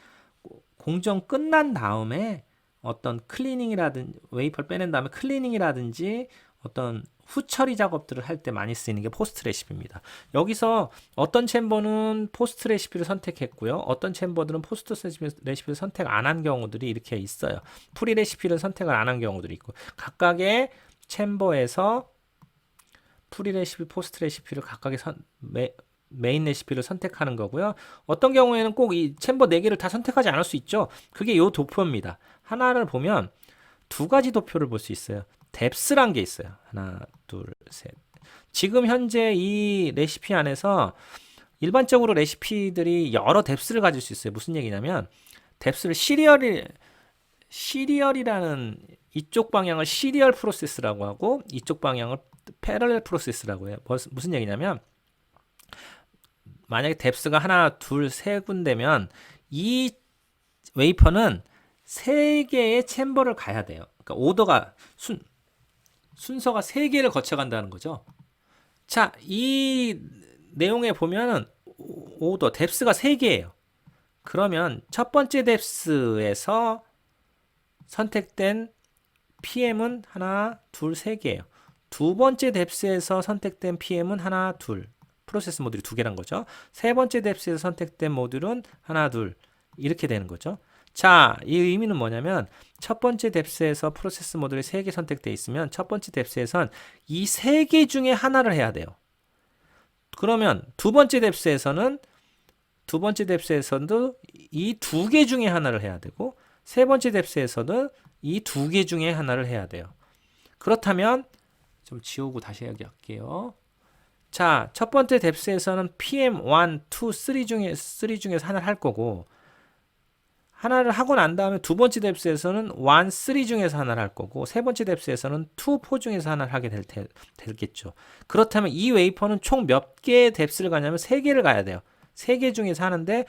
공정 끝난 다음에 어떤 클리닝이라든지 웨이퍼를 빼낸 다음에 클리닝이라든지 어떤 후처리 작업들을 할 때 많이 쓰이는 게 포스트 레시피입니다. 여기서 어떤 챔버는 포스트 레시피를 선택했고요. 어떤 챔버들은 포스트 레시피를 선택 안 한 경우들이 이렇게 있어요. 프리 레시피를 선택을 안 한 경우들이 있고, 각각의 챔버에서 프리 레시피, 포스트 레시피를 각각의 메인 레시피를 선택하는 거고요. 어떤 경우에는 꼭 이 챔버 4개를 다 선택하지 않을 수 있죠. 그게 요 도표입니다. 하나를 보면 두 가지 도표를 볼 수 있어요. 뎁스란 게 있어요. 하나, 둘, 셋. 지금 현재 이 레시피 안에서 일반적으로 레시피들이 여러 뎁스를 가질 수 있어요. 무슨 얘기냐면 뎁스를 시리얼이라는 이쪽 방향을 시리얼 프로세스라고 하고 이쪽 방향을 패러렐 프로세스라고 해요. 무슨 얘기냐면 만약에 뎁스가 하나, 둘, 세 군데면 이 웨이퍼는 세 개의 챔버를 가야 돼요. 그러니까 오더가 순서가 세 개를 거쳐간다는 거죠. 자, 이 내용에 보면은 오더 뎁스가 세 개예요. 그러면 첫 번째 뎁스에서 선택된 PM은 하나, 둘, 세 개예요. 두 번째 뎁스에서 선택된 PM은 하나, 둘. 프로세스 모듈이 두 개란 거죠. 세 번째 뎁스에서 선택된 모듈은 하나, 둘. 이렇게 되는 거죠. 자, 이 의미는 뭐냐면 첫 번째 뎁스에서 프로세스 모듈이 3개 선택되어 있으면 첫 번째 뎁스에선 이 3개 중에 하나를 해야 돼요. 그러면 두 번째 뎁스에서도 이 2개 중에 하나를 해야 되고 세 번째 뎁스에서는 이 2개 중에 하나를 해야 돼요. 그렇다면 좀 지우고 다시 할게요. 자, 첫 번째 뎁스에서는 PM1, 2, 3 중에서 하나를 할 거고 하나를 하고 난 다음에 두 번째 뎁스에서는 1, 3 중에서 하나를 할 거고 세 번째 뎁스에서는 2, 4 중에서 하나를 하게 되겠죠. 그렇다면 이 웨이퍼는 총 몇 개의 뎁스를 가냐면 3개를 가야 돼요. 3개 중에서 하는데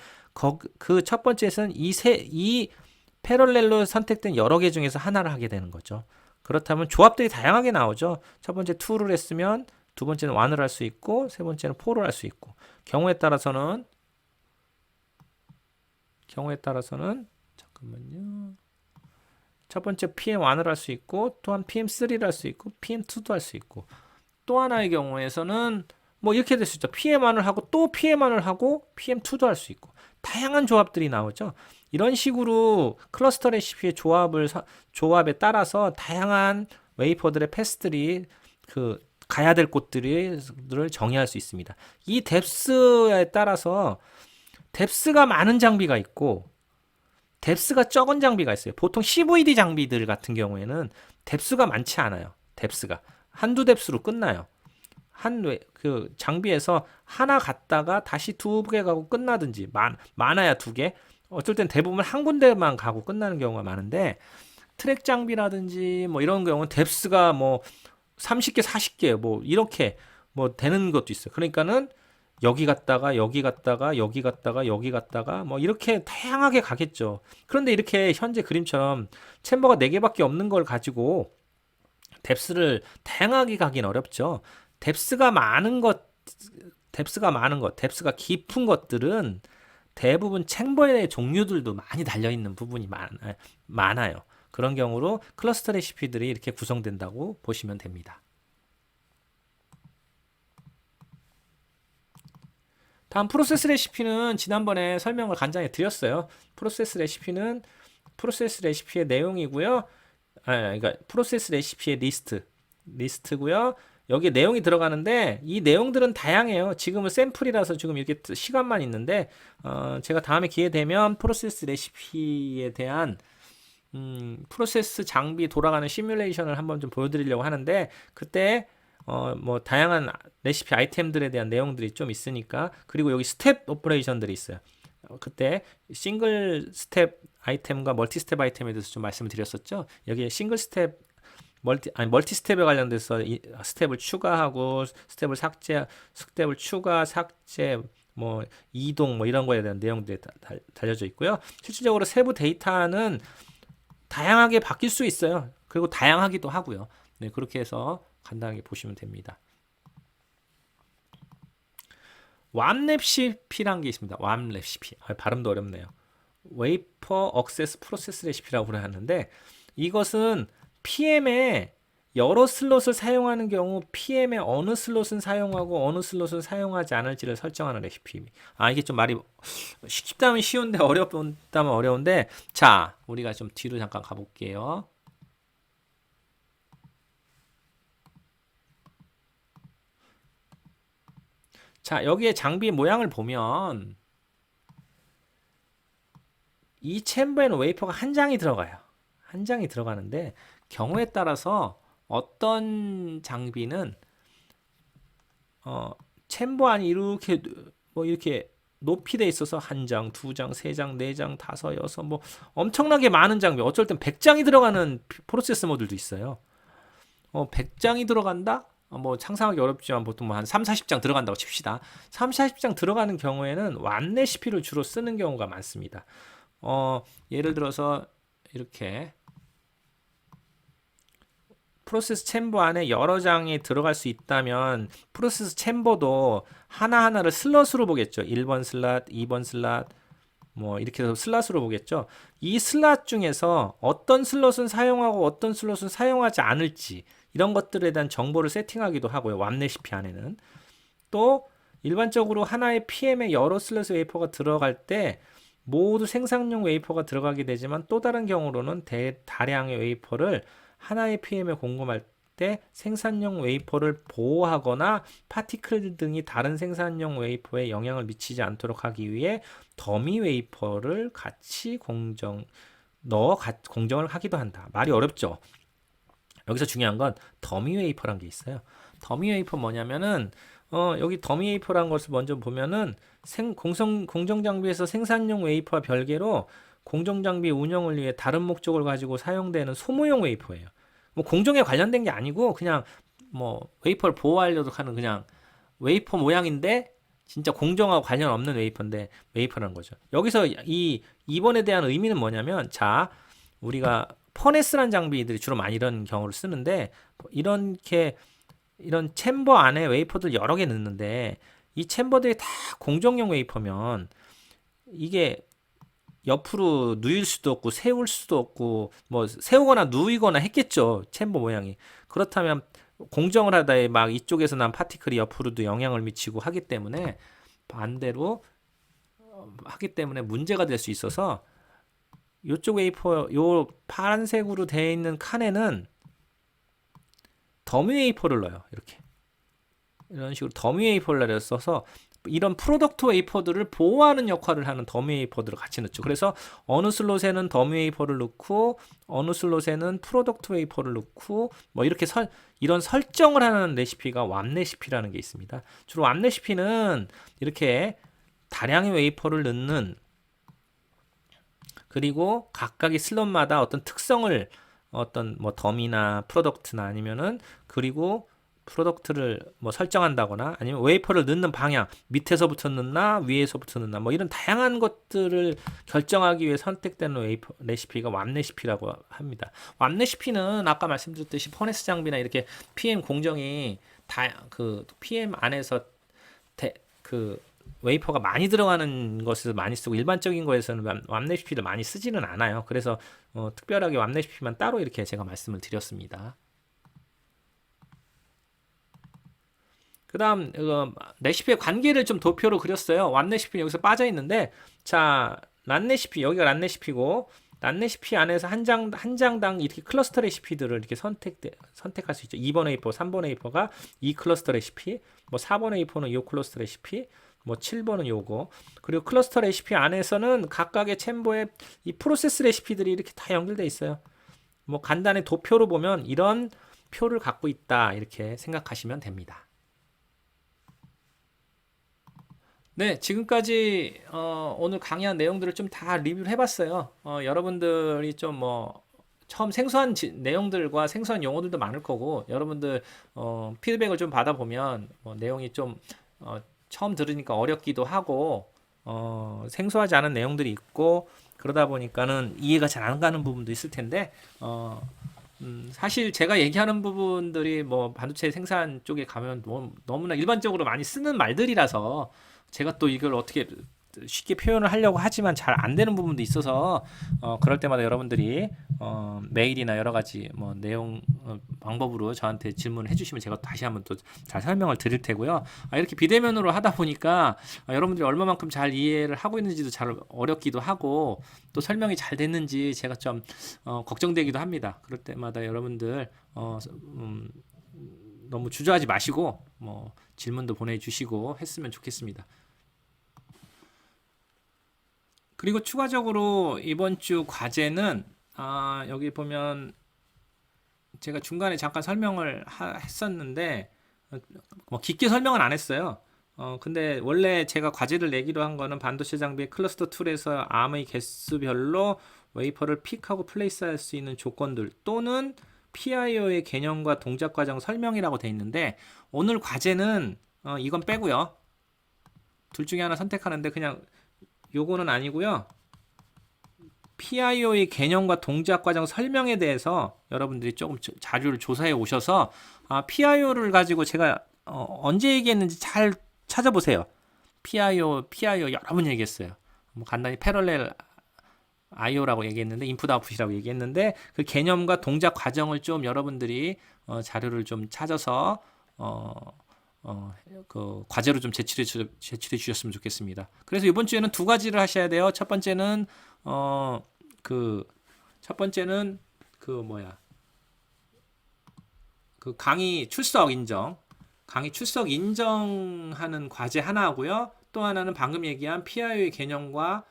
그 첫 번째에서는 이 패럴렐로 선택된 여러 개 중에서 하나를 하게 되는 거죠. 그렇다면 조합들이 다양하게 나오죠. 첫 번째 2를 했으면 두 번째는 1을 할 수 있고 세 번째는 4를 할 수 있고 경우에 따라서는 잠깐만요. 첫 번째 PM1을 할 수 있고 또한 PM3를 할 수 있고 PM2도 할 수 있고 또 하나의 경우에서는 뭐 이렇게 될 수 있죠. PM1을 하고 또 PM1을 하고 PM2도 할 수 있고 다양한 조합들이 나오죠. 이런 식으로 클러스터 레시피의 조합에 따라서 다양한 웨이퍼들의 패스들이 가야 될 곳들을 정의할 수 있습니다. 이 뎁스에 따라서 뎁스가 많은 장비가 있고 뎁스가 적은 장비가 있어요. 보통 CVD 장비들 같은 경우에는 뎁스가 많지 않아요. 뎁스가 한두 뎁스로 끝나요. 그 장비에서 하나 갔다가 다시 2개 가고 끝나든지 많아야 2개. 어쩔 땐 대부분 한 군데만 가고 끝나는 경우가 많은데 트랙 장비라든지 뭐 이런 경우는 뎁스가 뭐 30개, 40개 뭐 이렇게 뭐 되는 것도 있어요. 그러니까는 여기 갔다가 여기 갔다가 여기 갔다가 여기 갔다가 뭐 이렇게 다양하게 가겠죠. 그런데 이렇게 현재 그림처럼 챔버가 4개밖에 없는 걸 가지고 뎁스를 다양하게 가긴 어렵죠. 뎁스가 깊은 것들은 대부분 챔버의 종류들도 많이 달려있는 부분이 많아요. 그런 경우로 클러스터 레시피들이 이렇게 구성된다고 보시면 됩니다. 다음 프로세스 레시피는 지난번에 설명을 간단히 드렸어요. 프로세스 레시피는 프로세스 레시피의 내용이고요. 그러니까 프로세스 레시피의 리스트고요. 여기에 내용이 들어가는데 이 내용들은 다양해요. 지금은 샘플이라서 지금 이렇게 시간만 있는데 제가 다음에 기회 되면 프로세스 레시피에 대한 프로세스 장비 돌아가는 시뮬레이션을 한번 좀 보여드리려고 하는데 그때 뭐 다양한 레시피 아이템들에 대한 내용들이 좀 있으니까 그리고 여기 스텝 오퍼레이션들이 있어요. 그때 싱글 스텝 아이템과 멀티 스텝 아이템에 대해서 좀 말씀을 드렸었죠. 여기에 싱글 스텝 멀티 스텝에 관련돼서 스텝을 추가하고 스텝을 삭제, 스텝을 추가, 삭제, 뭐 이동 뭐 이런 거에 대한 내용들이 달려져 있고요. 실질적으로 세부 데이터는 다양하게 바뀔 수 있어요. 그리고 다양하기도 하고요. 네, 그렇게 해서 간단하게 보시면 됩니다. 왑 레시피라는 게 있습니다. 왑 레시피. 발음도 어렵네요. 웨이퍼 억세스 프로세스 레시피라고 하는데 이것은 PM에 여러 슬롯을 사용하는 경우 PM에 어느 슬롯은 사용하고 어느 슬롯은 사용하지 않을지를 설정하는 레시피. 이게 좀 말이 쉽다면 쉬운데 어렵다면 어려운데 자, 우리가 좀 뒤로 잠깐 가볼게요. 자, 여기에 장비 모양을 보면 이 챔버에는 웨이퍼가 한 장이 들어가요. 한 장이 들어가는데 경우에 따라서 어떤 장비는 챔버 안이 이렇게 뭐 이렇게 높이 돼 있어서 한 장, 두 장, 세 장, 네 장, 다섯, 여섯 뭐 엄청나게 많은 장비. 어쩔 땐 100장이 들어가는 프로세스 모듈도 있어요. 100장이 들어간다? 뭐 상상하기 어렵지만 보통 뭐 한 3, 40장 들어간다고 칩시다. 3, 40장 들어가는 경우에는 완 레시피를 주로 쓰는 경우가 많습니다. 예를 들어서 이렇게 프로세스 챔버 안에 여러 장이 들어갈 수 있다면 프로세스 챔버도 하나하나를 슬롯으로 보겠죠. 1번 슬롯, 2번 슬롯 뭐 이렇게 해서 슬롯으로 보겠죠. 이 슬롯 중에서 어떤 슬롯은 사용하고 어떤 슬롯은 사용하지 않을지 이런 것들에 대한 정보를 세팅하기도 하고요. 왑 레시피 안에는. 또 일반적으로 하나의 PM에 여러 슬롯의 웨이퍼가 들어갈 때 모두 생산용 웨이퍼가 들어가게 되지만 또 다른 경우로는 다량의 웨이퍼를 하나의 PM에 공급할 때 생산용 웨이퍼를 보호하거나 파티클 등이 다른 생산용 웨이퍼에 영향을 미치지 않도록 하기 위해 더미 웨이퍼를 같이 공정을 하기도 한다. 말이 어렵죠? 여기서 중요한 건 더미 웨이퍼란 게 있어요. 더미 웨이퍼 뭐냐면은 여기 더미 웨이퍼라는 것을 먼저 보면은 공정 장비에서 생산용 웨이퍼와 별개로 공정 장비 운영을 위해 다른 목적을 가지고 사용되는 소모용 웨이퍼예요. 뭐 공정에 관련된 게 아니고 그냥 뭐 웨이퍼를 보호하려고 하는 그냥 웨이퍼 모양인데 진짜 공정하고 관련 없는 웨이퍼인데 웨이퍼라는 거죠. 여기서 이 2번에 대한 의미는 뭐냐면 자, 우리가 퍼네스란 장비들이 주로 많이 이런 경우를 쓰는데 이런 챔버 안에 웨이퍼들 여러 개 넣는데 이 챔버들이 다 공정용 웨이퍼면 이게 옆으로 누일 수도 없고 세울 수도 없고 뭐 세우거나 누이거나 했겠죠. 챔버 모양이. 그렇다면 공정을 하다에 막 이쪽에서 난 파티클이 옆으로도 영향을 미치고 하기 때문에 반대로 하기 때문에 문제가 될 수 있어서 요쪽 웨이퍼 요 파란색으로 되어 있는 칸에는 더미 웨이퍼를 넣어요. 이렇게 이런 식으로 더미 웨이퍼를 써서 이런 프로덕트 웨이퍼들을 보호하는 역할을 하는 더미 웨이퍼들을 같이 넣죠. 그래서 어느 슬롯에는 더미 웨이퍼를 넣고 어느 슬롯에는 프로덕트 웨이퍼를 넣고 뭐 이렇게 이런 설정을 하는 레시피가 왑 레시피라는 게 있습니다. 주로 왑 레시피는 이렇게 다량의 웨이퍼를 넣는 그리고 각각의 슬롯마다 어떤 특성을 어떤 뭐 더미나 프로덕트나 아니면은 그리고 프로덕트를 뭐 설정한다거나 아니면 웨이퍼를 넣는 방향 밑에서부터 넣나 위에서부터 넣나 뭐 이런 다양한 것들을 결정하기 위해 선택되는 웨이퍼 레시피가 왑 레시피라고 합니다. 왑 레시피는 아까 말씀드렸듯이 퍼네스 장비나 이렇게 PM 공정이 그 PM 안에서 그 웨이퍼가 많이 들어가는 것을 많이 쓰고 일반적인 거에서는 왑 레시피를 많이 쓰지는 않아요. 그래서 특별하게 왑 레시피만 따로 이렇게 제가 말씀을 드렸습니다. 그 다음 레시피의 관계를 좀 도표로 그렸어요. 왑 레시피는 여기서 빠져 있는데 자, 란 레시피 여기가 란 레시피고 난 레시피 안에서 한 장당 이렇게 클러스터 레시피들을 이렇게 선택할 수 있죠. 2번 A4, 3번 A4가 이 클러스터 레시피, 뭐 4번 A4는 이 클러스터 레시피, 뭐 7번은 요거. 그리고 클러스터 레시피 안에서는 각각의 챔버에 이 프로세스 레시피들이 이렇게 다 연결돼 있어요. 뭐 간단히 도표로 보면 이런 표를 갖고 있다 이렇게 생각하시면 됩니다. 네, 지금까지 오늘 강의한 내용들을 좀 다 리뷰를 해봤어요. 여러분들이 좀 뭐 처음 생소한 내용들과 생소한 용어들도 많을 거고 여러분들 피드백을 좀 받아보면 뭐 내용이 좀 처음 들으니까 어렵기도 하고 생소하지 않은 내용들이 있고 그러다 보니까는 이해가 잘 안 가는 부분도 있을 텐데 사실 제가 얘기하는 부분들이 뭐 반도체 생산 쪽에 가면 너무나 일반적으로 많이 쓰는 말들이라서 제가 또 이걸 어떻게 쉽게 표현을 하려고 하지만 잘 안 되는 부분도 있어서 그럴 때마다 여러분들이 메일이나 여러 가지 뭐 내용 방법으로 저한테 질문을 해주시면 제가 다시 한번 또 잘 설명을 드릴 테고요. 이렇게 비대면으로 하다 보니까 여러분들이 얼마만큼 잘 이해를 하고 있는지도 잘 어렵기도 하고 또 설명이 잘 됐는지 제가 좀 걱정되기도 합니다. 그럴 때마다 여러분들 너무 주저하지 마시고 뭐 질문도 보내주시고 했으면 좋겠습니다. 그리고 추가적으로 이번 주 과제는 여기 보면 제가 중간에 잠깐 설명을 했었는데 뭐 깊게 설명은 안 했어요. 근데 원래 제가 과제를 내기로 한 거는 반도체 장비의 클러스터 툴에서 암의 개수별로 웨이퍼를 픽하고 플레이스할 수 있는 조건들 또는 PIO의 개념과 동작 과정 설명이라고 돼 있는데 오늘 과제는 이건 빼고요. 둘 중에 하나 선택하는데 그냥 요거는 아니고요. PIO의 개념과 동작 과정 설명에 대해서 여러분들이 조금 자료를 조사해 오셔서 PIO를 가지고 제가 언제 얘기했는지 잘 찾아보세요. PIO 여러 번 얘기했어요. 뭐 간단히 패럴렐 IO라고 얘기했는데 인풋 아웃풋이라고 얘기했는데 그 개념과 동작 과정을 좀 여러분들이 자료를 좀 찾아서 그 과제로 좀 제출해 주셨으면 좋겠습니다. 그래서 이번 주에는 두 가지를 하셔야 돼요. 첫 번째는 그 강의 출석 인정하는 과제 하나 하고요. 또 하나는 방금 얘기한 PIO의 개념과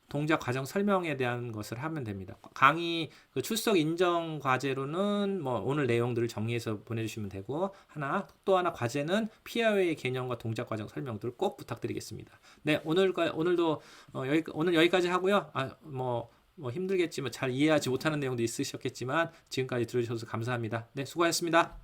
동작 과정 설명에 대한 것을 하면 됩니다. 강의 그 출석 인정 과제로는 뭐 오늘 내용들을 정리해서 보내주시면 되고 또 하나 과제는 PIO의 개념과 동작 과정 설명들을 꼭 부탁드리겠습니다. 네, 오늘도 오늘 여기까지 하고요. 뭐 힘들겠지만 잘 이해하지 못하는 내용도 있으셨겠지만 지금까지 들어주셔서 감사합니다. 네, 수고하셨습니다.